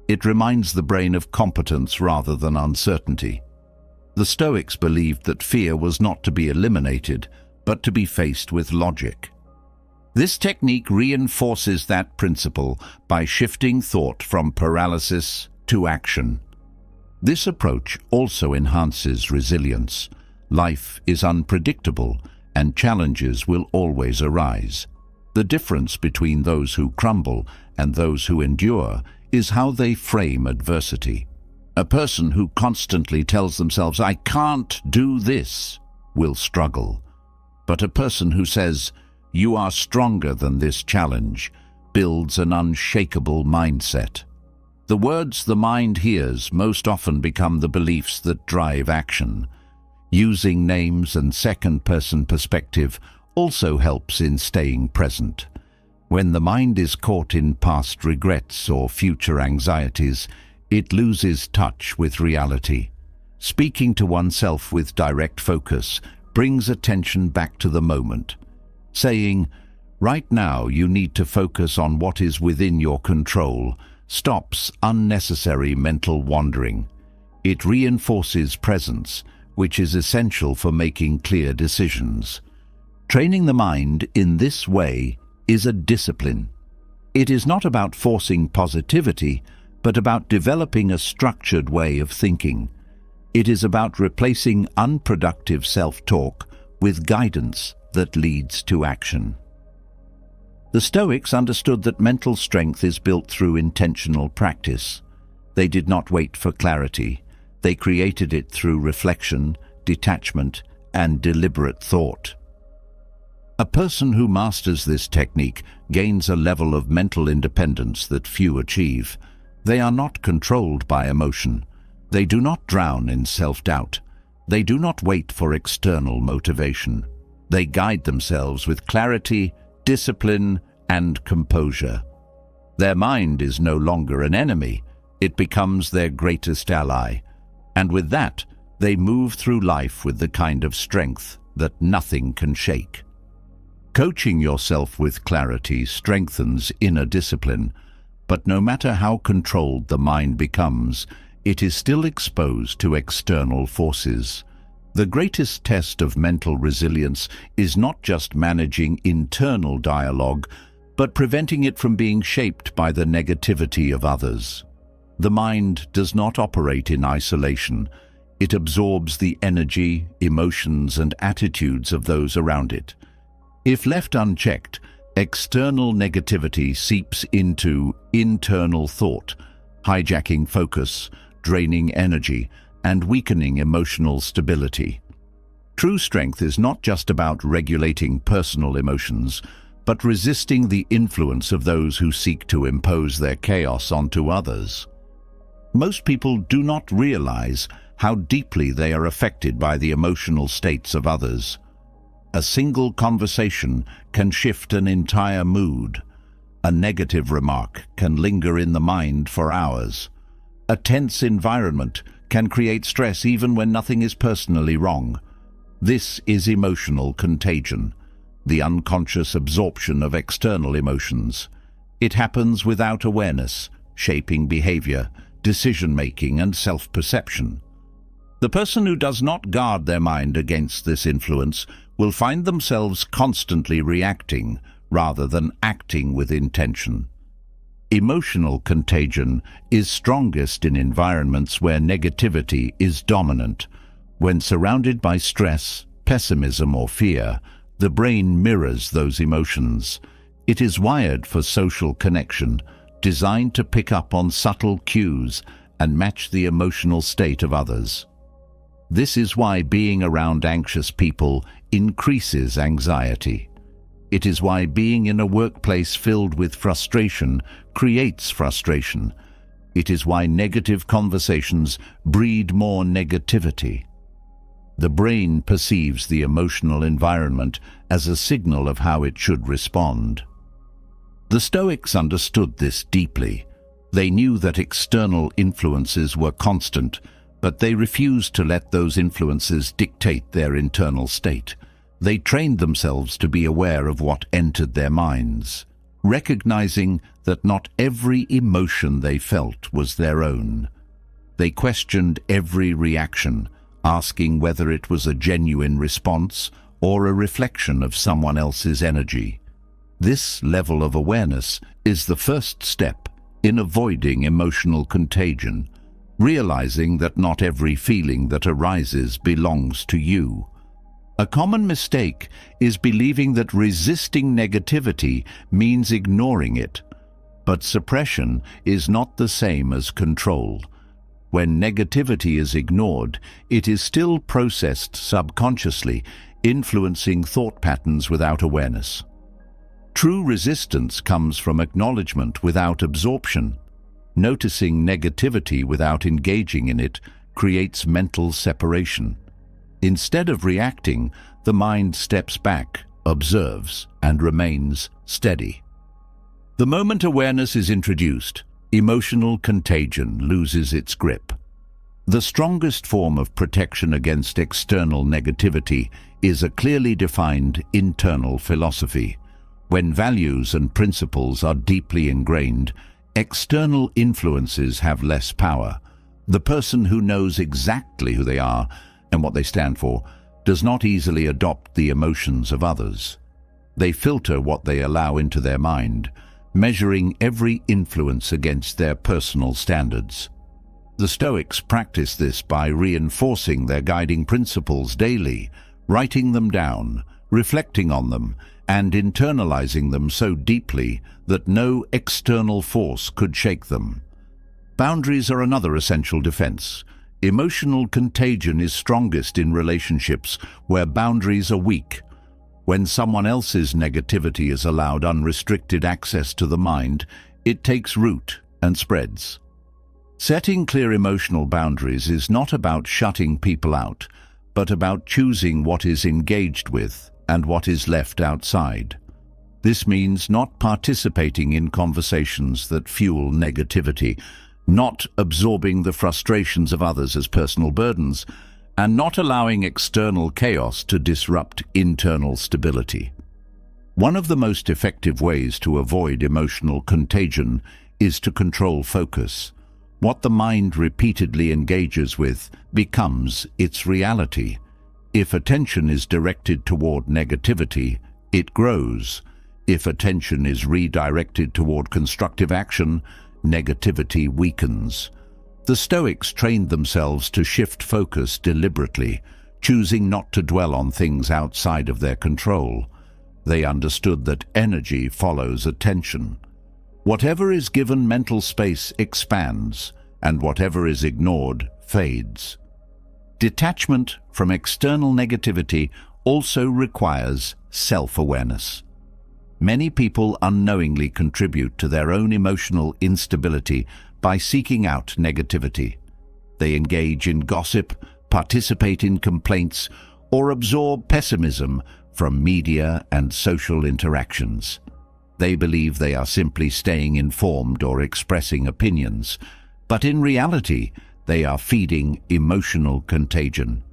It reminds the brain of competence rather than uncertainty. The Stoics believed that fear was not to be eliminated, but to be faced with logic. This technique reinforces that principle by shifting thought from paralysis to action. This approach also enhances resilience. Life is unpredictable, and challenges will always arise. The difference between those who crumble and those who endure is how they frame adversity. A person who constantly tells themselves, "I can't do this," will struggle. But a person who says, "You are stronger than this challenge," builds an unshakable mindset. The words the mind hears most often become the beliefs that drive action. Using names and second-person perspective also helps in staying present. When the mind is caught in past regrets or future anxieties, it loses touch with reality. Speaking to oneself with direct focus brings attention back to the moment. Saying, "Right now you need to focus on what is within your control," stops unnecessary mental wandering. It reinforces presence, which is essential for making clear decisions. Training the mind in this way is a discipline. It is not about forcing positivity, but about developing a structured way of thinking. It is about replacing unproductive self-talk with guidance that leads to action. The Stoics understood that mental strength is built through intentional practice. They did not wait for clarity. They created it through reflection, detachment, and deliberate thought. A person who masters this technique gains a level of mental independence that few achieve. They are not controlled by emotion. They do not drown in self-doubt. They do not wait for external motivation. They guide themselves with clarity, discipline, and composure. Their mind is no longer an enemy. It becomes their greatest ally. And with that, they move through life with the kind of strength that nothing can shake. Coaching yourself with clarity strengthens inner discipline, but no matter how controlled the mind becomes, it is still exposed to external forces. The greatest test of mental resilience is not just managing internal dialogue, but preventing it from being shaped by the negativity of others. The mind does not operate in isolation. It absorbs the energy, emotions, and attitudes of those around it. If left unchecked, external negativity seeps into internal thought, hijacking focus, draining energy, and weakening emotional stability. True strength is not just about regulating personal emotions, but resisting the influence of those who seek to impose their chaos onto others. Most people do not realize how deeply they are affected by the emotional states of others. A single conversation can shift an entire mood. A negative remark can linger in the mind for hours. A tense environment can create stress even when nothing is personally wrong. This is emotional contagion, the unconscious absorption of external emotions. It happens without awareness, shaping behavior, decision-making, and self-perception. The person who does not guard their mind against this influence will find themselves constantly reacting rather than acting with intention. Emotional contagion is strongest in environments where negativity is dominant. When surrounded by stress, pessimism, or fear, the brain mirrors those emotions. It is wired for social connection, designed to pick up on subtle cues and match the emotional state of others. This is why being around anxious people increases anxiety. It is why being in a workplace filled with frustration creates frustration. It is why negative conversations breed more negativity. The brain perceives the emotional environment as a signal of how it should respond. The Stoics understood this deeply. They knew that external influences were constant, but they refused to let those influences dictate their internal state. They trained themselves to be aware of what entered their minds, recognizing that not every emotion they felt was their own. They questioned every reaction, asking whether it was a genuine response or a reflection of someone else's energy. This level of awareness is the first step in avoiding emotional contagion, realizing that not every feeling that arises belongs to you. A common mistake is believing that resisting negativity means ignoring it, but suppression is not the same as control. When negativity is ignored, it is still processed subconsciously, influencing thought patterns without awareness. True resistance comes from acknowledgement without absorption. Noticing negativity without engaging in it creates mental separation. Instead of reacting, the mind steps back, observes, and remains steady. The moment awareness is introduced, emotional contagion loses its grip. The strongest form of protection against external negativity is a clearly defined internal philosophy. When values and principles are deeply ingrained, external influences have less power. The person who knows exactly who they are and what they stand for does not easily adopt the emotions of others. They filter what they allow into their mind, measuring every influence against their personal standards. The Stoics practice this by reinforcing their guiding principles daily, writing them down, reflecting on them, and internalizing them so deeply that no external force could shake them. Boundaries are another essential defense. Emotional contagion is strongest in relationships where boundaries are weak. When someone else's negativity is allowed unrestricted access to the mind, it takes root and spreads. Setting clear emotional boundaries is not about shutting people out, but about choosing what is engaged with and what is left outside. This means not participating in conversations that fuel negativity, not absorbing the frustrations of others as personal burdens, and not allowing external chaos to disrupt internal stability. One of the most effective ways to avoid emotional contagion is to control focus. What the mind repeatedly engages with becomes its reality. If attention is directed toward negativity, it grows. If attention is redirected toward constructive action, negativity weakens. The Stoics trained themselves to shift focus deliberately, choosing not to dwell on things outside of their control. They understood that energy follows attention. Whatever is given mental space expands, and whatever is ignored fades. Detachment from external negativity also requires self-awareness. Many people unknowingly contribute to their own emotional instability by seeking out negativity. They engage in gossip, participate in complaints, or absorb pessimism from media and social interactions. They believe they are simply staying informed or expressing opinions, but in reality, they are feeding emotional contagion.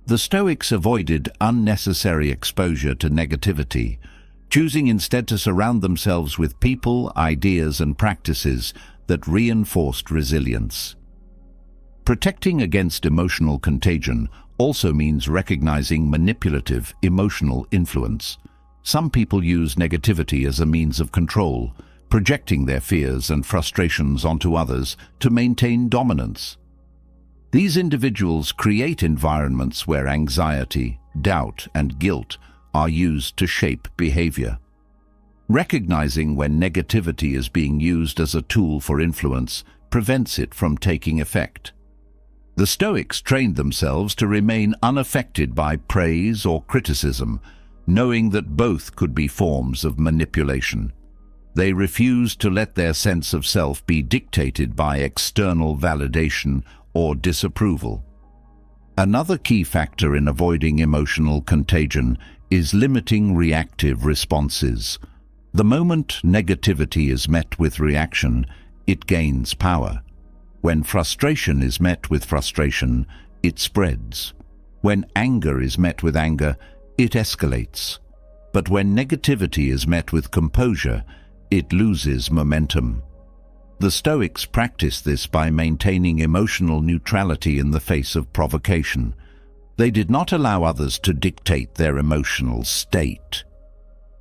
The Stoics avoided unnecessary exposure to negativity, choosing instead to surround themselves with people, ideas, and practices that reinforced resilience. Protecting against emotional contagion also means recognizing manipulative emotional influence. Some people use negativity as a means of control, projecting their fears and frustrations onto others to maintain dominance. These individuals create environments where anxiety, doubt, and guilt are used to shape behavior. Recognizing when negativity is being used as a tool for influence prevents it from taking effect. The Stoics trained themselves to remain unaffected by praise or criticism, knowing that both could be forms of manipulation. They refused to let their sense of self be dictated by external validation or disapproval. Another key factor in avoiding emotional contagion is limiting reactive responses. The moment negativity is met with reaction, it gains power. When frustration is met with frustration, it spreads. When anger is met with anger, it escalates. But when negativity is met with composure, it loses momentum. The Stoics practiced this by maintaining emotional neutrality in the face of provocation. They did not allow others to dictate their emotional state.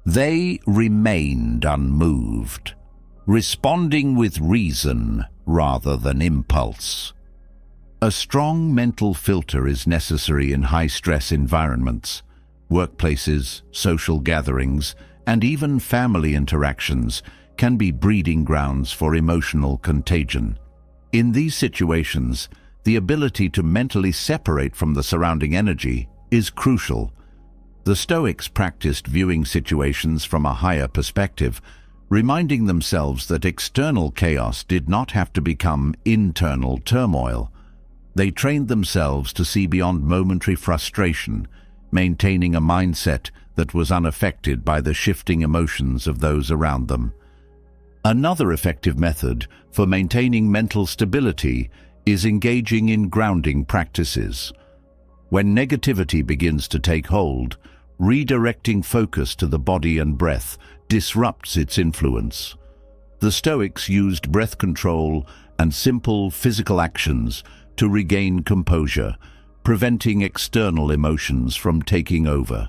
They remained unmoved, responding with reason rather than impulse. A strong mental filter is necessary in high-stress environments. Workplaces, social gatherings, and even family interactions can be breeding grounds for emotional contagion. In these situations, the ability to mentally separate from the surrounding energy is crucial. The Stoics practiced viewing situations from a higher perspective, reminding themselves that external chaos did not have to become internal turmoil. They trained themselves to see beyond momentary frustration, maintaining a mindset that was unaffected by the shifting emotions of those around them. Another effective method for maintaining mental stability is engaging in grounding practices. When negativity begins to take hold, redirecting focus to the body and breath disrupts its influence. The Stoics used breath control and simple physical actions to regain composure, preventing external emotions from taking over.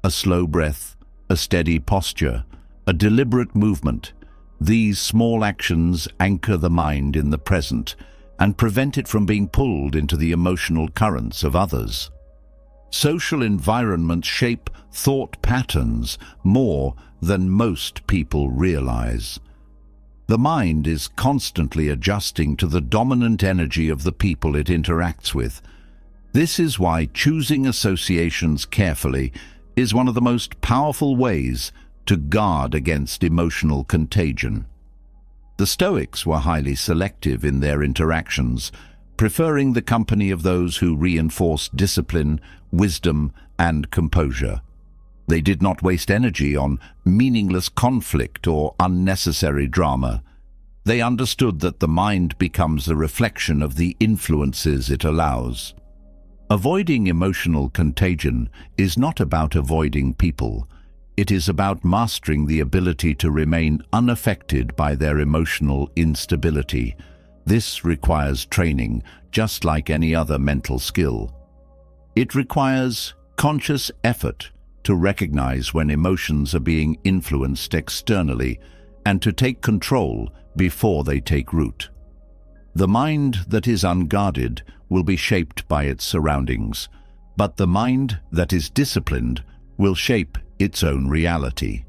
A slow breath, a steady posture, a deliberate movement. These small actions anchor the mind in the present and prevent it from being pulled into the emotional currents of others. Social environments shape thought patterns more than most people realize. The mind is constantly adjusting to the dominant energy of the people it interacts with. This is why choosing associations carefully is one of the most powerful ways to guard against emotional contagion. The Stoics were highly selective in their interactions, preferring the company of those who reinforced discipline, wisdom, and composure. They did not waste energy on meaningless conflict or unnecessary drama. They understood that the mind becomes a reflection of the influences it allows. Avoiding emotional contagion is not about avoiding people. It is about mastering the ability to remain unaffected by their emotional instability. This requires training, just like any other mental skill. It requires conscious effort to recognize when emotions are being influenced externally and to take control before they take root. The mind that is unguarded will be shaped by its surroundings, but the mind that is disciplined will shape its own reality.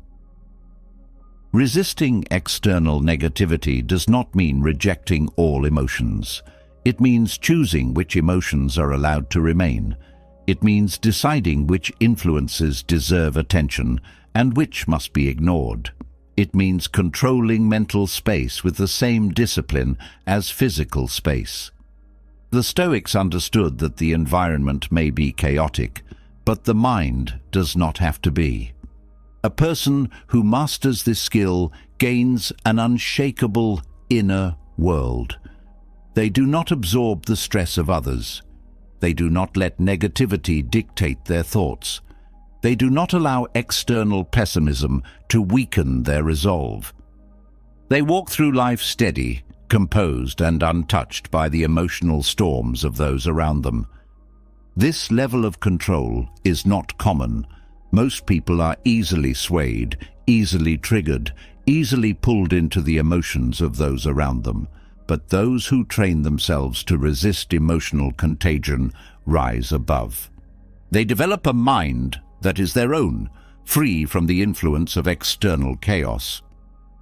Resisting external negativity does not mean rejecting all emotions. It means choosing which emotions are allowed to remain. It means deciding which influences deserve attention and which must be ignored. It means controlling mental space with the same discipline as physical space. The Stoics understood that the environment may be chaotic, but the mind does not have to be. A person who masters this skill gains an unshakable inner world. They do not absorb the stress of others. They do not let negativity dictate their thoughts. They do not allow external pessimism to weaken their resolve. They walk through life steady, composed and untouched by the emotional storms of those around them. This level of control is not common. Most people are easily swayed, easily triggered, easily pulled into the emotions of those around them. But those who train themselves to resist emotional contagion rise above. They develop a mind that is their own, free from the influence of external chaos.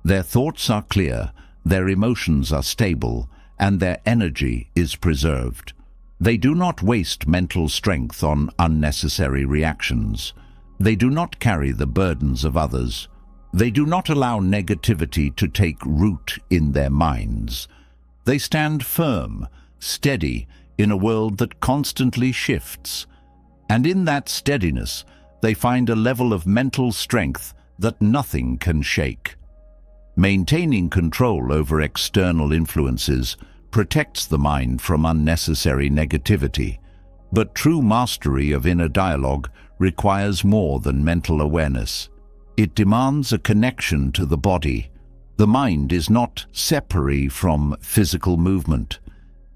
Their thoughts are clear, their emotions are stable, and their energy is preserved. They do not waste mental strength on unnecessary reactions. They do not carry the burdens of others. They do not allow negativity to take root in their minds. They stand firm, steady, in a world that constantly shifts. And in that steadiness, they find a level of mental strength that nothing can shake. Maintaining control over external influences protects the mind from unnecessary negativity. But true mastery of inner dialogue requires more than mental awareness. It demands a connection to the body. The mind is not separate from physical movement.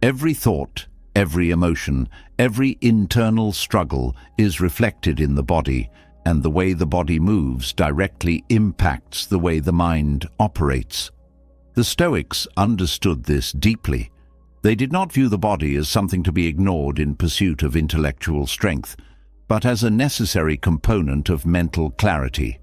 Every thought, every emotion, every internal struggle is reflected in the body, and the way the body moves directly impacts the way the mind operates. The Stoics understood this deeply. They did not view the body as something to be ignored in pursuit of intellectual strength, but as a necessary component of mental clarity.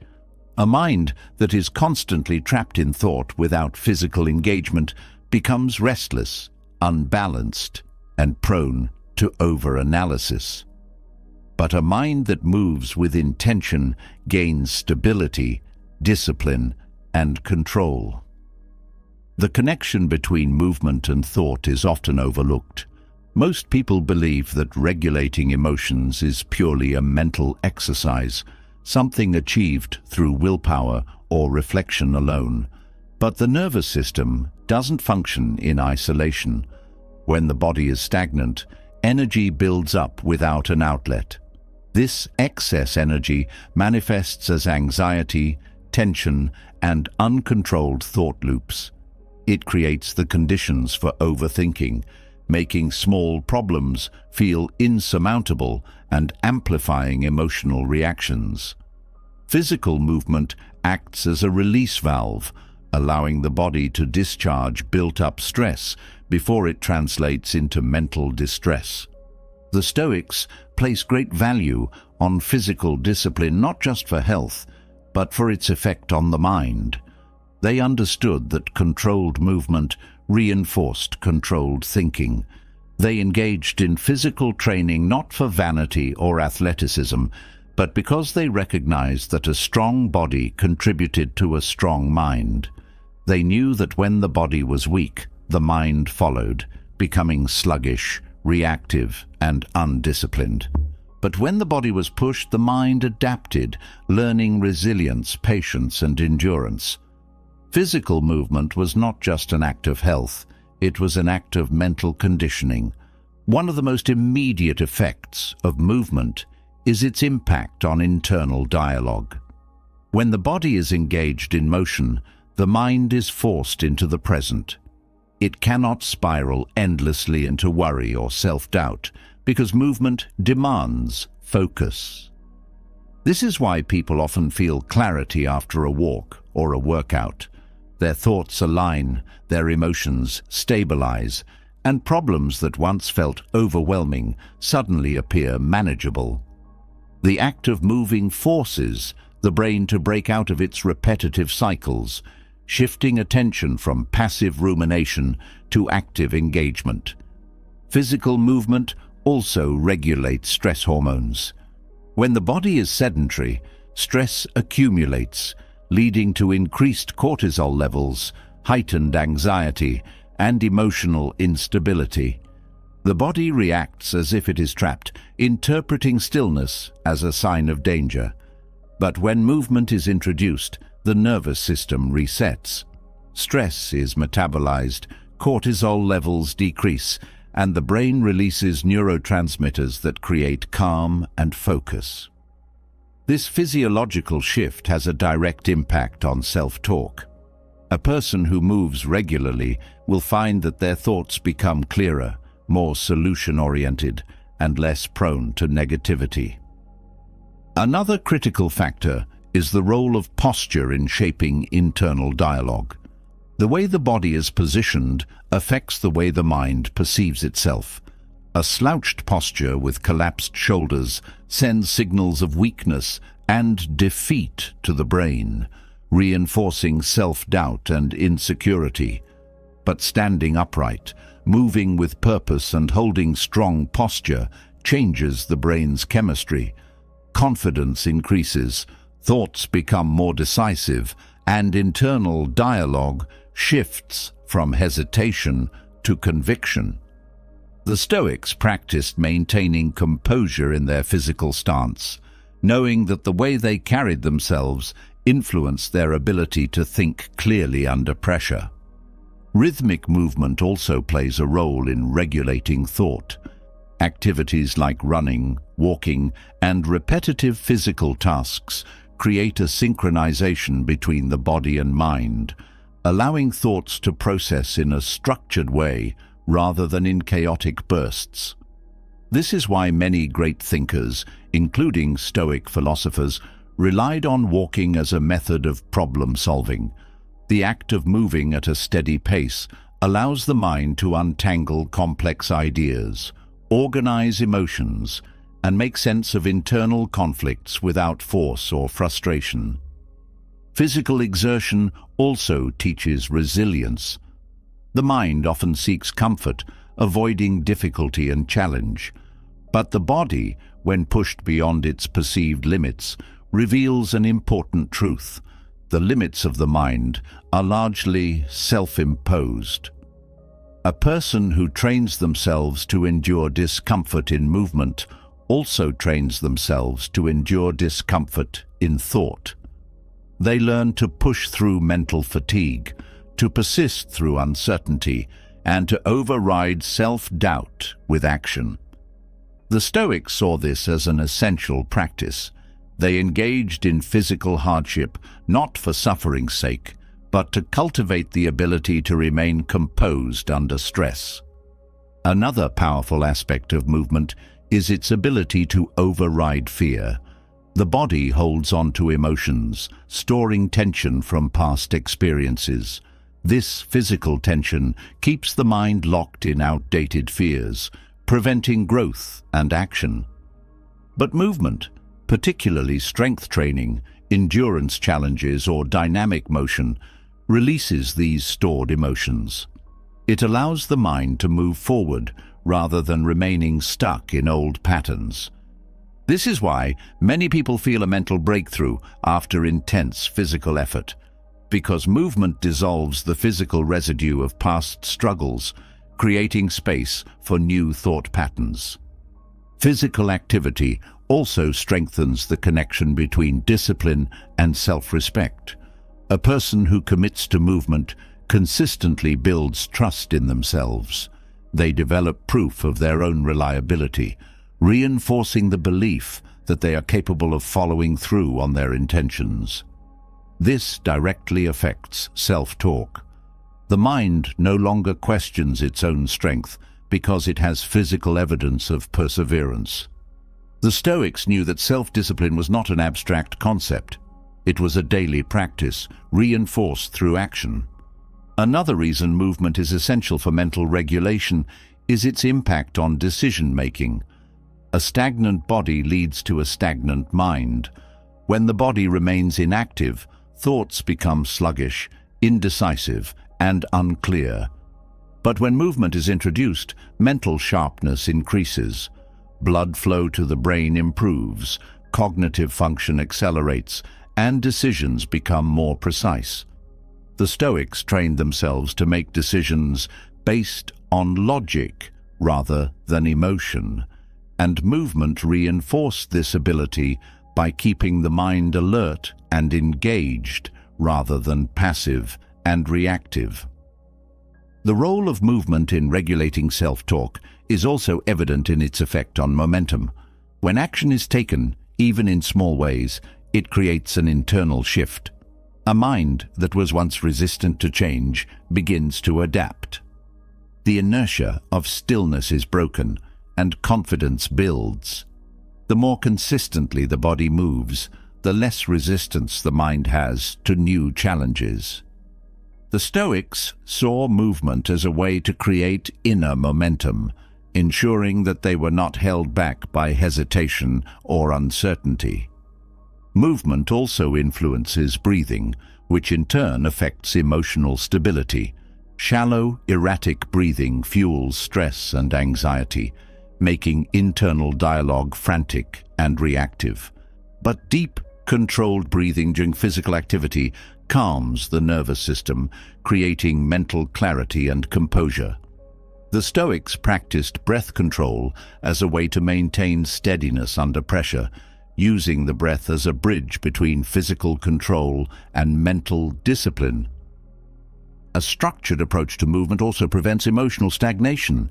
A mind that is constantly trapped in thought without physical engagement becomes restless, unbalanced, and prone to over-analysis. But a mind that moves with intention gains stability, discipline, and control. The connection between movement and thought is often overlooked. Most people believe that regulating emotions is purely a mental exercise, something achieved through willpower or reflection alone. But the nervous system doesn't function in isolation. When the body is stagnant, energy builds up without an outlet. This excess energy manifests as anxiety, tension, and uncontrolled thought loops. It creates the conditions for overthinking, making small problems feel insurmountable and amplifying emotional reactions. Physical movement acts as a release valve, allowing the body to discharge built-up stress before it translates into mental distress. The Stoics place great value on physical discipline not just for health, but for its effect on the mind. They understood that controlled movement reinforced controlled thinking. They engaged in physical training not for vanity or athleticism, but because they recognized that a strong body contributed to a strong mind. They knew that when the body was weak, the mind followed, becoming sluggish, reactive, and undisciplined. But when the body was pushed, the mind adapted, learning resilience, patience, and endurance. Physical movement was not just an act of health, it was an act of mental conditioning. One of the most immediate effects of movement is its impact on internal dialogue. When the body is engaged in motion, the mind is forced into the present. It cannot spiral endlessly into worry or self-doubt because movement demands focus. This is why people often feel clarity after a walk or a workout. Their thoughts align, their emotions stabilize, and problems that once felt overwhelming suddenly appear manageable. The act of moving forces the brain to break out of its repetitive cycles, shifting attention from passive rumination to active engagement. Physical movement also regulates stress hormones. When the body is sedentary, stress accumulates, leading to increased cortisol levels, heightened anxiety, and emotional instability. The body reacts as if it is trapped, interpreting stillness as a sign of danger. But when movement is introduced, the nervous system resets. Stress is metabolized, cortisol levels decrease, and the brain releases neurotransmitters that create calm and focus. This physiological shift has a direct impact on self-talk. A person who moves regularly will find that their thoughts become clearer, more solution-oriented, and less prone to negativity. Another critical factor is the role of posture in shaping internal dialogue. The way the body is positioned affects the way the mind perceives itself. A slouched posture with collapsed shoulders sends signals of weakness and defeat to the brain, reinforcing self-doubt and insecurity. But standing upright, moving with purpose and holding strong posture changes the brain's chemistry. Confidence increases, thoughts become more decisive, and internal dialogue shifts from hesitation to conviction. The Stoics practiced maintaining composure in their physical stance, knowing that the way they carried themselves influenced their ability to think clearly under pressure. Rhythmic movement also plays a role in regulating thought. Activities like running, walking, and repetitive physical tasks create a synchronization between the body and mind, allowing thoughts to process in a structured way rather than in chaotic bursts. This is why many great thinkers, including Stoic philosophers, relied on walking as a method of problem-solving. The act of moving at a steady pace allows the mind to untangle complex ideas, organize emotions, and make sense of internal conflicts without force or frustration. Physical exertion also teaches resilience. The mind often seeks comfort, avoiding difficulty and challenge. But the body, when pushed beyond its perceived limits, reveals an important truth. The limits of the mind are largely self-imposed. A person who trains themselves to endure discomfort in movement also trains themselves to endure discomfort in thought. They learn to push through mental fatigue, to persist through uncertainty, and to override self-doubt with action. The Stoics saw this as an essential practice. They engaged in physical hardship not for suffering's sake, but to cultivate the ability to remain composed under stress. Another powerful aspect of movement is its ability to override fear. The body holds on to emotions, storing tension from past experiences. This physical tension keeps the mind locked in outdated fears, preventing growth and action. But movement, particularly strength training, endurance challenges, or dynamic motion, releases these stored emotions. It allows the mind to move forward rather than remaining stuck in old patterns. This is why many people feel a mental breakthrough after intense physical effort, because movement dissolves the physical residue of past struggles, creating space for new thought patterns. Physical activity also strengthens the connection between discipline and self-respect. A person who commits to movement consistently builds trust in themselves. They develop proof of their own reliability, reinforcing the belief that they are capable of following through on their intentions. This directly affects self-talk. The mind no longer questions its own strength because it has physical evidence of perseverance. The Stoics knew that self-discipline was not an abstract concept. It was a daily practice, reinforced through action. Another reason movement is essential for mental regulation is its impact on decision-making. A stagnant body leads to a stagnant mind. When the body remains inactive, thoughts become sluggish, indecisive, and unclear. But when movement is introduced, mental sharpness increases. Blood flow to the brain improves, cognitive function accelerates, and decisions become more precise. The Stoics trained themselves to make decisions based on logic rather than emotion, and movement reinforced this ability by keeping the mind alert and engaged rather than passive and reactive. The role of movement in regulating self-talk is also evident in its effect on momentum. When action is taken, even in small ways, it creates an internal shift. A mind that was once resistant to change begins to adapt. The inertia of stillness is broken, and confidence builds. The more consistently the body moves, the less resistance the mind has to new challenges. The Stoics saw movement as a way to create inner momentum, ensuring that they were not held back by hesitation or uncertainty. Movement also influences breathing, which in turn affects emotional stability. Shallow, erratic breathing fuels stress and anxiety, making internal dialogue frantic and reactive. But deep, controlled breathing during physical activity calms the nervous system, creating mental clarity and composure. The Stoics practiced breath control as a way to maintain steadiness under pressure, using the breath as a bridge between physical control and mental discipline. A structured approach to movement also prevents emotional stagnation.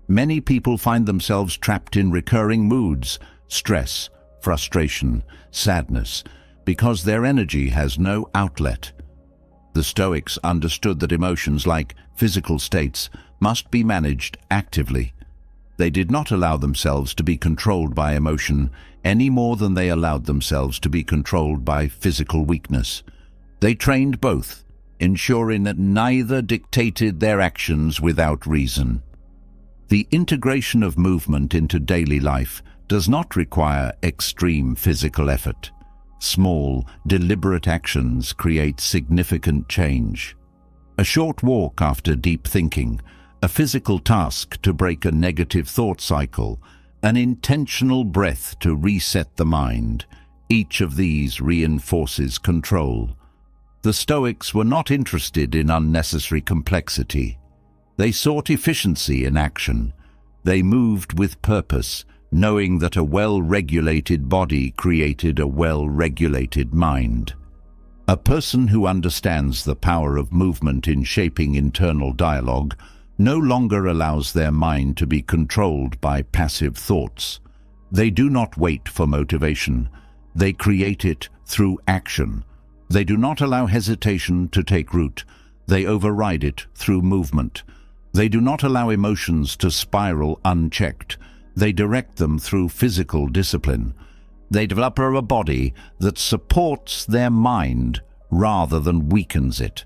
Many people find themselves trapped in recurring moods, stress, frustration, sadness, because their energy has no outlet. The Stoics understood that emotions, like physical states, must be managed actively. They did not allow themselves to be controlled by emotion any more than they allowed themselves to be controlled by physical weakness. They trained both, ensuring that neither dictated their actions without reason. The integration of movement into daily life does not require extreme physical effort. Small, deliberate actions create significant change. A short walk after deep thinking, a physical task to break a negative thought cycle, an intentional breath to reset the mind. Each of these reinforces control. The Stoics were not interested in unnecessary complexity. They sought efficiency in action. They moved with purpose, knowing that a well-regulated body created a well-regulated mind. A person who understands the power of movement in shaping internal dialogue no longer allows their mind to be controlled by passive thoughts. They do not wait for motivation. They create it through action. They do not allow hesitation to take root. They override it through movement. They do not allow emotions to spiral unchecked. They direct them through physical discipline. They develop a body that supports their mind rather than weakens it.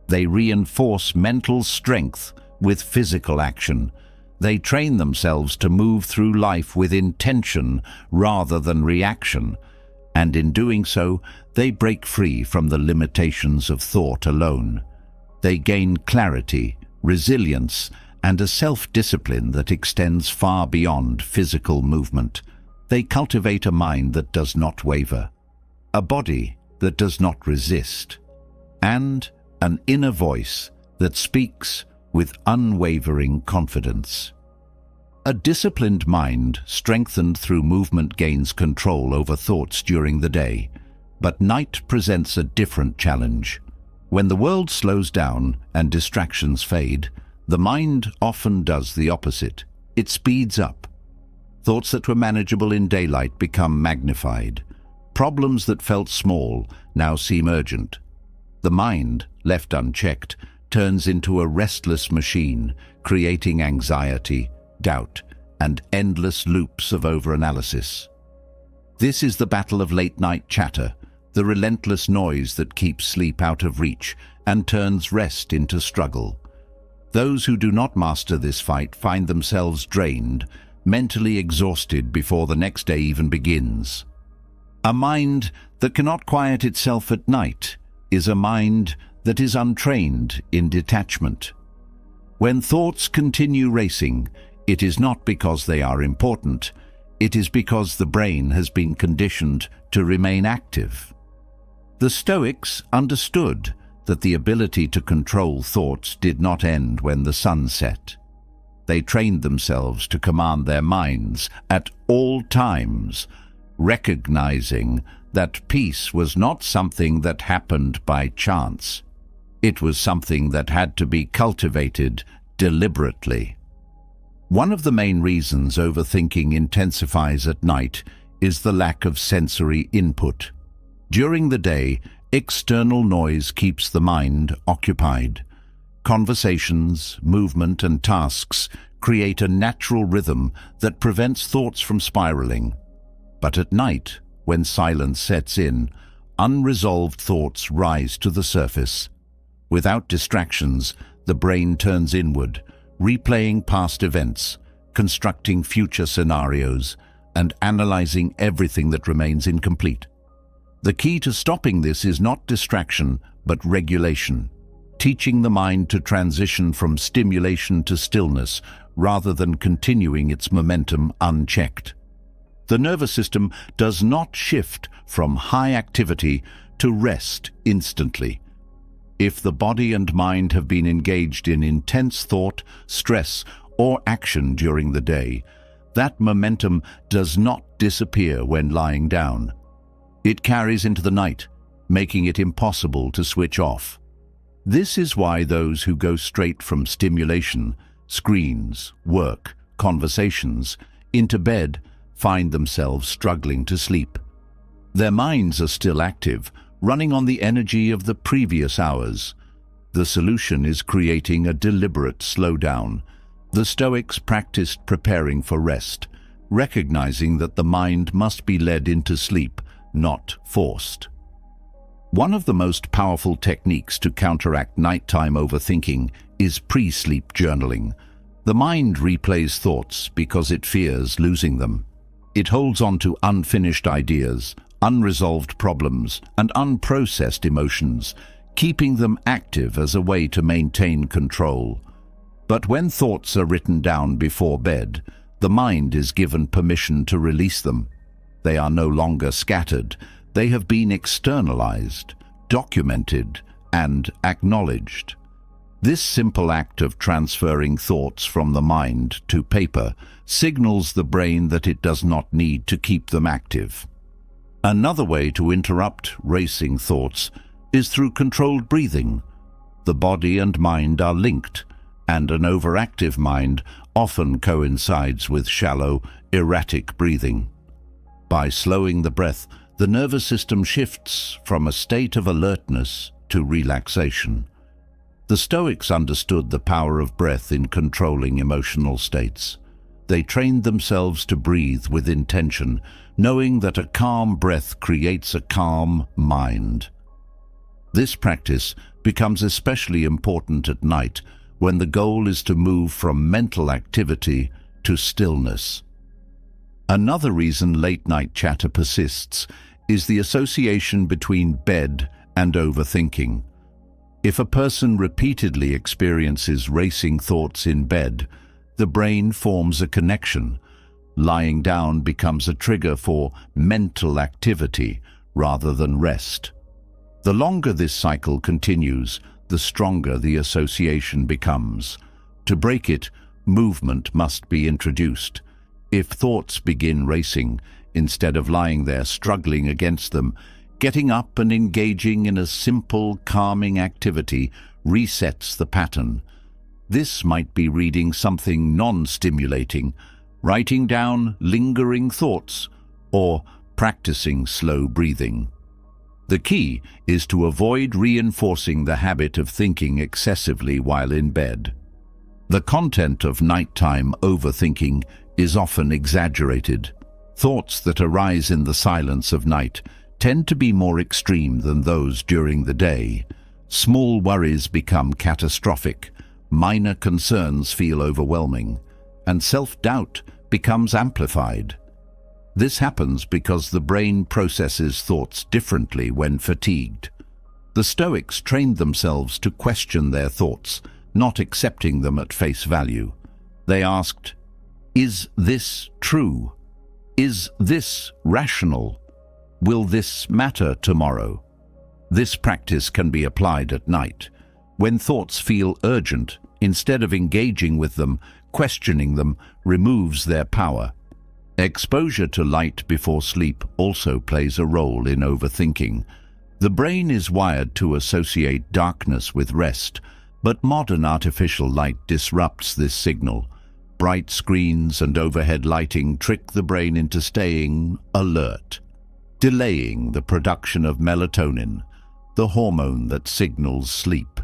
They reinforce mental strength with physical action. They train themselves to move through life with intention rather than reaction, and in doing so, they break free from the limitations of thought alone. They gain clarity, resilience, and a self-discipline that extends far beyond physical movement. They cultivate a mind that does not waver, a body that does not resist, and an inner voice that speaks with unwavering confidence. A disciplined mind, strengthened through movement, gains control over thoughts during the day. But night presents a different challenge. When the world slows down and distractions fade, the mind often does the opposite. It speeds up. Thoughts that were manageable in daylight become magnified. Problems that felt small now seem urgent. The mind, left unchecked, turns into a restless machine, creating anxiety, doubt, and endless loops of overanalysis. This is the battle of late-night chatter, the relentless noise that keeps sleep out of reach and turns rest into struggle. Those who do not master this fight find themselves drained, mentally exhausted before the next day even begins. A mind that cannot quiet itself at night is a mind that is untrained in detachment. When thoughts continue racing, it is not because they are important, it is because the brain has been conditioned to remain active. The Stoics understood that the ability to control thoughts did not end when the sun set. They trained themselves to command their minds at all times, recognizing that peace was not something that happened by chance. It was something that had to be cultivated deliberately. One of the main reasons overthinking intensifies at night is the lack of sensory input. During the day, external noise keeps the mind occupied. Conversations, movement, and tasks create a natural rhythm that prevents thoughts from spiraling. But at night, when silence sets in, unresolved thoughts rise to the surface. Without distractions, the brain turns inward, replaying past events, constructing future scenarios, and analyzing everything that remains incomplete. The key to stopping this is not distraction, but regulation, teaching the mind to transition from stimulation to stillness rather than continuing its momentum unchecked. The nervous system does not shift from high activity to rest instantly. If the body and mind have been engaged in intense thought, stress, or action during the day, that momentum does not disappear when lying down. It carries into the night, making it impossible to switch off. This is why those who go straight from stimulation, screens, work, conversations, into bed find themselves struggling to sleep. Their minds are still active, running on the energy of the previous hours. The solution is creating a deliberate slowdown. The Stoics practiced preparing for rest, recognizing that the mind must be led into sleep, not forced. One of the most powerful techniques to counteract nighttime overthinking is pre-sleep journaling. The mind replays thoughts because it fears losing them. It holds on to unfinished ideas, unresolved problems, and unprocessed emotions, keeping them active as a way to maintain control. But when thoughts are written down before bed, the mind is given permission to release them. They are no longer scattered. They have been externalized, documented, and acknowledged. This simple act of transferring thoughts from the mind to paper signals the brain that it does not need to keep them active. Another way to interrupt racing thoughts is through controlled breathing. The body and mind are linked, and an overactive mind often coincides with shallow, erratic breathing. By slowing the breath, the nervous system shifts from a state of alertness to relaxation. The Stoics understood the power of breath in controlling emotional states. They trained themselves to breathe with intention, knowing that a calm breath creates a calm mind. This practice becomes especially important at night when the goal is to move from mental activity to stillness. Another reason late-night chatter persists is the association between bed and overthinking. If a person repeatedly experiences racing thoughts in bed, the brain forms a connection. Lying down becomes a trigger for mental activity rather than rest. The longer this cycle continues, the stronger the association becomes. To break it, movement must be introduced. If thoughts begin racing, instead of lying there struggling against them, getting up and engaging in a simple, calming activity resets the pattern. This might be reading something non-stimulating, writing down lingering thoughts, or practicing slow breathing. The key is to avoid reinforcing the habit of thinking excessively while in bed. The content of nighttime overthinking is often exaggerated. Thoughts that arise in the silence of night tend to be more extreme than those during the day. Small worries become catastrophic, minor concerns feel overwhelming, and self-doubt becomes amplified. This happens because the brain processes thoughts differently when fatigued. The Stoics trained themselves to question their thoughts, not accepting them at face value. They asked, "Is this true? Is this rational? Will this matter tomorrow?" This practice can be applied at night. When thoughts feel urgent, instead of engaging with them, questioning them removes their power. Exposure to light before sleep also plays a role in overthinking. The brain is wired to associate darkness with rest, but modern artificial light disrupts this signal. Bright screens and overhead lighting trick the brain into staying alert, delaying the production of melatonin, the hormone that signals sleep.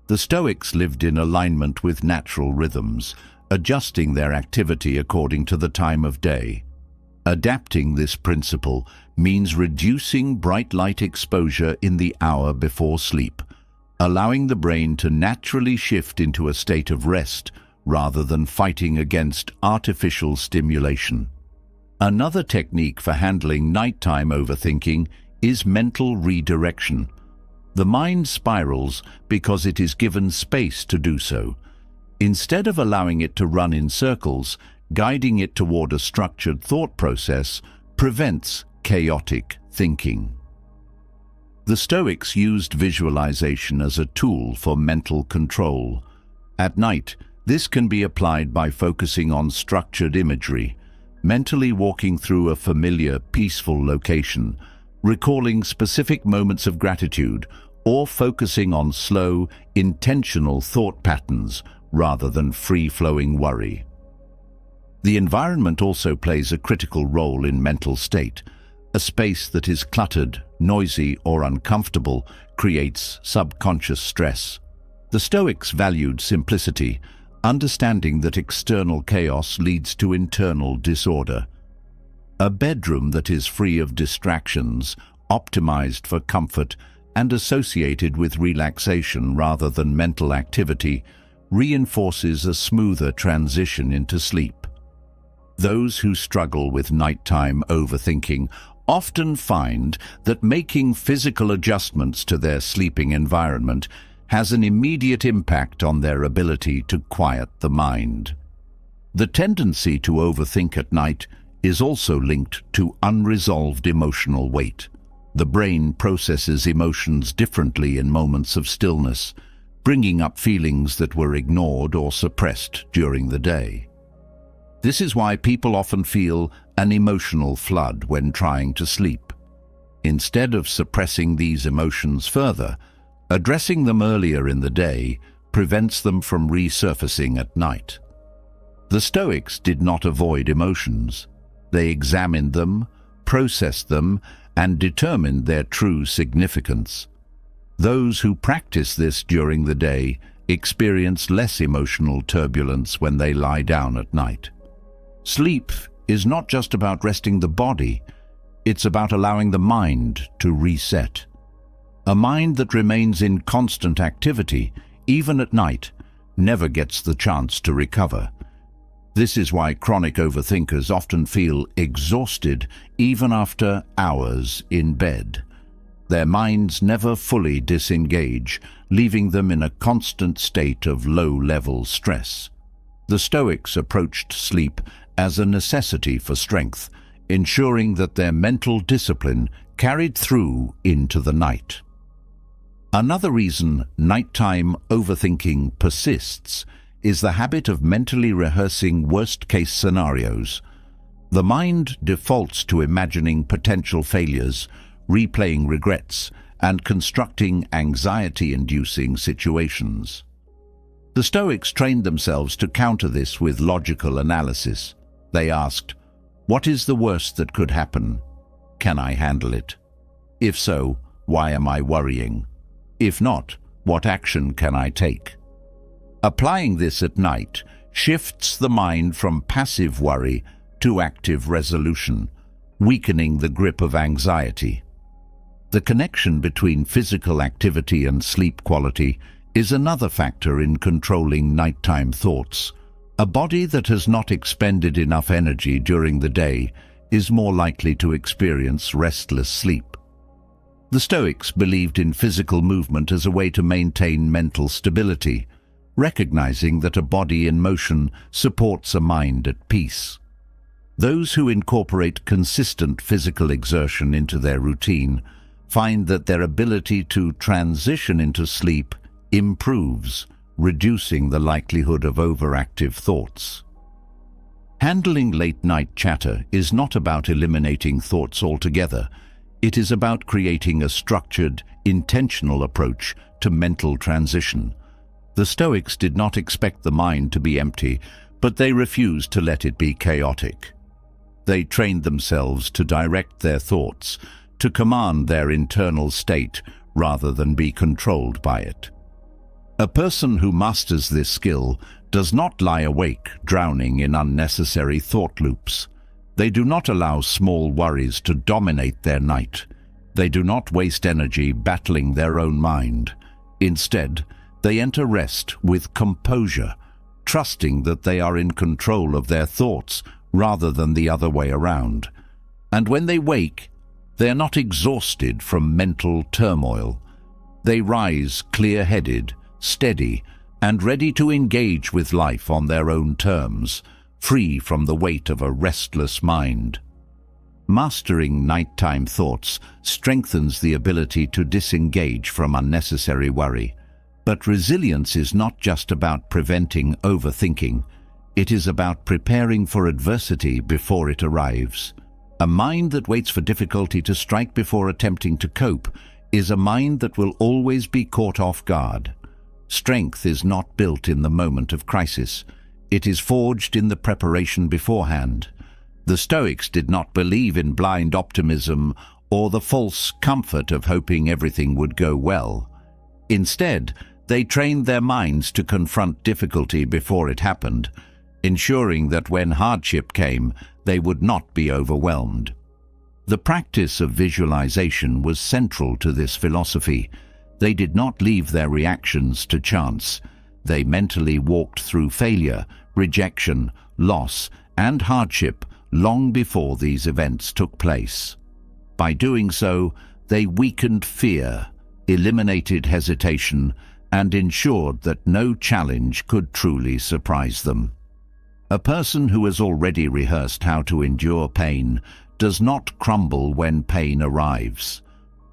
The Stoics lived in alignment with natural rhythms, adjusting their activity according to the time of day. Adapting this principle means reducing bright light exposure in the hour before sleep, allowing the brain to naturally shift into a state of rest rather than fighting against artificial stimulation. Another technique for handling nighttime overthinking is mental redirection. The mind spirals because it is given space to do so. Instead of allowing it to run in circles, guiding it toward a structured thought process prevents chaotic thinking. The Stoics used visualization as a tool for mental control. At night, this can be applied by focusing on structured imagery, mentally walking through a familiar, peaceful location, recalling specific moments of gratitude, or focusing on slow, intentional thought patterns rather than free-flowing worry. The environment also plays a critical role in mental state. A space that is cluttered, noisy, or uncomfortable creates subconscious stress. The Stoics valued simplicity, understanding that external chaos leads to internal disorder. A bedroom that is free of distractions, optimized for comfort, and associated with relaxation rather than mental activity, reinforces a smoother transition into sleep. Those who struggle with nighttime overthinking often find that making physical adjustments to their sleeping environment has an immediate impact on their ability to quiet the mind. The tendency to overthink at night is also linked to unresolved emotional weight. The brain processes emotions differently in moments of stillness, bringing up feelings that were ignored or suppressed during the day. This is why people often feel an emotional flood when trying to sleep. Instead of suppressing these emotions further, addressing them earlier in the day prevents them from resurfacing at night. The Stoics did not avoid emotions. They examined them, processed them, and determined their true significance. Those who practice this during the day experience less emotional turbulence when they lie down at night. Sleep is not just about resting the body, it's about allowing the mind to reset. A mind that remains in constant activity, even at night, never gets the chance to recover. This is why chronic overthinkers often feel exhausted even after hours in bed. Their minds never fully disengage, leaving them in a constant state of low-level stress. The Stoics approached sleep as a necessity for strength, ensuring that their mental discipline carried through into the night. Another reason nighttime overthinking persists is the habit of mentally rehearsing worst-case scenarios. The mind defaults to imagining potential failures, replaying regrets, and constructing anxiety-inducing situations. The Stoics trained themselves to counter this with logical analysis. They asked, "What is the worst that could happen? Can I handle it? If so, why am I worrying? If not, what action can I take?" Applying this at night shifts the mind from passive worry to active resolution, weakening the grip of anxiety. The connection between physical activity and sleep quality is another factor in controlling nighttime thoughts. A body that has not expended enough energy during the day is more likely to experience restless sleep. The Stoics believed in physical movement as a way to maintain mental stability, recognizing that a body in motion supports a mind at peace. Those who incorporate consistent physical exertion into their routine find that their ability to transition into sleep improves, reducing the likelihood of overactive thoughts. Handling late-night chatter is not about eliminating thoughts altogether. It is about creating a structured, intentional approach to mental transition. The Stoics did not expect the mind to be empty, but they refused to let it be chaotic. They trained themselves to direct their thoughts, to command their internal state rather than be controlled by it. A person who masters this skill does not lie awake, drowning in unnecessary thought loops. They do not allow small worries to dominate their night. They do not waste energy battling their own mind. Instead, they enter rest with composure, trusting that they are in control of their thoughts rather than the other way around. And when they wake, they are not exhausted from mental turmoil. They rise clear-headed, steady, and ready to engage with life on their own terms, free from the weight of a restless mind. Mastering nighttime thoughts strengthens the ability to disengage from unnecessary worry. But resilience is not just about preventing overthinking. It is about preparing for adversity before it arrives. A mind that waits for difficulty to strike before attempting to cope is a mind that will always be caught off guard. Strength is not built in the moment of crisis. It is forged in the preparation beforehand. The Stoics did not believe in blind optimism or the false comfort of hoping everything would go well. Instead, they trained their minds to confront difficulty before it happened, ensuring that when hardship came, they would not be overwhelmed. The practice of visualization was central to this philosophy. They did not leave their reactions to chance. They mentally walked through failure, rejection, loss, and hardship long before these events took place. By doing so, they weakened fear, eliminated hesitation, and ensured that no challenge could truly surprise them. A person who has already rehearsed how to endure pain does not crumble when pain arrives.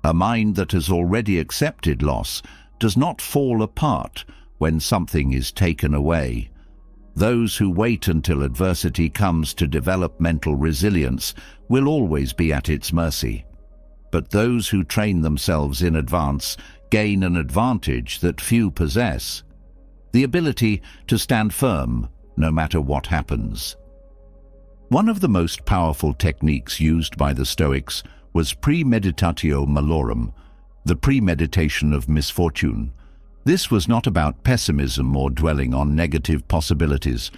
A mind that has already accepted loss does not fall apart when something is taken away. Those who wait until adversity comes to develop mental resilience will always be at its mercy. But those who train themselves in advance gain an advantage that few possess: the ability to stand firm no matter what happens. One of the most powerful techniques used by the Stoics was premeditatio malorum, the premeditation of misfortune. This was not about pessimism or dwelling on negative possibilities.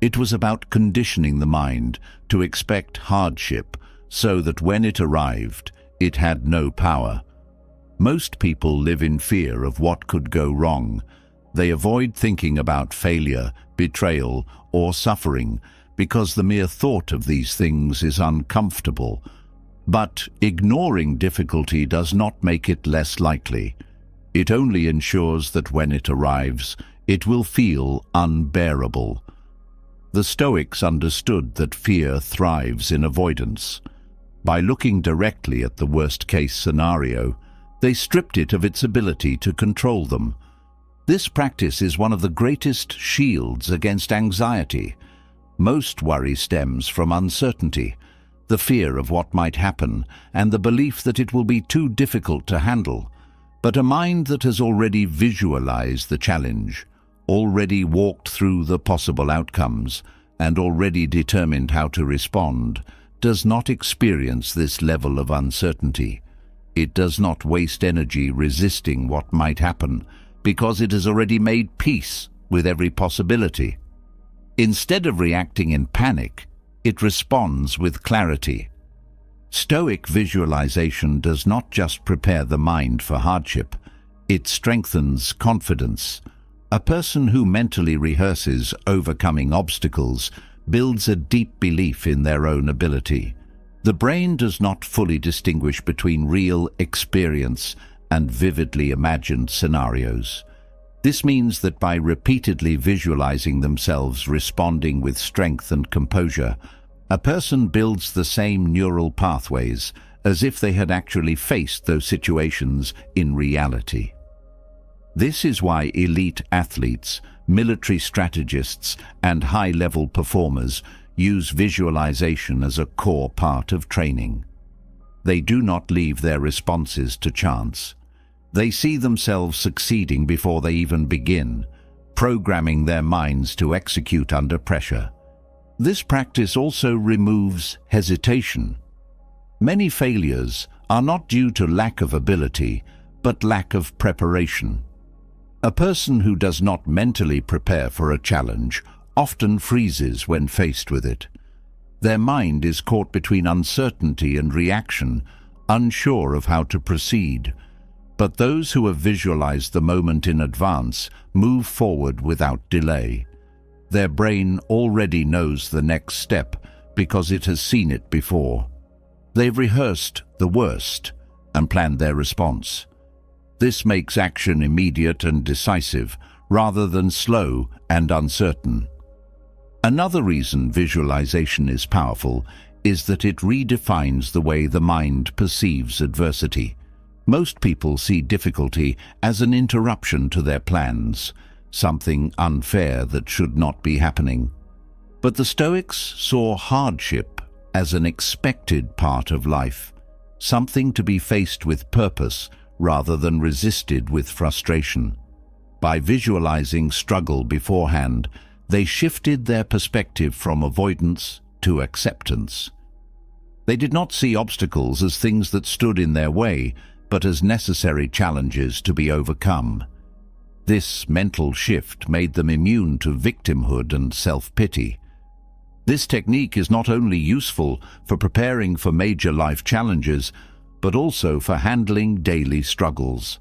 It was about conditioning the mind to expect hardship so that when it arrived, it had no power. Most people live in fear of what could go wrong. They avoid thinking about failure, betrayal, or suffering because the mere thought of these things is uncomfortable. But ignoring difficulty does not make it less likely. It only ensures that when it arrives, it will feel unbearable. The Stoics understood that fear thrives in avoidance. By looking directly at the worst-case scenario, they stripped it of its ability to control them. This practice is one of the greatest shields against anxiety. Most worry stems from uncertainty, the fear of what might happen, and the belief that it will be too difficult to handle. But a mind that has already visualized the challenge, already walked through the possible outcomes, and already determined how to respond, does not experience this level of uncertainty. It does not waste energy resisting what might happen, because it has already made peace with every possibility. Instead of reacting in panic, it responds with clarity. Stoic visualization does not just prepare the mind for hardship, it strengthens confidence. A person who mentally rehearses overcoming obstacles builds a deep belief in their own ability. The brain does not fully distinguish between real experience and vividly imagined scenarios. This means that by repeatedly visualizing themselves responding with strength and composure, a person builds the same neural pathways as if they had actually faced those situations in reality. This is why elite athletes, military strategists, and high-level performers use visualization as a core part of training. They do not leave their responses to chance. They see themselves succeeding before they even begin, programming their minds to execute under pressure. This practice also removes hesitation. Many failures are not due to lack of ability, but lack of preparation. A person who does not mentally prepare for a challenge often freezes when faced with it. Their mind is caught between uncertainty and reaction, unsure of how to proceed. But those who have visualized the moment in advance move forward without delay. Their brain already knows the next step because it has seen it before. They've rehearsed the worst and planned their response. This makes action immediate and decisive, rather than slow and uncertain. Another reason visualization is powerful is that it redefines the way the mind perceives adversity. Most people see difficulty as an interruption to their plans, something unfair that should not be happening. But the Stoics saw hardship as an expected part of life, something to be faced with purpose rather than resisted with frustration. By visualizing struggle beforehand, they shifted their perspective from avoidance to acceptance. They did not see obstacles as things that stood in their way, but as necessary challenges to be overcome. This mental shift made them immune to victimhood and self-pity. This technique is not only useful for preparing for major life challenges, but also for handling daily struggles.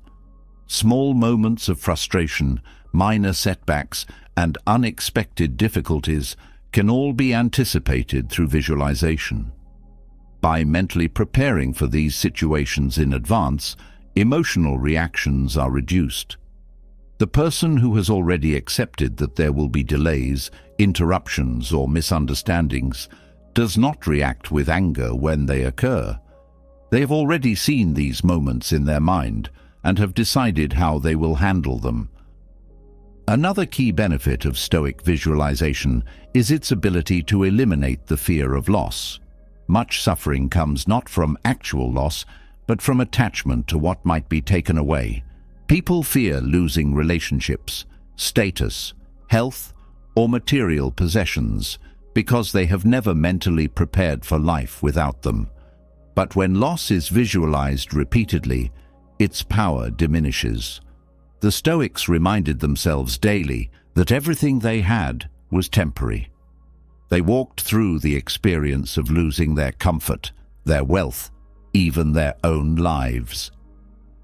Small moments of frustration, minor setbacks, and unexpected difficulties can all be anticipated through visualization. By mentally preparing for these situations in advance, emotional reactions are reduced. The person who has already accepted that there will be delays, interruptions, or misunderstandings does not react with anger when they occur. They have already seen these moments in their mind and have decided how they will handle them. Another key benefit of Stoic visualization is its ability to eliminate the fear of loss. Much suffering comes not from actual loss, but from attachment to what might be taken away. People fear losing relationships, status, health, or material possessions because they have never mentally prepared for life without them. But when loss is visualized repeatedly, its power diminishes. The Stoics reminded themselves daily that everything they had was temporary. They walked through the experience of losing their comfort, their wealth, even their own lives.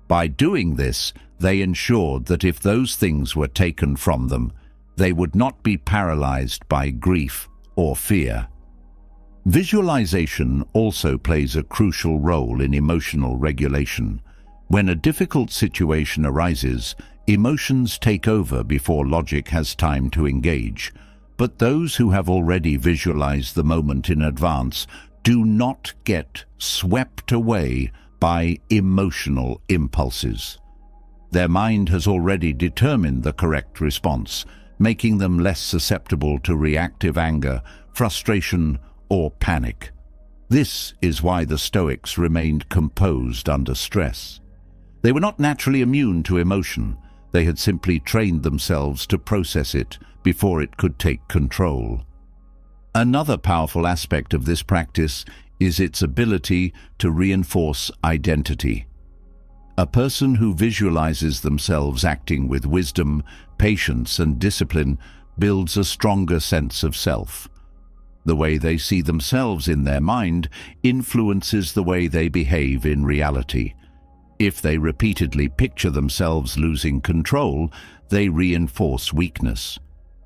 By doing this, they ensured that if those things were taken from them, they would not be paralyzed by grief or fear. Visualization also plays a crucial role in emotional regulation. When a difficult situation arises, emotions take over before logic has time to engage. But those who have already visualized the moment in advance do not get swept away by emotional impulses. Their mind has already determined the correct response, making them less susceptible to reactive anger, frustration, or panic. This is why the Stoics remained composed under stress. They were not naturally immune to emotion. They had simply trained themselves to process it before it could take control. Another powerful aspect of this practice is its ability to reinforce identity. A person who visualizes themselves acting with wisdom, patience, and discipline builds a stronger sense of self. The way they see themselves in their mind influences the way they behave in reality. If they repeatedly picture themselves losing control, they reinforce weakness.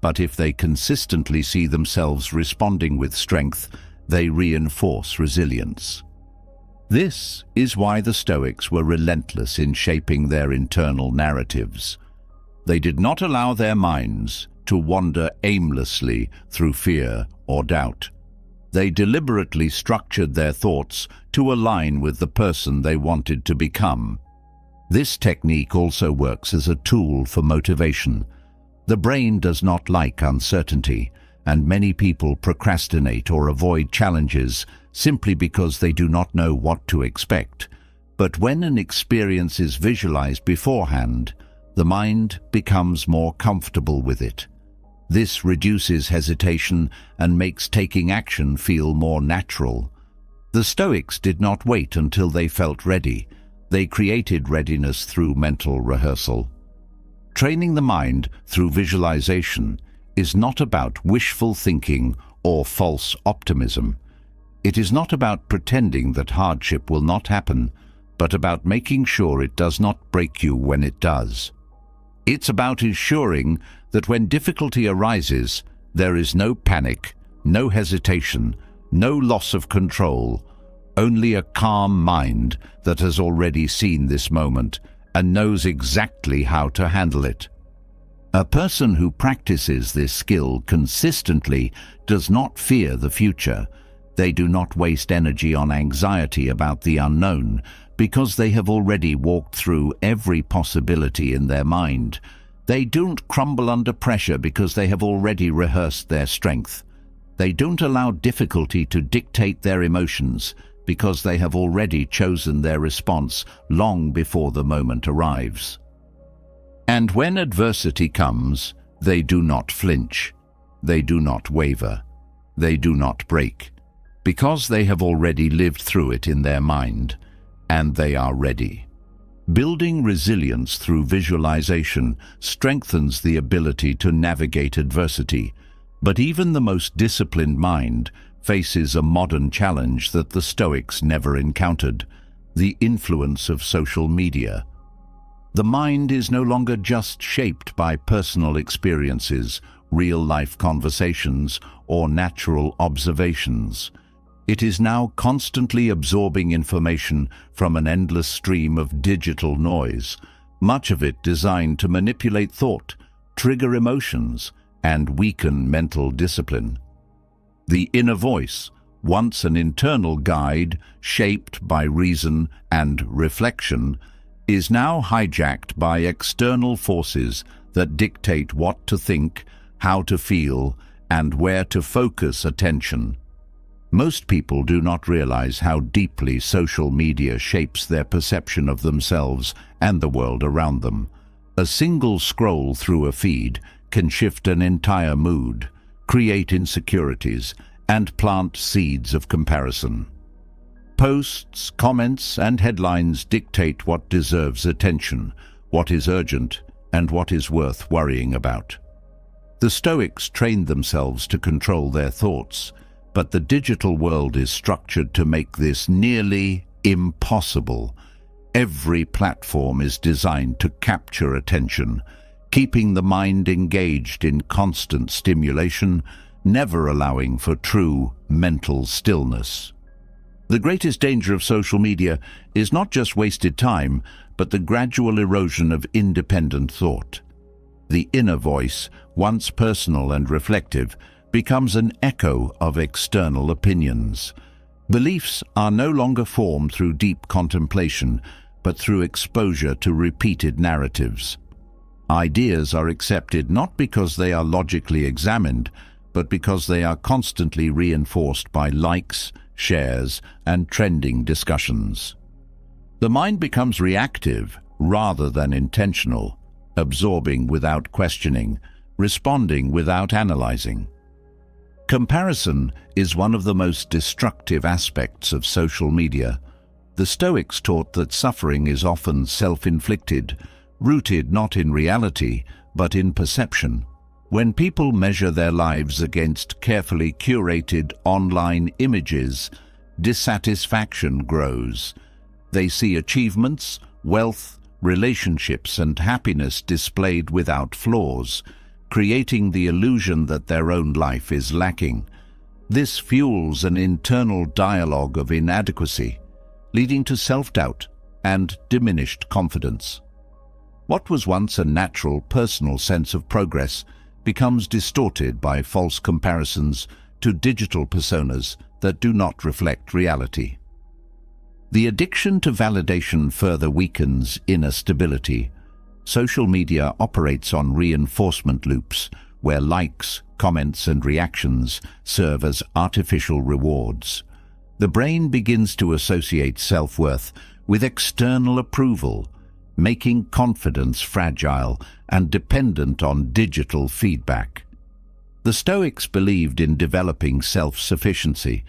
But if they consistently see themselves responding with strength, they reinforce resilience. This is why the Stoics were relentless in shaping their internal narratives. They did not allow their minds to wander aimlessly through fear or doubt. They deliberately structured their thoughts to align with the person they wanted to become. This technique also works as a tool for motivation. The brain does not like uncertainty, and many people procrastinate or avoid challenges simply because they do not know what to expect. But when an experience is visualized beforehand, the mind becomes more comfortable with it. This reduces hesitation and makes taking action feel more natural. The Stoics did not wait until they felt ready. They created readiness through mental rehearsal. Training the mind through visualization is not about wishful thinking or false optimism. It is not about pretending that hardship will not happen, but about making sure it does not break you when it does. It's about ensuring that when difficulty arises, there is no panic, no hesitation, no loss of control, only a calm mind that has already seen this moment and knows exactly how to handle it. A person who practices this skill consistently does not fear the future. They do not waste energy on anxiety about the unknown because they have already walked through every possibility in their mind. They don't crumble under pressure because they have already rehearsed their strength. They don't allow difficulty to dictate their emotions because they have already chosen their response long before the moment arrives. And when adversity comes, they do not flinch. They do not waver. They do not break, because they have already lived through it in their mind, and they are ready. Building resilience through visualization strengthens the ability to navigate adversity, but even the most disciplined mind faces a modern challenge that the Stoics never encountered: the influence of social media. The mind is no longer just shaped by personal experiences, real-life conversations, or natural observations. It is now constantly absorbing information from an endless stream of digital noise, much of it designed to manipulate thought, trigger emotions, and weaken mental discipline. The inner voice, once an internal guide shaped by reason and reflection, is now hijacked by external forces that dictate what to think, how to feel, and where to focus attention. Most people do not realize how deeply social media shapes their perception of themselves and the world around them. A single scroll through a feed can shift an entire mood, create insecurities, and plant seeds of comparison. Posts, comments, and headlines dictate what deserves attention, what is urgent, and what is worth worrying about. The Stoics trained themselves to control their thoughts, but the digital world is structured to make this nearly impossible. Every platform is designed to capture attention, keeping the mind engaged in constant stimulation, never allowing for true mental stillness. The greatest danger of social media is not just wasted time, but the gradual erosion of independent thought. The inner voice, once personal and reflective, becomes an echo of external opinions. Beliefs are no longer formed through deep contemplation, but through exposure to repeated narratives. Ideas are accepted not because they are logically examined, but because they are constantly reinforced by likes, shares, and trending discussions. The mind becomes reactive rather than intentional, absorbing without questioning, responding without analyzing. Comparison is one of the most destructive aspects of social media. The Stoics taught that suffering is often self-inflicted, rooted not in reality, but in perception. When people measure their lives against carefully curated online images, dissatisfaction grows. They see achievements, wealth, relationships, and happiness displayed without flaws, creating the illusion that their own life is lacking. This fuels an internal dialogue of inadequacy, leading to self-doubt and diminished confidence. What was once a natural personal sense of progress becomes distorted by false comparisons, to digital personas that do not reflect reality. The addiction to validation further weakens inner stability. Social media operates on reinforcement loops, where likes, comments, and reactions serve as artificial rewards. The brain begins to associate self-worth with external approval, making confidence fragile and dependent on digital feedback. The Stoics believed in developing self-sufficiency,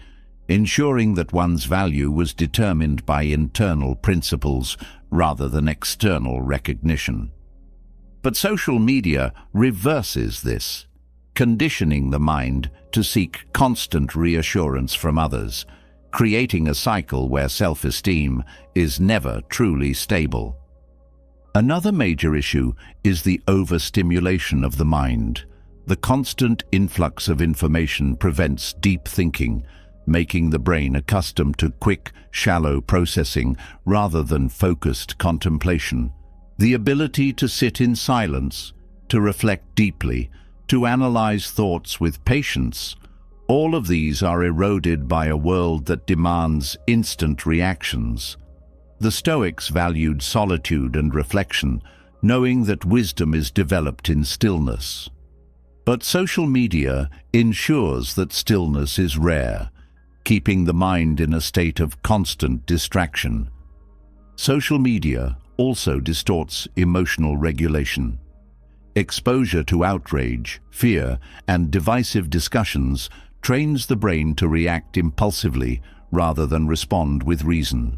ensuring that one's value was determined by internal principles rather than external recognition. But social media reverses this, conditioning the mind to seek constant reassurance from others, creating a cycle where self-esteem is never truly stable. Another major issue is the overstimulation of the mind. The constant influx of information prevents deep thinking, making the brain accustomed to quick, shallow processing rather than focused contemplation. The ability to sit in silence, to reflect deeply, to analyze thoughts with patience, all of these are eroded by a world that demands instant reactions. The Stoics valued solitude and reflection, knowing that wisdom is developed in stillness. But social media ensures that stillness is rare, keeping the mind in a state of constant distraction. Social media also distorts emotional regulation. Exposure to outrage, fear, and divisive discussions trains the brain to react impulsively rather than respond with reason.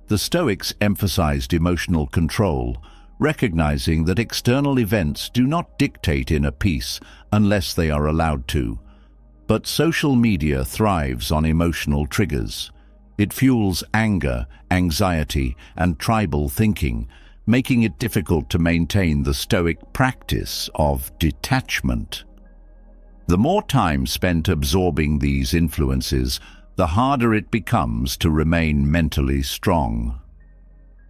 The Stoics emphasized emotional control, recognizing that external events do not dictate inner peace unless they are allowed to. But social media thrives on emotional triggers. It fuels anger, anxiety, and tribal thinking, making it difficult to maintain the Stoic practice of detachment. The more time spent absorbing these influences, the harder it becomes to remain mentally strong.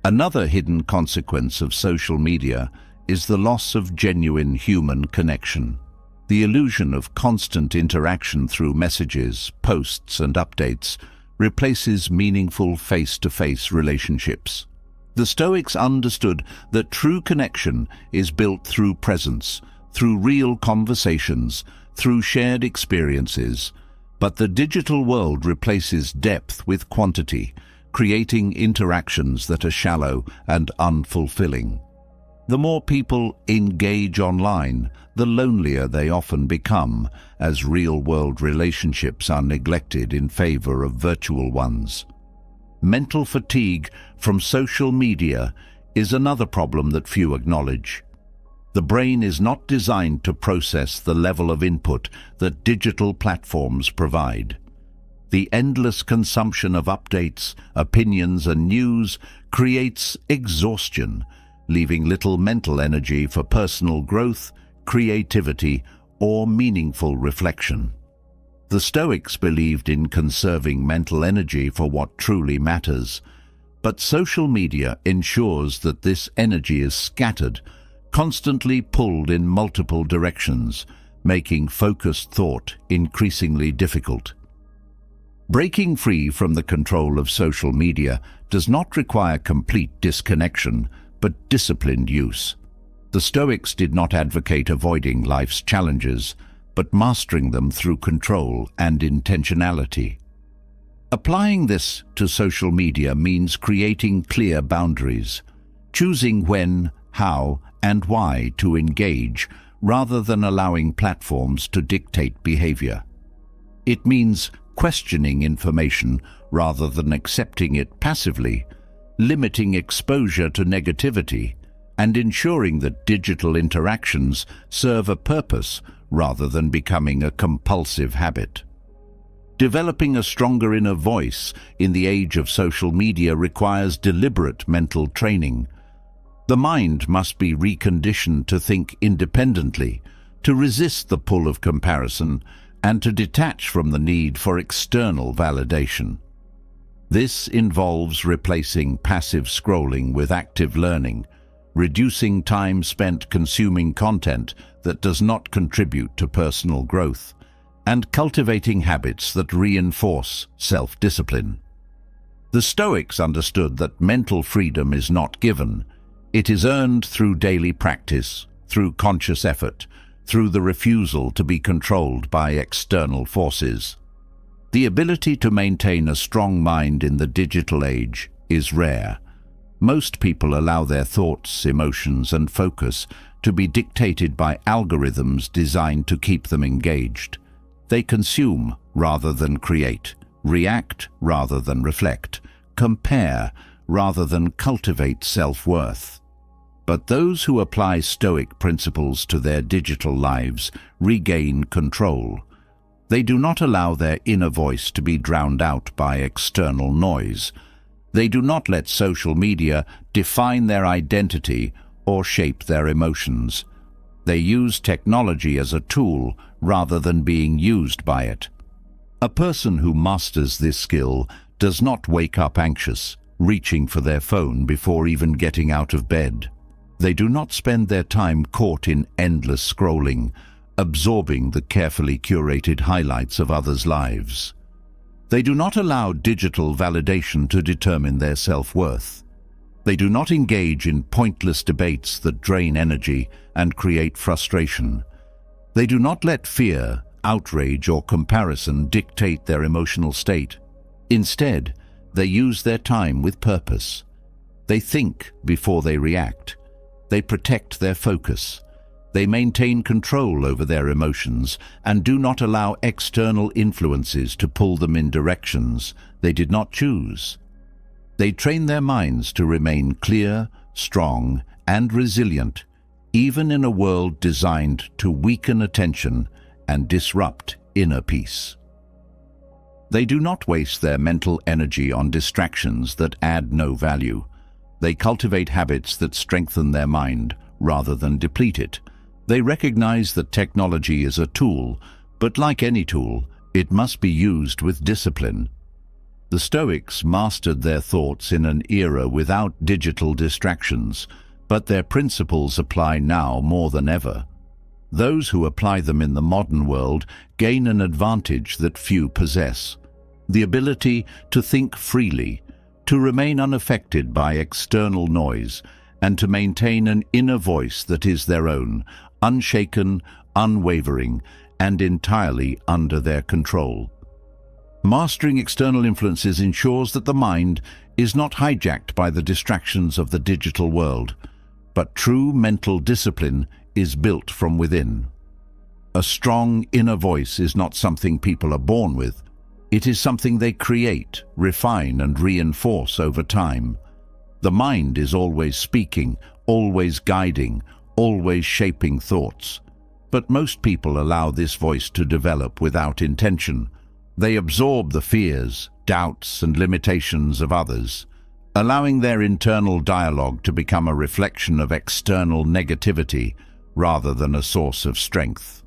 Another hidden consequence of social media is the loss of genuine human connection. The illusion of constant interaction through messages, posts, and updates replaces meaningful face-to-face relationships. The Stoics understood that true connection is built through presence, through real conversations, through shared experiences, but the digital world replaces depth with quantity, creating interactions that are shallow and unfulfilling. The more people engage online, the lonelier they often become, as real-world relationships are neglected in favor of virtual ones. Mental fatigue from social media is another problem that few acknowledge. The brain is not designed to process the level of input that digital platforms provide. The endless consumption of updates, opinions, and news creates exhaustion, leaving little mental energy for personal growth, creativity, or meaningful reflection. The Stoics believed in conserving mental energy for what truly matters, but social media ensures that this energy is scattered, constantly pulled in multiple directions, making focused thought increasingly difficult. Breaking free from the control of social media does not require complete disconnection, but disciplined use. The Stoics did not advocate avoiding life's challenges, but mastering them through control and intentionality. Applying this to social media means creating clear boundaries, choosing when, how, and why to engage, rather than allowing platforms to dictate behavior. It means questioning information rather than accepting it passively, limiting exposure to negativity, and ensuring that digital interactions serve a purpose rather than becoming a compulsive habit. Developing a stronger inner voice in the age of social media requires deliberate mental training. The mind must be reconditioned to think independently, to resist the pull of comparison, and to detach from the need for external validation. This involves replacing passive scrolling with active learning, reducing time spent consuming content that does not contribute to personal growth, and cultivating habits that reinforce self-discipline. The Stoics understood that mental freedom is not given. It is earned through daily practice, through conscious effort, through the refusal to be controlled by external forces. The ability to maintain a strong mind in the digital age is rare. Most people allow their thoughts, emotions, and focus to be dictated by algorithms designed to keep them engaged. They consume rather than create, react rather than reflect, compare rather than cultivate self-worth. But those who apply Stoic principles to their digital lives regain control. They do not allow their inner voice to be drowned out by external noise. They do not let social media define their identity or shape their emotions. They use technology as a tool rather than being used by it. A person who masters this skill does not wake up anxious, reaching for their phone before even getting out of bed. They do not spend their time caught in endless scrolling, absorbing the carefully curated highlights of others' lives. They do not allow digital validation to determine their self-worth. They do not engage in pointless debates that drain energy and create frustration. They do not let fear, outrage, or comparison dictate their emotional state. Instead, they use their time with purpose. They think before they react. They protect their focus. They maintain control over their emotions and do not allow external influences to pull them in directions they did not choose. They train their minds to remain clear, strong, and resilient, even in a world designed to weaken attention and disrupt inner peace. They do not waste their mental energy on distractions that add no value. They cultivate habits that strengthen their mind rather than deplete it. They recognize that technology is a tool, but like any tool, it must be used with discipline. The Stoics mastered their thoughts in an era without digital distractions, but their principles apply now more than ever. Those who apply them in the modern world gain an advantage that few possess: the ability to think freely, to remain unaffected by external noise, and to maintain an inner voice that is their own, unshaken, unwavering, and entirely under their control. Mastering external influences ensures that the mind is not hijacked by the distractions of the digital world, but true mental discipline is built from within. A strong inner voice is not something people are born with. It is something they create, refine, and reinforce over time. The mind is always speaking, always guiding, always shaping thoughts. But most people allow this voice to develop without intention. They absorb the fears, doubts, and limitations of others, allowing their internal dialogue to become a reflection of external negativity rather than a source of strength.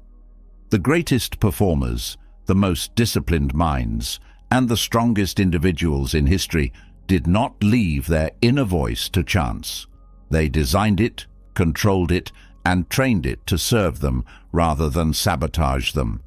The greatest performers, the most disciplined minds, and the strongest individuals in history did not leave their inner voice to chance. They designed it, controlled it, and trained it to serve them rather than sabotage them.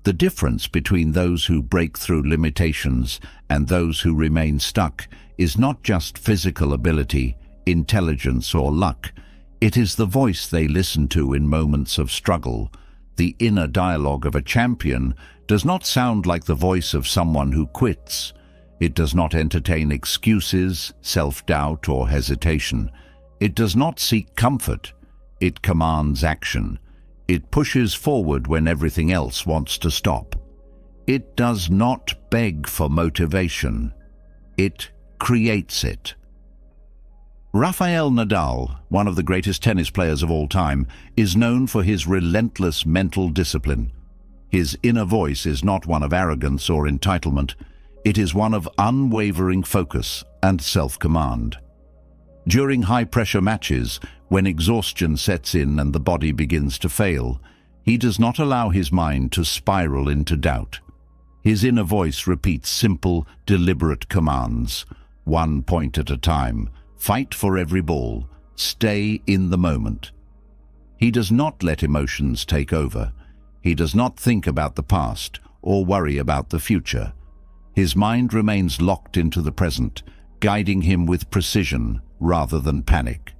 The difference between those who break through limitations and those who remain stuck is not just physical ability, intelligence, or luck. It is the voice they listen to in moments of struggle. The inner dialogue of a champion does not sound like the voice of someone who quits. It does not entertain excuses, self-doubt, or hesitation. It does not seek comfort. It commands action. It pushes forward when everything else wants to stop. It does not beg for motivation. It creates it. Rafael Nadal, one of the greatest tennis players of all time, is known for his relentless mental discipline. His inner voice is not one of arrogance or entitlement. It is one of unwavering focus and self-command. During high-pressure matches, when exhaustion sets in and the body begins to fail, he does not allow his mind to spiral into doubt. His inner voice repeats simple, deliberate commands, 1 point at a time. Fight for every ball. Stay in the moment. He does not let emotions take over. He does not think about the past or worry about the future. His mind remains locked into the present, guiding him with precision rather than panic.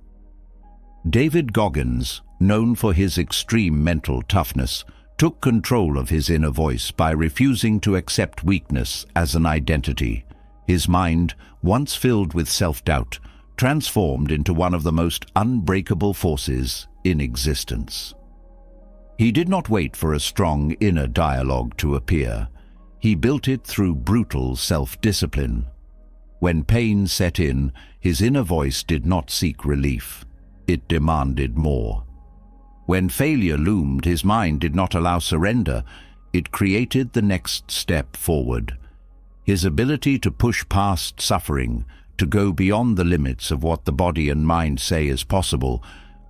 David Goggins, known for his extreme mental toughness, took control of his inner voice by refusing to accept weakness as an identity. His mind, once filled with self-doubt, transformed into one of the most unbreakable forces in existence. He did not wait for a strong inner dialogue to appear. He built it through brutal self-discipline. When pain set in, his inner voice did not seek relief. It demanded more. When failure loomed, his mind did not allow surrender. It created the next step forward. His ability to push past suffering, to go beyond the limits of what the body and mind say is possible,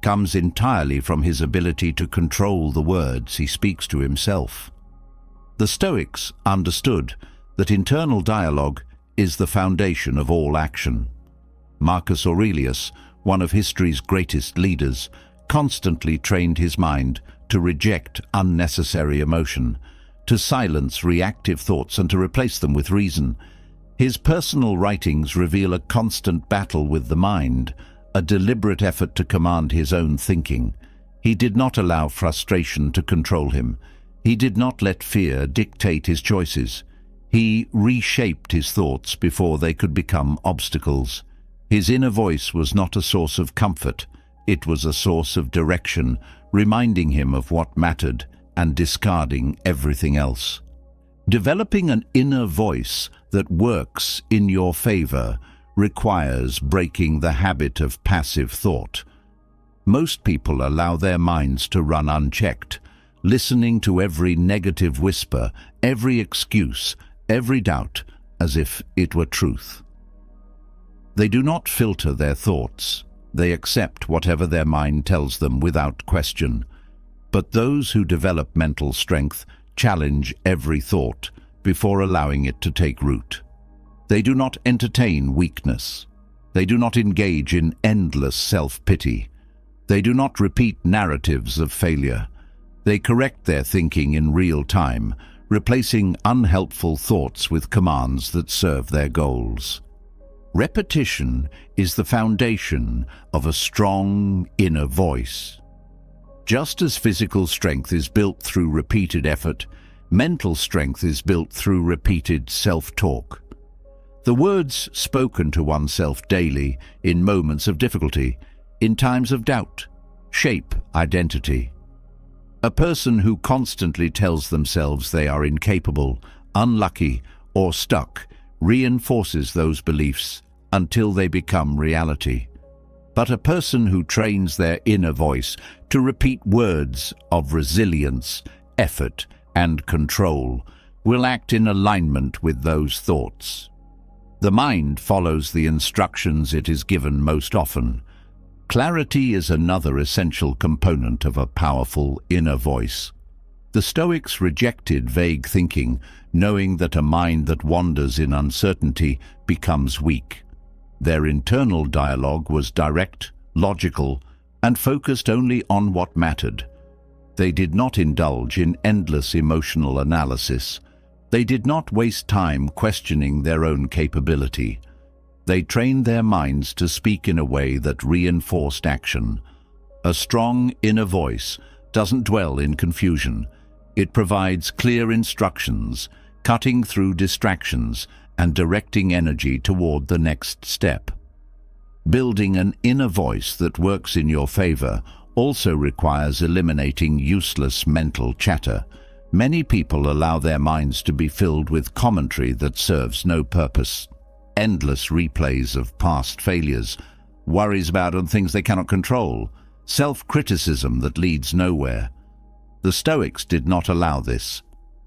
comes entirely from his ability to control the words he speaks to himself. The Stoics understood that internal dialogue is the foundation of all action. Marcus Aurelius, one of history's greatest leaders, constantly trained his mind to reject unnecessary emotion, to silence reactive thoughts and to replace them with reason. His personal writings reveal a constant battle with the mind, a deliberate effort to command his own thinking. He did not allow frustration to control him. He did not let fear dictate his choices. He reshaped his thoughts before they could become obstacles. His inner voice was not a source of comfort. It was a source of direction, reminding him of what mattered and discarding everything else. Developing an inner voice that works in your favor requires breaking the habit of passive thought. Most people allow their minds to run unchecked, listening to every negative whisper, every excuse, every doubt, as if it were truth. They do not filter their thoughts. They accept whatever their mind tells them without question. But those who develop mental strength challenge every thought before allowing it to take root. They do not entertain weakness. They do not engage in endless self-pity. They do not repeat narratives of failure. They correct their thinking in real time, replacing unhelpful thoughts with commands that serve their goals. Repetition is the foundation of a strong inner voice. Just as physical strength is built through repeated effort, mental strength is built through repeated self-talk. The words spoken to oneself daily, in moments of difficulty, in times of doubt, shape identity. A person who constantly tells themselves they are incapable, unlucky, or stuck reinforces those beliefs until they become reality. But a person who trains their inner voice to repeat words of resilience, effort, and control will act in alignment with those thoughts. The mind follows the instructions it is given most often. Clarity is another essential component of a powerful inner voice. The Stoics rejected vague thinking, knowing that a mind that wanders in uncertainty becomes weak. Their internal dialogue was direct, logical, and focused only on what mattered. They did not indulge in endless emotional analysis. They did not waste time questioning their own capability. They trained their minds to speak in a way that reinforced action. A strong inner voice doesn't dwell in confusion. It provides clear instructions, cutting through distractions and directing energy toward the next step. Building an inner voice that works in your favor also requires eliminating useless mental chatter. Many people allow their minds to be filled with commentary that serves no purpose. Endless replays of past failures, worries about things they cannot control, self-criticism that leads nowhere. The Stoics did not allow this.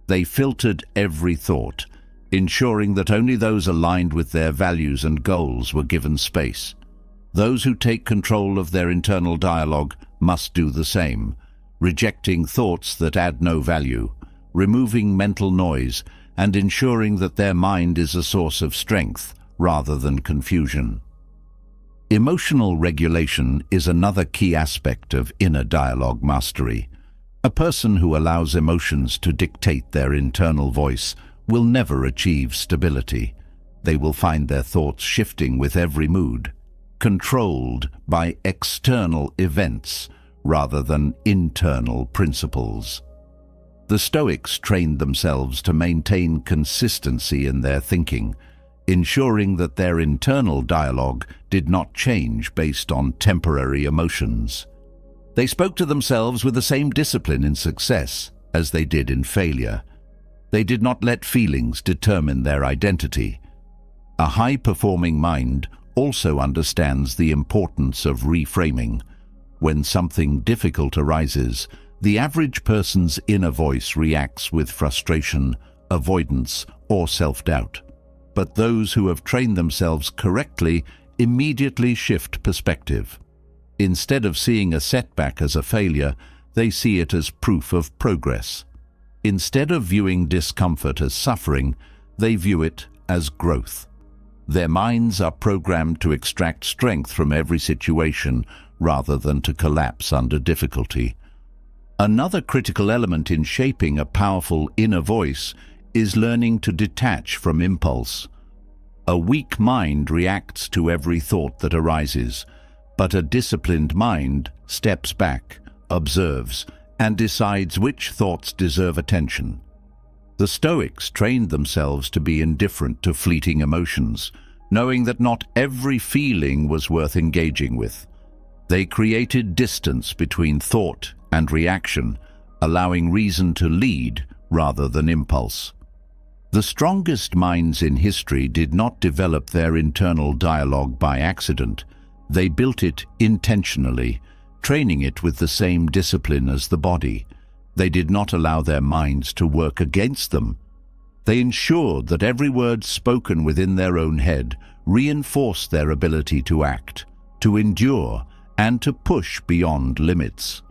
They filtered every thought, ensuring that only those aligned with their values and goals were given space. Those who take control of their internal dialogue must do the same, rejecting thoughts that add no value, removing mental noise, and ensuring that their mind is a source of strength rather than confusion. Emotional regulation is another key aspect of inner dialogue mastery. A person who allows emotions to dictate their internal voice will never achieve stability. They will find their thoughts shifting with every mood, controlled by external events rather than internal principles. The Stoics trained themselves to maintain consistency in their thinking, ensuring that their internal dialogue did not change based on temporary emotions. They spoke to themselves with the same discipline in success as they did in failure. They did not let feelings determine their identity. A high-performing mind also understands the importance of reframing. When something difficult arises, the average person's inner voice reacts with frustration, avoidance, or self-doubt. But those who have trained themselves correctly immediately shift perspective. Instead of seeing a setback as a failure, they see it as proof of progress. Instead of viewing discomfort as suffering, they view it as growth. Their minds are programmed to extract strength from every situation rather than to collapse under difficulty. Another critical element in shaping a powerful inner voice is learning to detach from impulse. A weak mind reacts to every thought that arises, but a disciplined mind steps back, observes, and decides which thoughts deserve attention. The Stoics trained themselves to be indifferent to fleeting emotions, knowing that not every feeling was worth engaging with. They created distance between thought and reaction, allowing reason to lead rather than impulse. The strongest minds in history did not develop their internal dialogue by accident. They built it intentionally, training it with the same discipline as the body. They did not allow their minds to work against them. They ensured that every word spoken within their own head reinforced their ability to act, to endure, and to push beyond limits.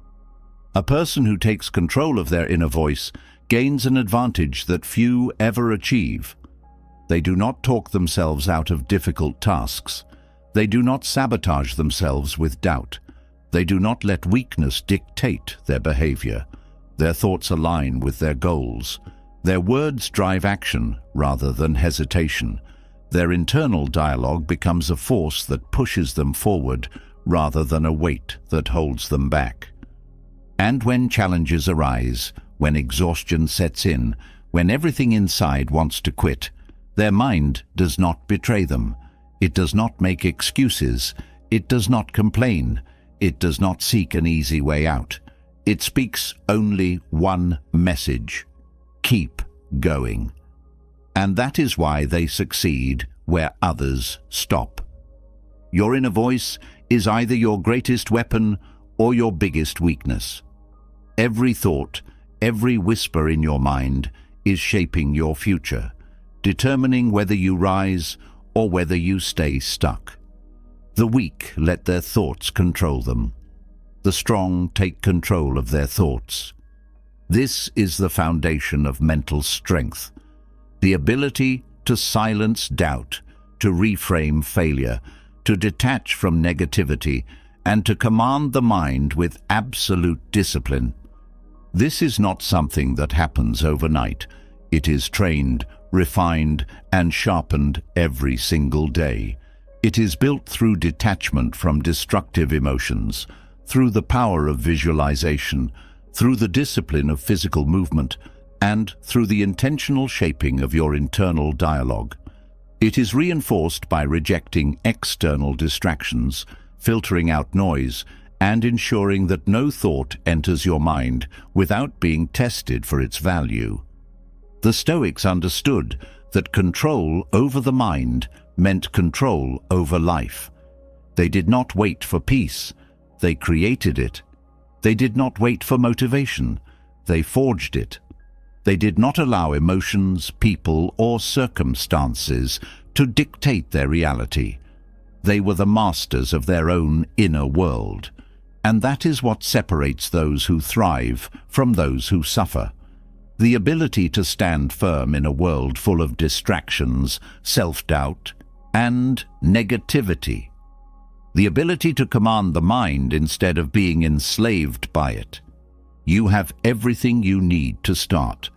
A person who takes control of their inner voice gains an advantage that few ever achieve. They do not talk themselves out of difficult tasks. They do not sabotage themselves with doubt. They do not let weakness dictate their behavior. Their thoughts align with their goals. Their words drive action rather than hesitation. Their internal dialogue becomes a force that pushes them forward rather than a weight that holds them back. And when challenges arise, when exhaustion sets in, when everything inside wants to quit, their mind does not betray them. It does not make excuses. It does not complain. It does not seek an easy way out. It speaks only one message: keep going. And that is why they succeed where others stop. Your inner voice is either your greatest weapon or your biggest weakness. Every thought, every whisper in your mind is shaping your future, determining whether you rise or whether you stay stuck. The weak let their thoughts control them. The strong take control of their thoughts. This is the foundation of mental strength, the ability to silence doubt, to reframe failure, to detach from negativity, and to command the mind with absolute discipline. This is not something that happens overnight. It is trained, refined, and sharpened every single day. It is built through detachment from destructive emotions, through the power of visualization, through the discipline of physical movement, and through the intentional shaping of your internal dialogue. It is reinforced by rejecting external distractions, filtering out noise, and ensuring that no thought enters your mind without being tested for its value. The Stoics understood that control over the mind meant control over life. They did not wait for peace. They created it. They did not wait for motivation. They forged it. They did not allow emotions, people, or circumstances to dictate their reality. They were the masters of their own inner world. And that is what separates those who thrive from those who suffer. The ability to stand firm in a world full of distractions, self-doubt, and negativity. The ability to command the mind instead of being enslaved by it. You have everything you need to start.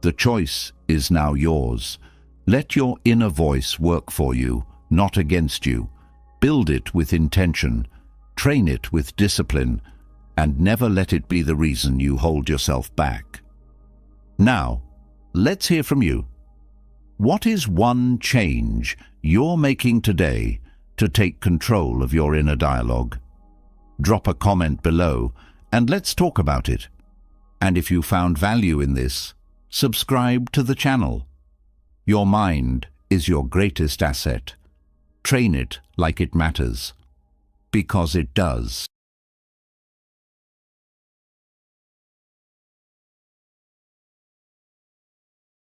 The choice is now yours. Let your inner voice work for you, not against you. Build it with intention, train it with discipline, and never let it be the reason you hold yourself back. Now, let's hear from you. What is one change you're making today to take control of your inner dialogue? Drop a comment below and let's talk about it. And if you found value in this, subscribe to the channel. Your mind is your greatest asset. Train it like it matters, because it does.